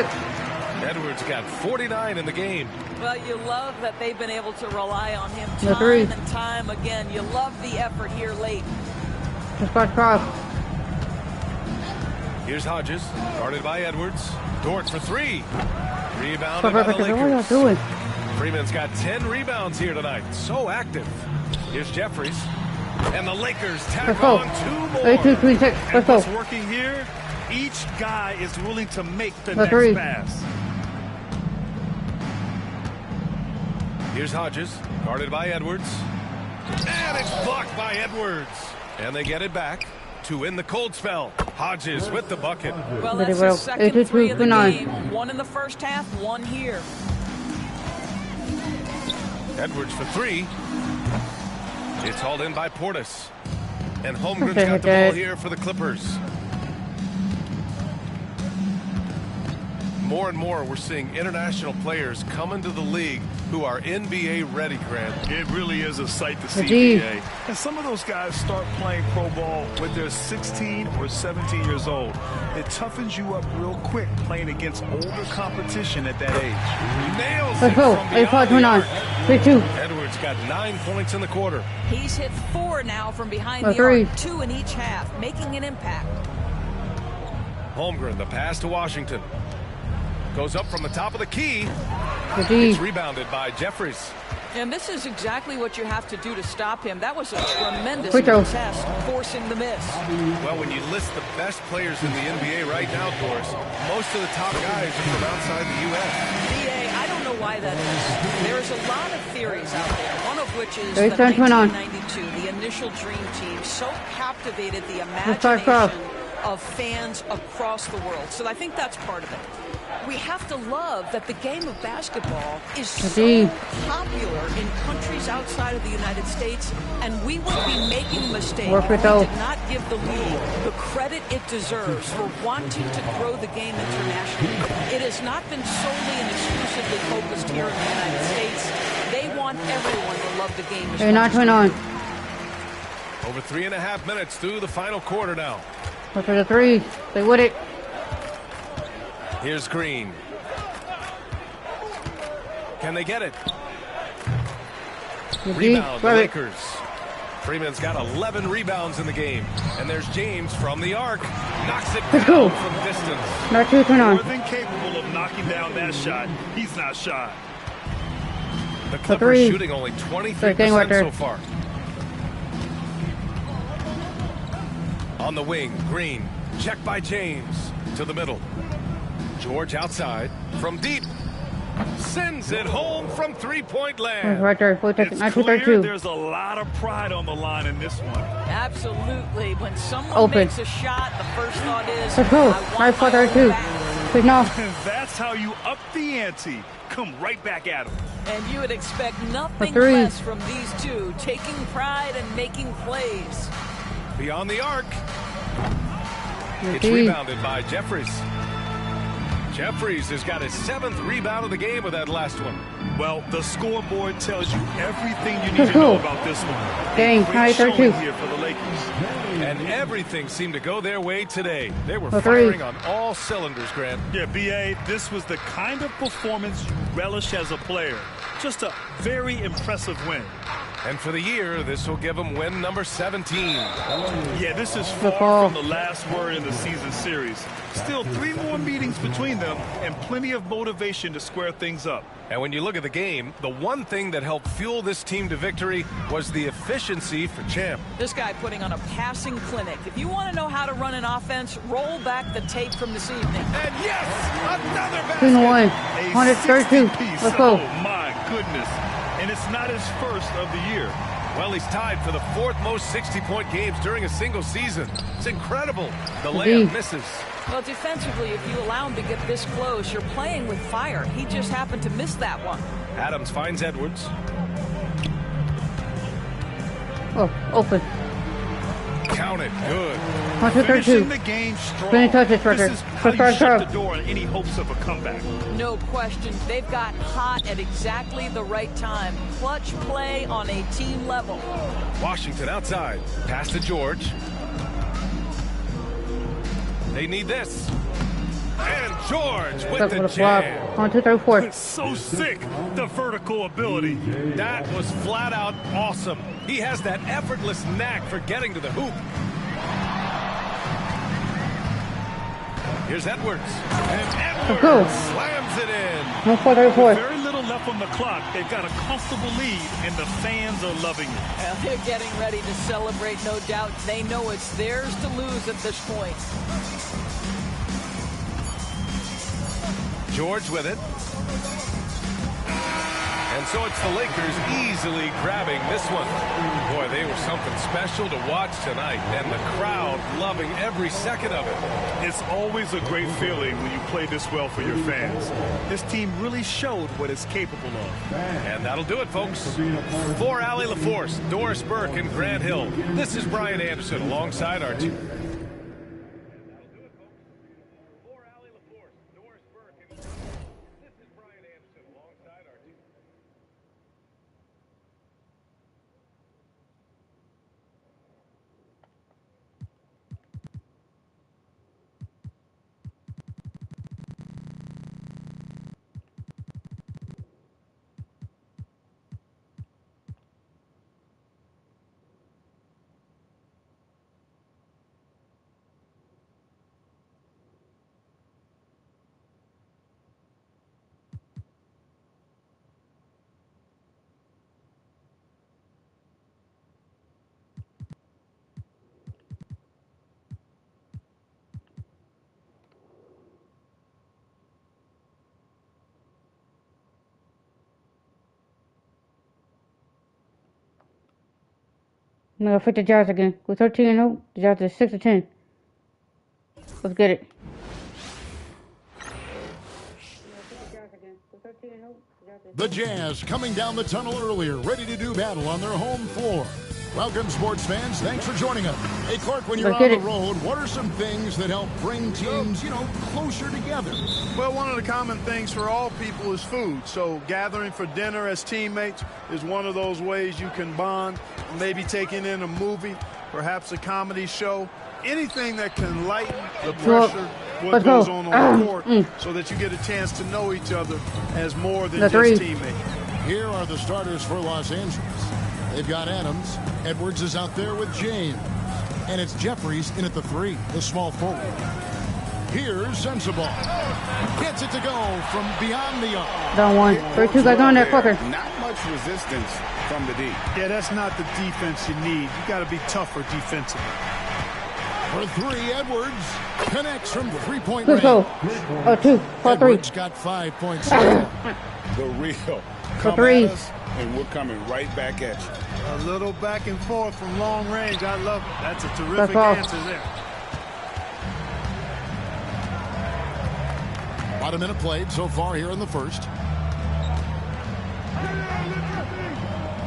Edwards got 49 in the game. Well, you love that they've been able to rely on him time and time again. You love the effort here late. Here's Hodges, guarded by Edwards. Dort for three. Rebounded by the Lakers. Freeman's got 10 rebounds here tonight. So active. Here's Jeffries. And the Lakers tack on 2 more. And what's working here, each guy is willing to make the next pass. Here's Hodges, guarded by Edwards. And it's blocked by Edwards. And they get it back to win the cold spell. Hodges with the bucket. Well, that's the second three of the game. One in the first half, one here. Edwards for three. It's hauled in by Portis. And Holmgren's got the ball here for the Clippers. More and more, we're seeing international players come into the league who are NBA ready, Grant. It really is a sight to see, BA. And some of those guys start playing pro ball when they're 16 or 17 years old. It toughens you up real quick playing against older competition at that age. Nails it from beyond the arc. Edwards got 9 points in the quarter. He's hit 4 now from behind the arc, 2 in each half, making an impact. Holmgren, the pass to Washington. Goes up from the top of the key. It's rebounded by Jeffries. And this is exactly what you have to do to stop him. That was a tremendous test, forcing the miss. Well, when you list the best players in the NBA right now, Doris, most of the top guys are from outside the U.S. BA, I don't know why that is. There's a lot of theories out there, one of which is the 1992, the initial Dream Team, so captivated the imagination of fans across the world. So I think that's part of it. We have to love that the game of basketball is so popular in countries outside of the United States, and we would be making a mistake if we did not give the league the credit it deserves for wanting to grow the game internationally. It has not been solely and exclusively focused here in the United States. They want everyone to love the game as much as we do. Over 3.5 minutes through the final quarter now. Look for the three. They would it. Here's Green. Can they get it? Rebound, the Lakers. Freeman's got 11 rebounds in the game. And there's James from the arc. Knocks it down from distance. More than capable of knocking down that shot. He's not shy. The Clippers shooting only 23% so far. On the wing, Green. Check by James. To the middle. George outside from deep. Sends it home from three-point land. Right there. It's clear there's a lot of pride on the line in this one. Absolutely. When someone makes a shot, the first thought is, let's go. Right for there too. That's how you up the ante. Come right back at them. And you would expect nothing less from these two, taking pride and making plays. Beyond the arc. It's rebounded by Jeffries. Jeffries has got his 7th rebound of the game with that last one. Well, the scoreboard tells you everything you need to know about this one. Dang, great showing here for the Lakers. And everything seemed to go their way today. They were firing on all cylinders, Grant. Yeah, B.A., this was the kind of performance you relish as a player. Just a very impressive win. And for the year, this will give them win number 17. Yeah, this is far from the last word in the season series. Still 3 more meetings between them and plenty of motivation to square things up. And when you look at the game, the one thing that helped fuel this team to victory was the efficiency for Champ. This guy putting on a passing clinic. If you want to know how to run an offense, roll back the tape from this evening. And yes, another basket. 132. Let's go. Oh, my goodness. And it's not his first of the year. Well, he's tied for the 4th most 60-point games during a single season. It's incredible. The layup misses. Well, defensively, if you allow him to get this close, you're playing with fire. He just happened to miss that one. Adams finds Edwards. Oh, open. Count it. Good. 1, 2, 3, 2. The game strong. Finish touches, record. This is how you shut the door on any hopes of a comeback. No question. They've got hot at exactly the right time. Clutch play on a team level. Washington outside. Pass to George. They need this. And George with the jam. 1, 2, 3, 4. It's so sick, the vertical ability. That was flat out awesome. He has that effortless knack for getting to the hoop. Here's Edwards. And Edwards slams it in. 1, 4, 3, 4. Very little left on the clock. They've got a comfortable lead, and the fans are loving it. Well, they're getting ready to celebrate, no doubt. They know it's theirs to lose at this point. George with it. And so it's the Lakers easily grabbing this one. Boy, they were something special to watch tonight, and the crowd loving every second of it. It's always a great feeling when you play this well for your fans. This team really showed what it's capable of. And that'll do it, folks. For Allie LaForce, Doris Burke, and Grant Hill, this is Brian Anderson alongside our two. I'm gonna fit the Jazz again. We're 13-0. The Jazz is 6-10. Let's get it. The Jazz coming down the tunnel earlier, ready to do battle on their home floor. Welcome, sports fans. Thanks for joining us. Hey, Clark, when you're on the road, what are some things that help bring teams, closer together? Well, one of the common things for all people is food. So gathering for dinner as teammates is one of those ways you can bond. Maybe taking in a movie, perhaps a comedy show. Anything that can lighten the pressure, what goes on the court, so that you get a chance to know each other as more than just teammates. Here are the starters for Los Angeles. They've got Adams. Edwards is out there with James. And it's Jeffries in at the 3, the small forward. Here's Sensabaugh. Gets it to go from beyond the arc. Down 1. 3-2 guys on there, fucker. Not much resistance from the D. Yeah, that's not the defense you need. You got to be tougher defensively. For 3, Edwards connects from 3-point range. Oh, 2. 4-3. Edwards got 5 points. The real. For 3. And we're coming right back at you. A little back and forth from long range. I love it. That's a terrific answer there. About a minute played so far here in the first.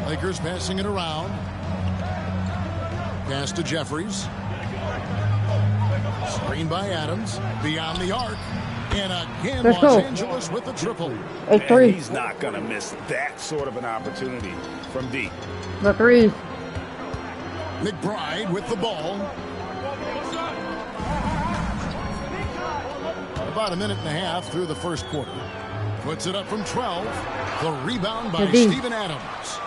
Lakers passing it around. Pass to Jeffries. Screen by Adams. Beyond the arc. And again, Los Angeles with the triple. And he's not going to miss that sort of an opportunity from deep. The 3. McBride with the ball. About a minute and a half through the first quarter. Puts it up from 12. The rebound by Steven Adams.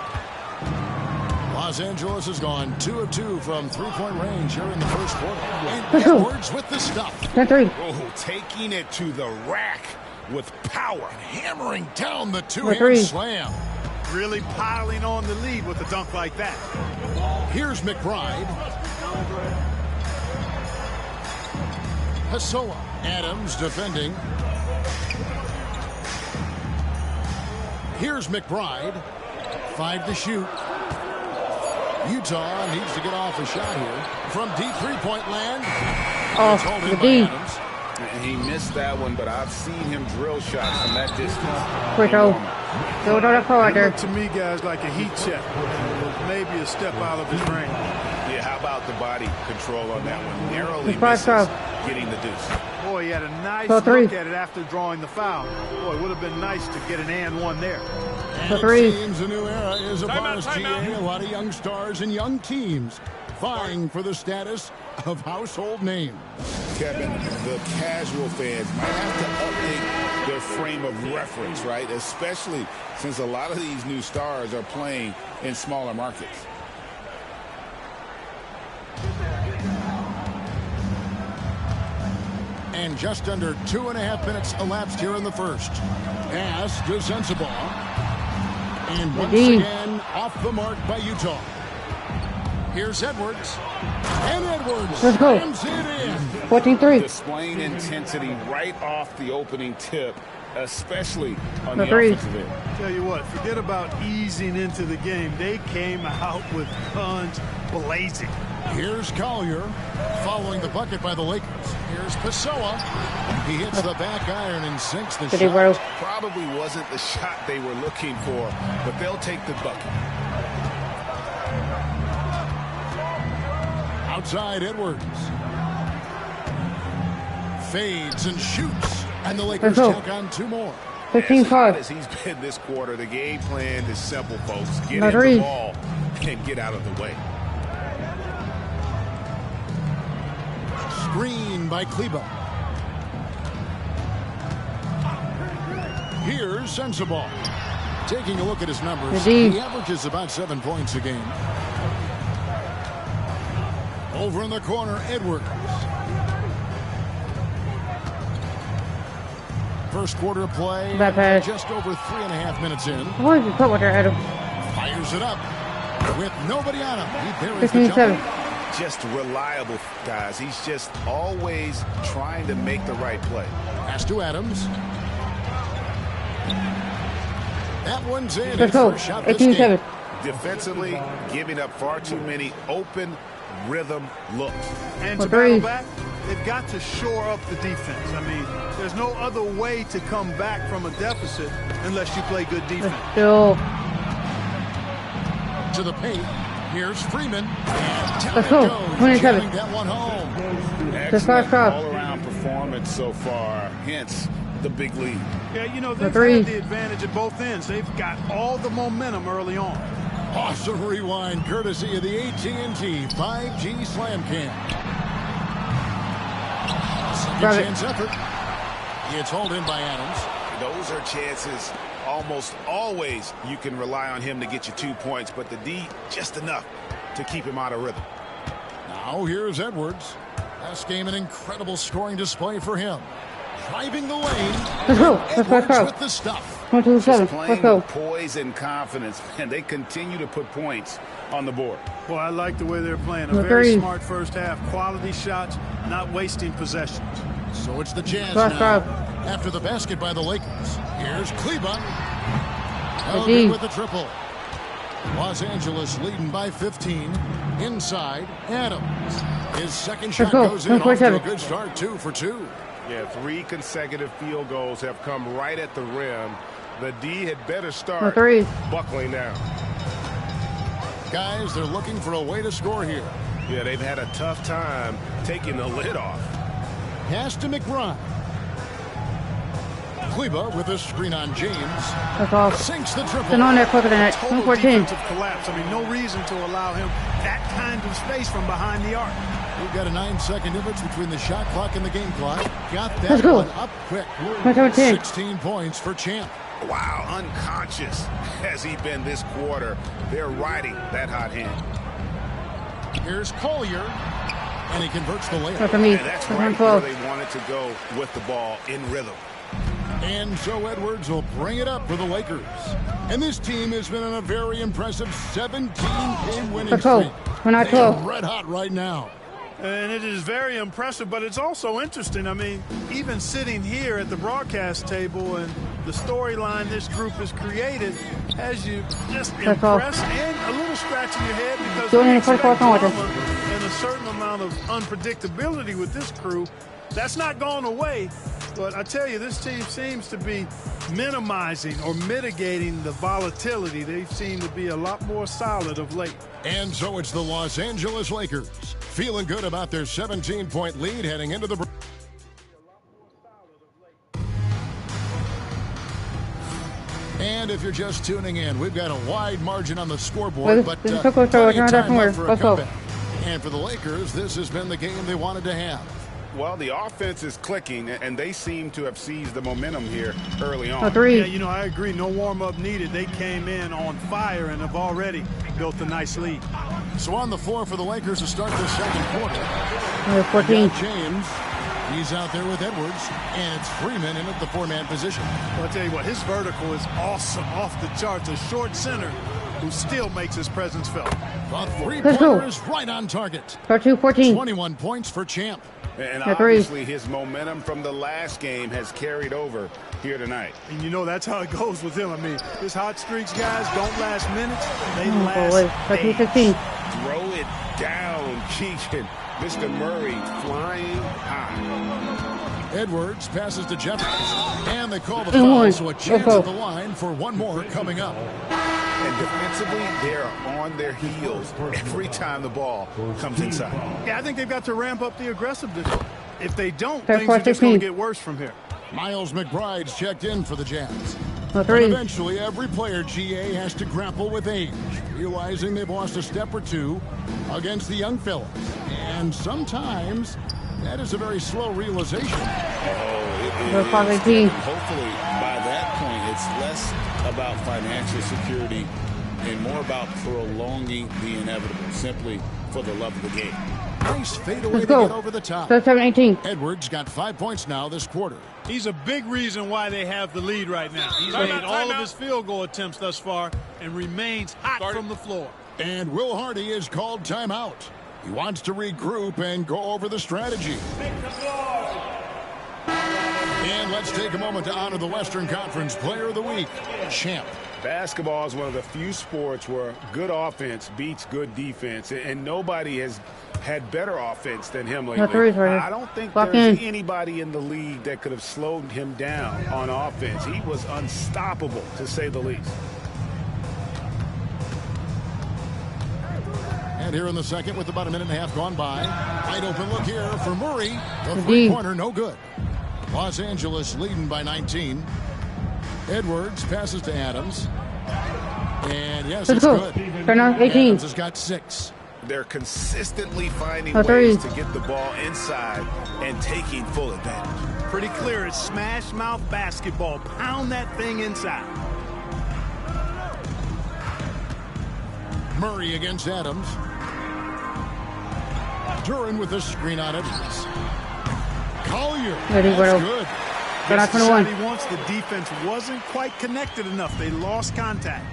Los Angeles has gone 2 of 2 from 3-point range here in the first quarter. And Edwards with the stuff. 10-3. Oh, taking it to the rack with power. And hammering down the two-hand slam. Really piling on the lead with a dunk like that. Here's McBride. Hasoa. Adams defending. Here's McBride. 5 to shoot. Utah needs to get off a shot here from deep three-point land. Oh, the D. And he missed that one, but I've seen him drill shots from that distance. Quick, go to the corner. To me, guys, like a heat check. Maybe a step out of his range. Yeah, how about the body control on that one? Narrowly misses getting the deuce. Boy, he had a nice look at it after drawing the foul. Boy, it would have been nice to get an and one there. And it seems a new era is upon us, GA. A lot of young stars and young teams vying for the status of household names. Kevin, the casual fans might have to update their frame of reference, right? Especially since a lot of these new stars are playing in smaller markets. And just under 2.5 minutes elapsed here in the first. Pass to Sensabaugh. And once again, off the mark by Utah. Here's Edwards. And Edwards slams it in. 14-3. Displaying intensity right off the opening tip, especially on the offensive end. Tell you what, forget about easing into the game. They came out with guns blazing. Here's Collier following the bucket by the Lakers. Here's Pessoa. He hits the back iron and sinks the shot. Probably wasn't the shot they were looking for, but they'll take the bucket. Outside Edwards. Fades and shoots. And the Lakers tack on two more. 15-5. As he's been this quarter, the game plan is simple, folks. Get in the ball and get out of the way. Screen by Kleba. Here's Sensabaugh. Taking a look at his numbers, he averages about 7 points a game. Over in the corner, Edwards. First quarter play, just over 3.5 minutes in. Why did you put with her head? Fires it up with nobody on him. He buries the jumper. Just reliable, guys. He's just always trying to make the right play. Pass to Adams. That one's in. Let's go. 18-7. Defensively, giving up far too many open rhythm looks. And to battle back, they've got to shore up the defense. I mean, there's no other way to come back from a deficit unless you play good defense. Still. To the paint. Here's Freeman. Let's go. 27. That one home. Excellent all-around performance so far. Hence the big lead. Yeah, you know, they've had the advantage at both ends. They've got all the momentum early on. Awesome rewind, courtesy of the AT&T 5G Slam Cam. Second chance effort. It's hauled in by Adams. Those are chances almost always you can rely on him to get you 2 points, but the D just enough to keep him out of rhythm. Now here's Edwards. Last game, an incredible scoring display for him. Driving the lane. Let's go. Edwards with the stuff. 22-7. Let's go. Poise and confidence, and they continue to put points on the board. Well, I like the way they're playing. A very smart first half. Quality shots, not wasting possessions. So it's the Jazz now. After the basket by the Lakers. Here's Kleba. Elgin with the triple. Los Angeles leading by 15. Inside, Adams. His second shot goes in. Off to a good start, 2 for 2. Yeah, 3 consecutive field goals have come right at the rim. The D had better start buckling down. Guys, they're looking for a way to score here. Yeah, they've had a tough time taking the lid off. Pass to McBride. Kleba with a screen on James. Sinks the triple. Been on there quicker than that. Total defensive collapse. I mean, no reason to allow him that kind of space from behind the arc. We've got a 9-second difference between the shot clock and the game clock. Got that one up quick. 16 points for Champ. Wow, unconscious has he been this quarter. They're riding that hot hand. Here's Collier, and he converts the layup. And that's right where they wanted to go with the ball in rhythm. And so Edwards will bring it up for the Lakers. And this team has been on a very impressive 17-game winning streak. They're red hot right now. And it is very impressive, but it's also interesting. I mean, even sitting here at the broadcast table and the storyline this group has created, has you just impressed and a little scratching your head because Doing we it expect for drama and a certain amount of unpredictability with this crew. That's not gone away, but I tell you, this team seems to be minimizing or mitigating the volatility. They seem to be a lot more solid of late. And so it's the Los Angeles Lakers feeling good about their 17-point lead heading into the break. And if you're just tuning in, we've got a wide margin on the scoreboard, but plenty of time left for a comeback. And for the Lakers, this has been the game they wanted to have. Well, the offense is clicking, and they seem to have seized the momentum here early on. Yeah, you know, I agree. No warm-up needed. They came in on fire and have already built a nice lead. So on the floor for the Lakers to start the second quarter. 14. James, he's out there with Edwards, and it's Freeman in at the four-man position. Well, I'll tell you what, his vertical is awesome, off the charts. A short center who still makes his presence felt. The three-pointer is right on target. 14. 21 points for Champ. And obviously his momentum from the last game has carried over here tonight. And you know that's how it goes with him. I mean, his hot streaks, guys, don't last minutes. They last days. 15. Throw it down, Keegan. Mr. Murray flying high. Edwards passes to Jeffries. And they call the foul, so a chance at the line for one more coming up. And defensively, they're on their heels every time the ball comes inside. Yeah, I think they've got to ramp up the aggressiveness. If they don't, things are just going to get worse from here. Miles McBride's checked in for the Jazz. And eventually, every player, GA, has to grapple with age, realizing they've lost a step or two against the young fellas. And sometimes that is a very slow realization. Hopefully, by that point, it's less about financial security and more about prolonging the inevitable, simply for the love of the game. Nice fadeaway to get over the top. 18. Edwards got 5 points now this quarter. He's a big reason why they have the lead right now. He's made all of his field goal attempts thus far and remains hot from the floor. And Will Hardy is called timeout. He wants to regroup and go over the strategy. And let's take a moment to honor the Western Conference Player of the Week, Champ. Basketball is one of the few sports where good offense beats good defense, and nobody has had better offense than him lately. I don't think there's anybody in the league that could have slowed him down on offense. He was unstoppable, to say the least. And here in the second, with about a minute and a half gone by, wide open look here for Murray. The three-pointer, no good. Los Angeles leading by 19. Edwards passes to Adams. And yes, it's good. Adams has got 6. They're consistently finding ways to get the ball inside and taking full advantage. Pretty clear. It's smash mouth basketball. Pound that thing inside. Murray against Adams. Duran with the screen on Edwards. Collier. That's good. That's the shot he wants. The defense wasn't quite connected enough. They lost contact.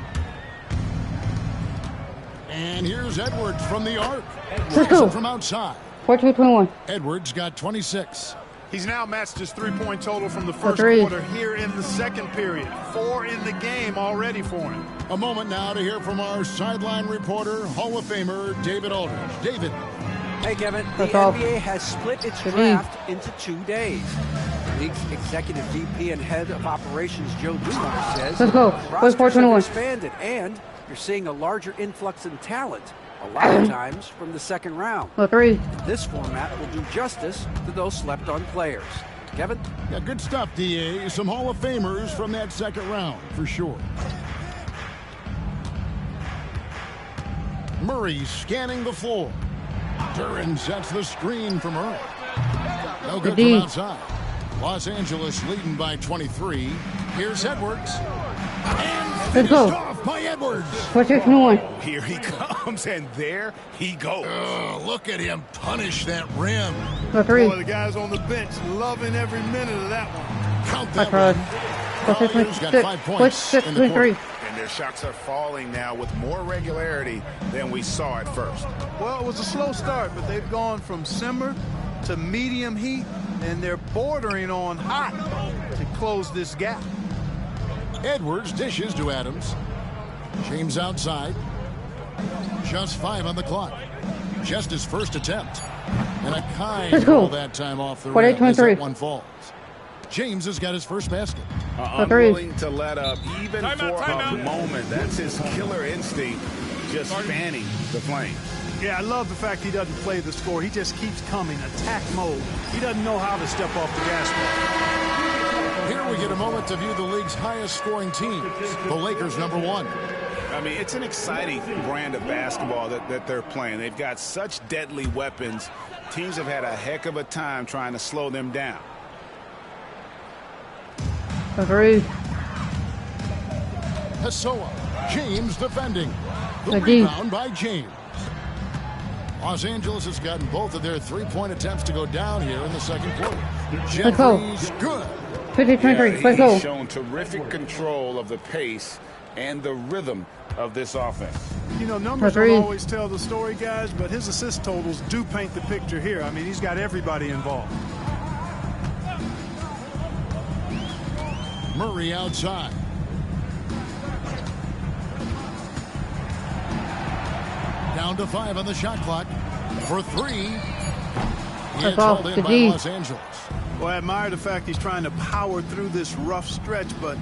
And here's Edwards from the arc. Jackson from outside. 14-21. Edwards got 26. He's now matched his three-point total from the first quarter here in the second period. 4 in the game already for him. A moment now to hear from our sideline reporter, Hall of Famer David Aldridge. David. Hey, Kevin. The NBA has split its draft into 2 days. The league's executive VP and head of operations, Joe Dumars, says rosters have expanded, and you're seeing a larger influx in talent, a lot of times from the second round. This format will do justice to those slept-on players. Kevin? Yeah, good stuff, DA. Some Hall of Famers from that second round, for sure. Murray scanning the floor. Duran sets the screen for Murray. No good from outside. Los Angeles leading by 23. Here's Edwards. And finished off by Edwards. Here he comes, and there he goes. Look at him punish that rim. Boy, the guys on the bench loving every minute of that one. Count that one. Collier's got 5 points in the quarter. And their shots are falling now with more regularity than we saw at first. Well, it was a slow start, but they've gone from simmer to medium heat, and they're bordering on hot to close this gap. Edwards dishes to Adams. James outside. Just 5 on the clock. Just his first attempt. And a kind roll that time off the rim as that one falls. James has got his first basket. Unwilling to let up even for a moment. That's his killer instinct, just fanning the flame. Yeah, I love the fact he doesn't play the score. He just keeps coming, attack mode. He doesn't know how to step off the gas pedal. Here we get a moment to view the league's highest scoring teams. The Lakers #1. I mean, it's an exciting brand of basketball that they're playing. They've got such deadly weapons. Teams have had a heck of a time trying to slow them down. Agreed. Pessoa. James defending. The rebound by James. Los Angeles has gotten both of their three-point attempts to go down here in the second quarter. Jeffries, good. 50-23, let's go. He's shown terrific control of the pace and the rhythm of this offense. You know, numbers don't always tell the story, guys, but his assist totals do paint the picture here. I mean, he's got everybody involved. Murray outside. Down to 5 on the shot clock. For 3. It's hauled in by Los Angeles. Well, I admire the fact he's trying to power through this rough stretch, but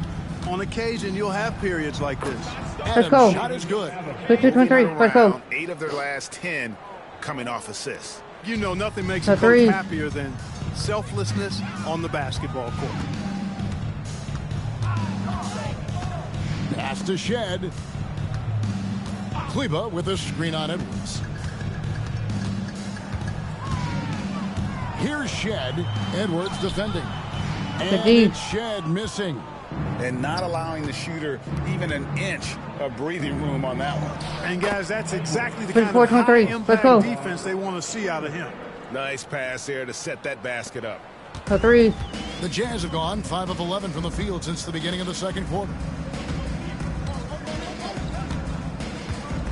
on occasion you'll have periods like this. Let's go. Shot is good. 50-23, let's go. 8 of their last 10 coming off assists. You know, nothing makes a coach happier than selflessness on the basketball court. Pass to Shed. Kleba with a screen on Edwards. Here's Shed. Edwards defending. And it's Shed missing. And not allowing the shooter even an inch of breathing room on that one. And guys, that's exactly the kind of high-impact defense they want to see out of him. Nice pass there to set that basket up. A 3. The Jazz have gone 5 of 11 from the field since the beginning of the second quarter.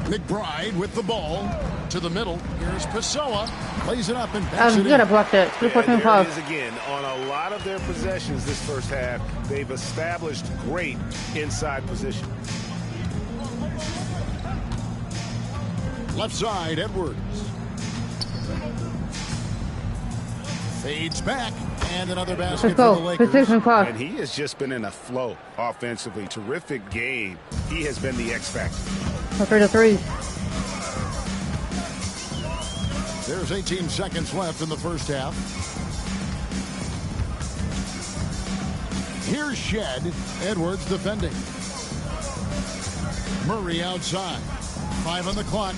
McBride with the ball to the middle. Here's Pessoa. Plays it up and backs it in. Good, I blocked it. There it is again. On a lot of their possessions this first half, they've established great inside position. Left side, Edwards. Fades back. And another basket for the Lakers. And he has just been in a flow offensively. Terrific game. He has been the X factor. 3. There's 18 seconds left in the first half. Here's Shed. Edwards defending. Murray outside. 5 on the clock.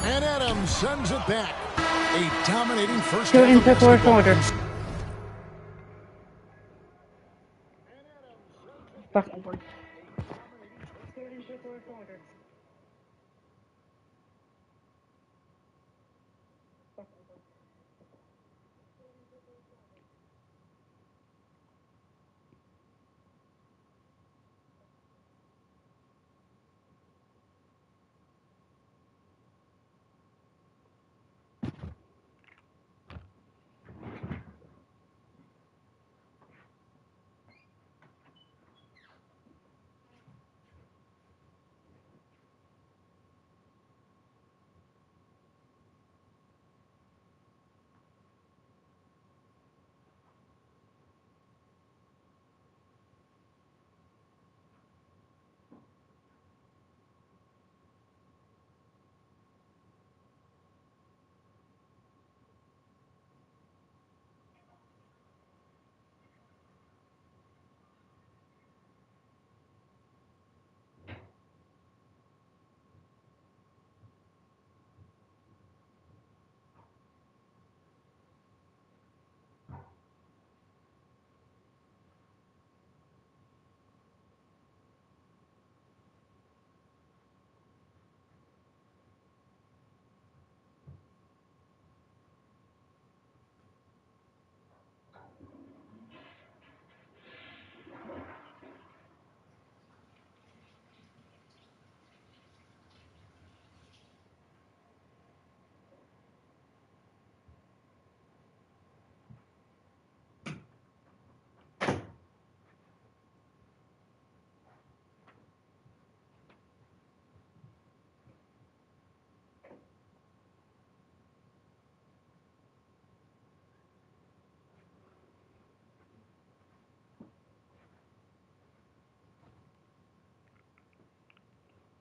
And Adams sends it back. A dominating first half of basketball. Basketball.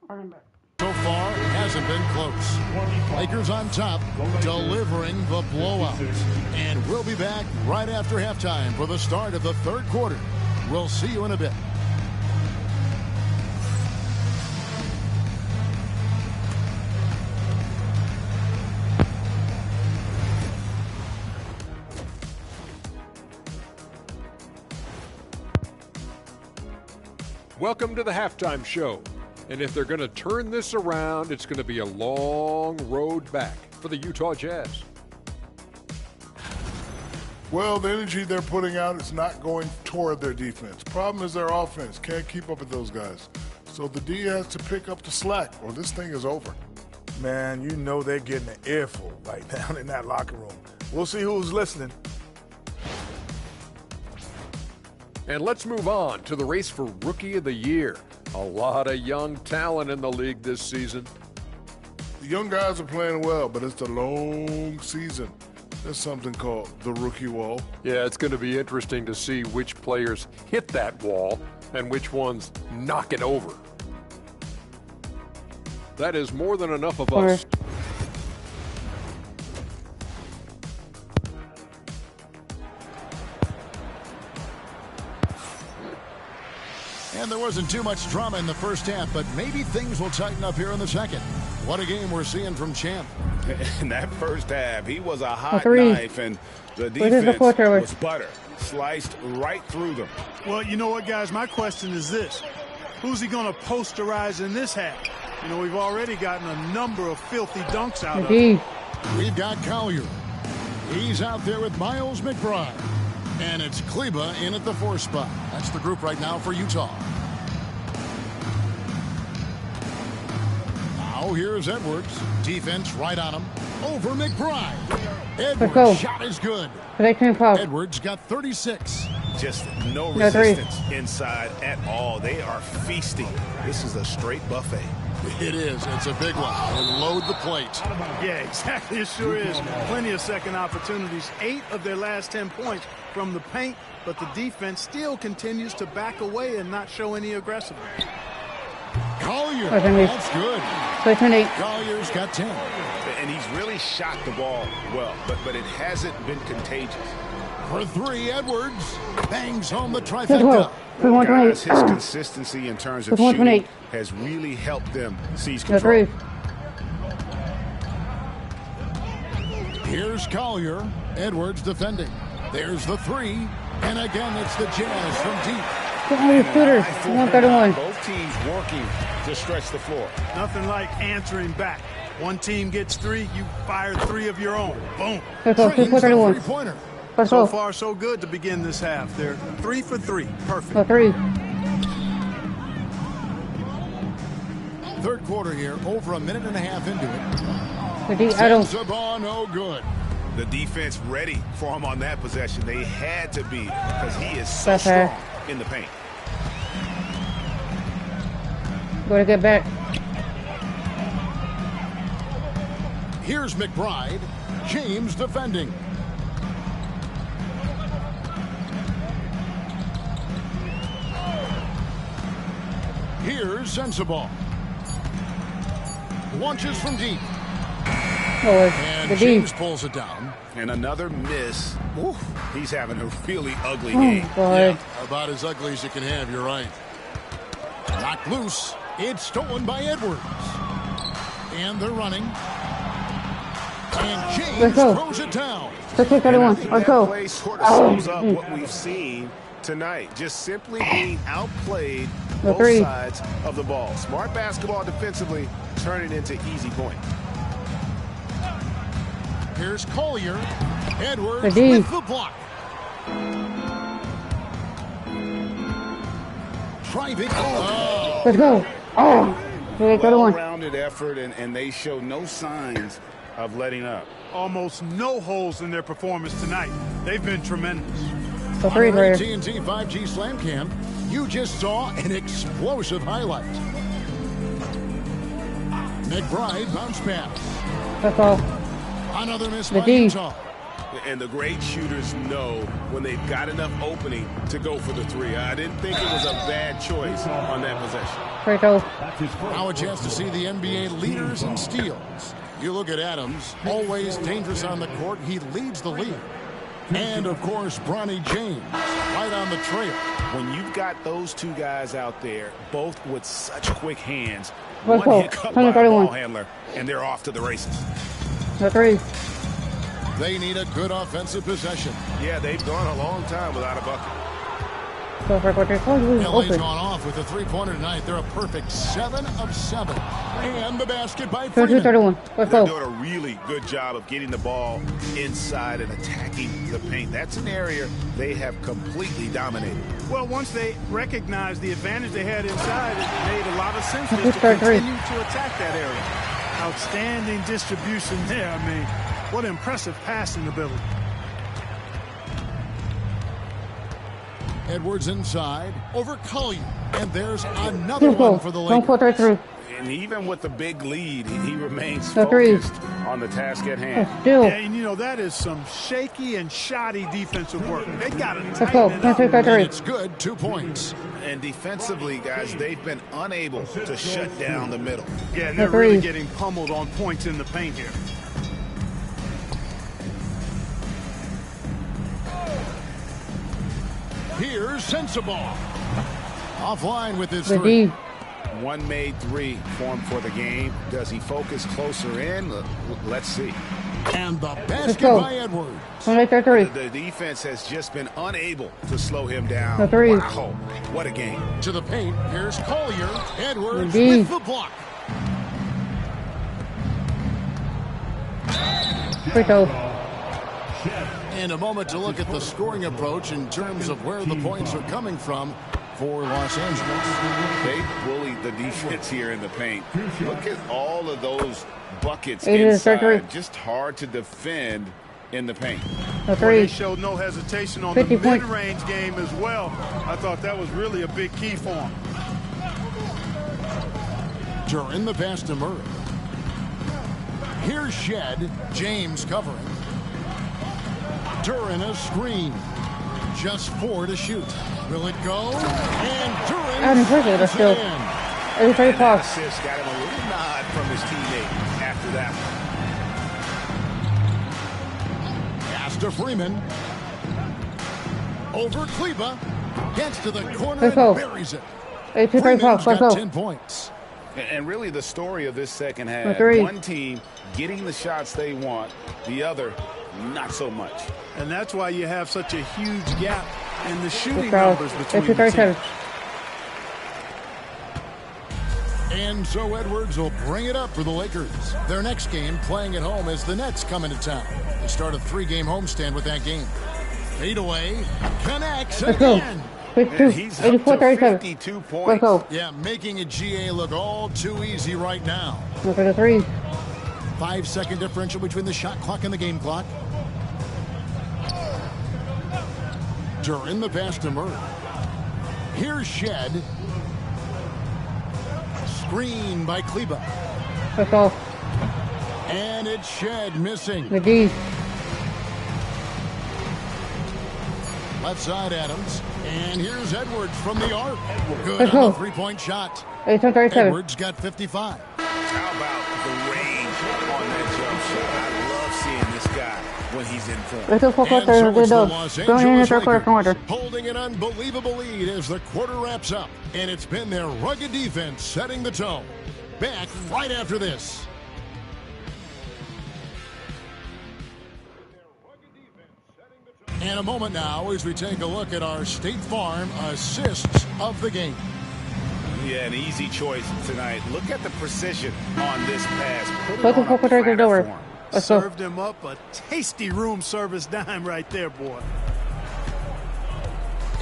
So far, it hasn't been close. Lakers on top, delivering the blowout. And we'll be back right after halftime for the start of the third quarter. We'll see you in a bit. Welcome to the halftime show. And if they're going to turn this around, it's going to be a long road back for the Utah Jazz. Well, the energy they're putting out is not going toward their defense. Problem is their offense can't keep up with those guys. So the D has to pick up the slack or this thing is over. Man, you know they're getting an earful right now in that locker room. We'll see who's listening. And let's move on to the race for Rookie of the Year. A lot of young talent in the league this season. The young guys are playing well, but it's a long season. There's something called the rookie wall. Yeah, it's going to be interesting to see which players hit that wall and which ones knock it over. That is more than enough of us. And there wasn't too much drama in the first half, but maybe things will tighten up here in the second. What a game we're seeing from Champ. In that first half, he was a hot knife, and the defense was butter. Sliced right through them. Well, you know what, guys? My question is this. Who's he going to posterize in this half? You know, we've already gotten a number of filthy dunks out of him. We've got Collier. He's out there with Miles McBride. And it's Kleba in at the 4 spot. That's the group right now for Utah. Now here's Edwards. Defense right on him. Over McBride. Edwards' shot is good. Edwards got 36. Just no resistance inside at all. They are feasting. This is a straight buffet. It is. It's a big one. And load the plate. Yeah, exactly. It sure is. Plenty of second opportunities. 8 of their last 10 points from the paint, but the defense still continues to back away and not show any aggressiveness. Collier. That's good. Collier's got 10. And he's really shot the ball well, but it hasn't been contagious. For 3, Edwards bangs home the trifecta. Guys, his consistency in terms of shooting has really helped them seize control. Here's Collier. Edwards defending. There's the 3. And again, it's the Jazz from deep. Both teams working to stretch the floor. Nothing like answering back. One team gets 3, you fire 3 of your own. Boom. Three-pointer. So far, so good to begin this half. They're 3 for 3. Perfect. Third quarter here, over a minute and a half into it. Sabah, no good. The defense ready for him on that possession. They had to be because he is so strong in the paint. Gotta get back. Here's McBride. James defending. Here's Sensabaugh. Launches from deep. And James pulls it down. And another miss. Ooh, he's having a really ugly game. Yeah, about as ugly as you can have, you're right. Knocked loose. It's stolen by Edwards. And they're running. And James throws it down. Let's take that one. Let's go. That play sort of sums up what we've seen tonight. Just simply being outplayed both sides of the ball. Smart basketball defensively, turning into easy points. Here's Collier. Edwards with the block. Driving. Oh. Let's go. Well-rounded effort, and they show no signs of letting up. Almost no holes in their performance tonight. They've been tremendous. On our AT&T 5G Slam Cam, you just saw an explosive highlight. McBride bounce pass. That's all. Another miss by Utah. And the great shooters know when they've got enough opening to go for the three. I didn't think it was a bad choice on that possession. Now a chance to see the NBA leaders in steals. You look at Adams, always dangerous on the court. He leads the league. And, of course, Bronny James, right on the trail. When you've got those two guys out there, both with such quick hands, Let's one go. hiccup by a ball handler, and they're off to the races. The three. They need a good offensive possession. Yeah, they've gone a long time without a bucket. LA's gone off with a three-pointer tonight. They're a perfect 7 of 7. And the basket by Freeman. They're doing a really good job of getting the ball inside and attacking the paint. That's an area they have completely dominated. Well, once they recognized the advantage they had inside, it made a lot of sense to continue to attack that area. Outstanding distribution there. I mean, what impressive passing ability. Edwards inside over Collier. And there's another one for the Lakers. And even with the big lead, he remains focused on the task at hand. Yeah, and you know, that is some shaky and shoddy defensive work. They got to tighten it up. It's good, 2 points. And defensively, guys, they've been unable to shut down the middle. Yeah, they're really getting pummeled on points in the paint here. Here's Sensabaugh. Offline with his three. One made three formed for the game. Does he focus closer in? Let's see. And the basket by Edwards. The defense has just been unable to slow him down. Wow, what a game. To the paint, here's Collier. Edwards with the block. And a moment to look at the scoring approach in terms of where the points are coming from for Los Angeles. They bullied the defense here in the paint. Look at all of those buckets inside. Just hard to defend in the paint. Well, they showed no hesitation on the mid-range game as well. I thought that was really a big key for them. During the pass to Murray. Here's Shed. James covering. Duran a screen. Just 4 to shoot. Will it go? And Duran is in. It's very close. Assist got him a little nod from his teammate after that one. Pass to Freeman. Over Kleba. Gets to the corner and buries it. Freeman's got 10 points. And really the story of this second half, one team getting the shots they want, the other not so much. And that's why you have such a huge gap in the shooting numbers between the teams. And so Edwards will bring it up for the Lakers. Their next game playing at home as the Nets come into town. They start a 3-game homestand with that game. Fade away, connects again. He's up to 52 points. Yeah, making a GA look all too easy right now. Look at the three. 5-second differential between the shot clock and the game clock. During the pass to Murray. Here's Shed. Screen by Kleba. Let's go. And it's Shed missing. McGee. Left side Adams. And here's Edwards from the arc. Good on the 3-point shot. Edwards got 55. How about the range on that jump shot? I love seeing this guy when he's in form. And so it's the Los Angeles Lakers holding an unbelievable lead as the quarter wraps up. And it's been their rugged defense setting the tone. Back right after this. And a moment now as we take a look at our State Farm assists of the game. Yeah, an easy choice tonight. Look at the precision on this pass. Served him up a tasty room service dime right there, boy.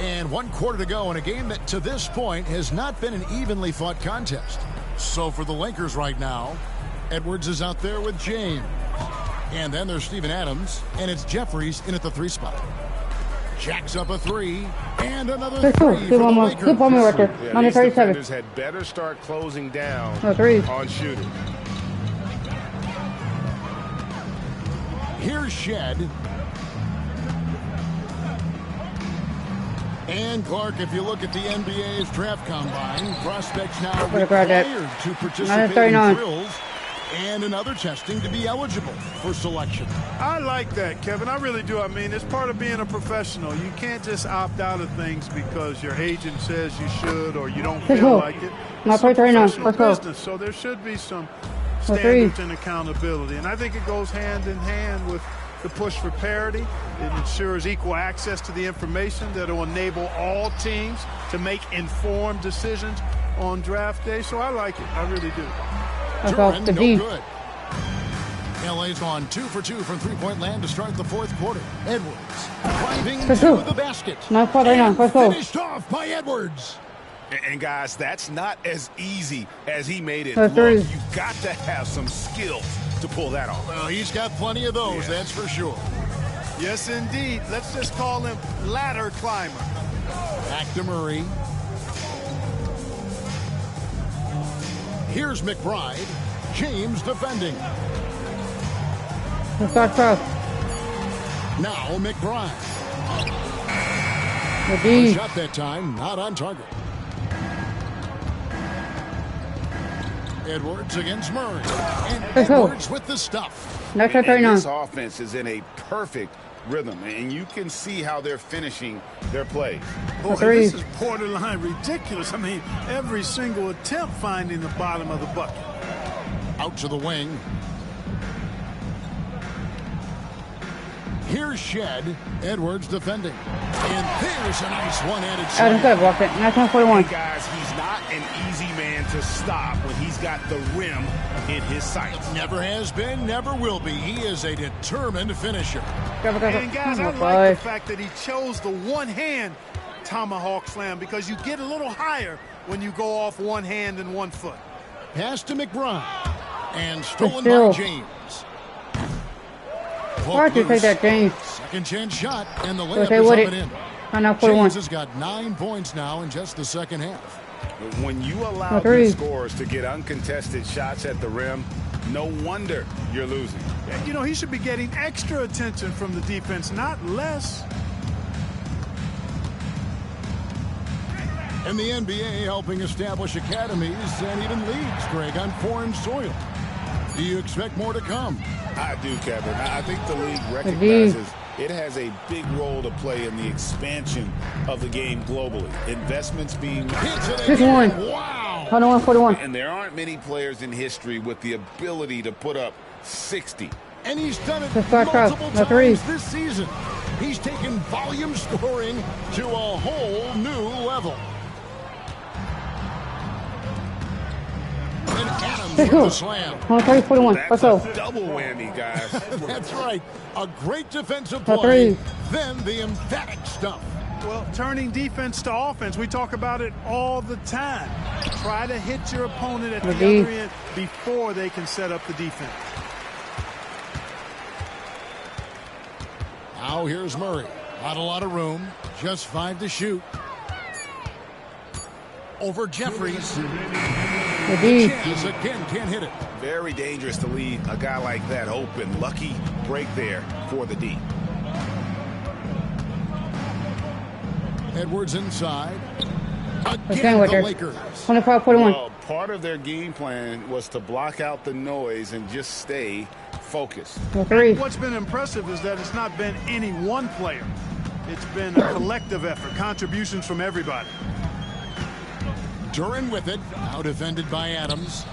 And 1 quarter to go in a game that to this point has not been an evenly fought contest. So for the Lakers right now, Edwards is out there with James. And then there's Steven Adams, and it's Jeffries in at the 3 spot. Jacks up a 3, and another 3 for the Lakers. Yeah, these defenders had better start closing down on shooting. Here's Shed. And Clark, if you look at the NBA's draft combine, prospects now required to participate in drills and another testing to be eligible for selection. I like that, Kevin. I really do. I mean, it's part of being a professional. You can't just opt out of things because your agent says you should or you don't feel like it. It's a professional business, so there should be some standards and accountability. And I think it goes hand in hand with the push for parity. It ensures equal access to the information that will enable all teams to make informed decisions on draft day. So I like it. I really do. Duran, no good. LA's gone 2 for 2 from three-point land to start the fourth quarter. Edwards driving to the basket. Finished off by Edwards. And guys, that's not as easy as he made it look. You've got to have some skills to pull that off. Well, he's got plenty of those, that's for sure. Yes, indeed. Let's just call him ladder climber. Back to Murray. Here's McBride. James defending. Now McBride. The shot that time, not on target. Edwards against Murray. And Edwards with the stuff. And this offense is in a perfect rhythm, and you can see how they're finishing their plays. Boy, this is borderline ridiculous. I mean, every single attempt finding the bottom of the bucket. Out to the wing. Here's Shed. Edwards defending. And there's a nice one-handed shot. Hey guys, he's not an easy man to stop when he's got the rim in his sights. Never has been, never will be. He is a determined finisher. And guys, I like the fact that he chose the one-hand tomahawk slam because you get a little higher when you go off one hand and 1 foot. Pass to McBride. And stolen by James. Why'd you take that, James? Second chance shot, and the layup is up and in. James has got 9 points now in just the second half. When you allow good scorers to get uncontested shots at the rim, no wonder you're losing. You know, he should be getting extra attention from the defense, not less. And the NBA helping establish academies and even leagues, Greg, on foreign soil. Do you expect more to come? I do, Kevin. I think the league recognizes it has a big role to play in the expansion of the game globally. Investments being made. Wow. 41. And there aren't many players in history with the ability to put up 60. And he's done it multiple times this season. He's taken volume scoring to a whole new level. And Adams with the slam. 41. That's a double whammy, guys. That's right. A great defensive play. Then the emphatic stuff. Well, turning defense to offense, we talk about it all the time. Try to hit your opponent at the other end before they can set up the defense. Now here's Murray. Not a lot of room. Just 5 to shoot. Over Jeffries. Jazz again can't hit it. Very dangerous to leave a guy like that open. Lucky break there for the D. Edwards inside. Again, the Lakers. 25-41. Well, part of their game plan was to block out the noise and just stay focused. What's been impressive is that it's not been any one player. It's been a collective effort, contributions from everybody. Duran with it. Now defended by Adams.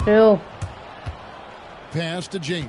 Still. Pass to James.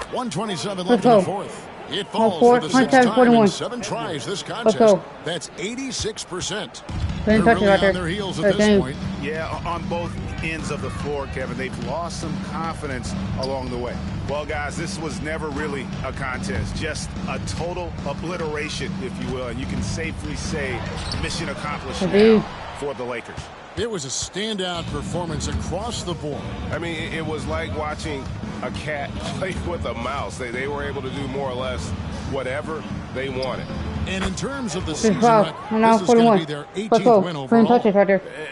127 left in the fourth. It falls for the 6th time in 7 tries this contest. That's 86%. They're really on their heels at this point. Yeah, on both ends of the floor, Kevin. They've lost some confidence along the way. Well, guys, this was never really a contest. Just a total obliteration, if you will. And you can safely say mission accomplished now for the Lakers. It was a standout performance across the board. I mean, it was like watching a cat play with a mouse. They were able to do more or less whatever they wanted. And in terms of the season, this is going to be their 18th win overall.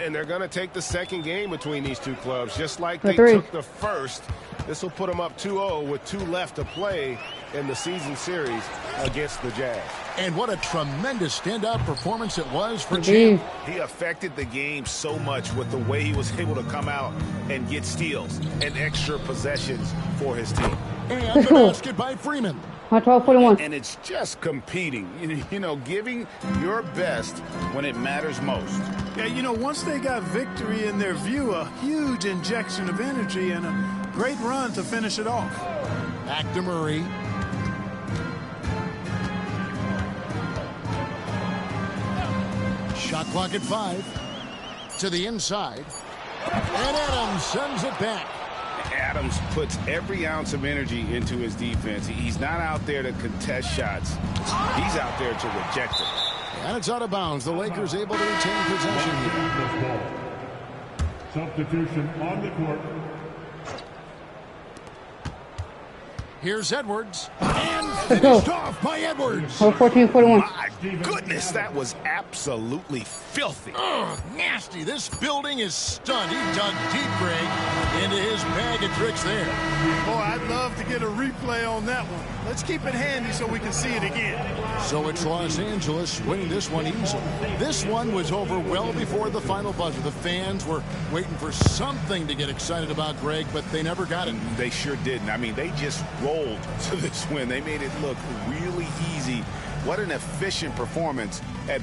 And they're going to take the second game between these two clubs, just like they took the first This will put him up 2-0 with 2 left to play in the season series against the Jazz. And what a tremendous standout performance it was for Jim. He affected the game so much with the way he was able to come out and get steals and extra possessions for his team. And the basket by Freeman. And it's just competing, you know, giving your best when it matters most. Yeah, you know, once they got victory in their view, a huge injection of energy and a great run to finish it off. Back to Murray. Shot clock at 5. To the inside. And Adams sends it back. Adams puts every ounce of energy into his defense. He's not out there to contest shots. He's out there to reject them. And it's out of bounds. The Lakers able to retain possession here. Substitution on the court. Here's Edwards. And finished off by Edwards. 14-41. My goodness, that was absolutely filthy. Nasty. This building is stunned. He dug deep, Greg, into his bag of tricks there. Boy, I'd love to get a replay on that one. Let's keep it handy so we can see it again. So it's Los Angeles winning this one easily. This one was over well before the final buzzer. The fans were waiting for something to get excited about, Greg, but they never got it. They sure didn't. I mean, they just rolled to this win. They made it look really easy. What an efficient performance at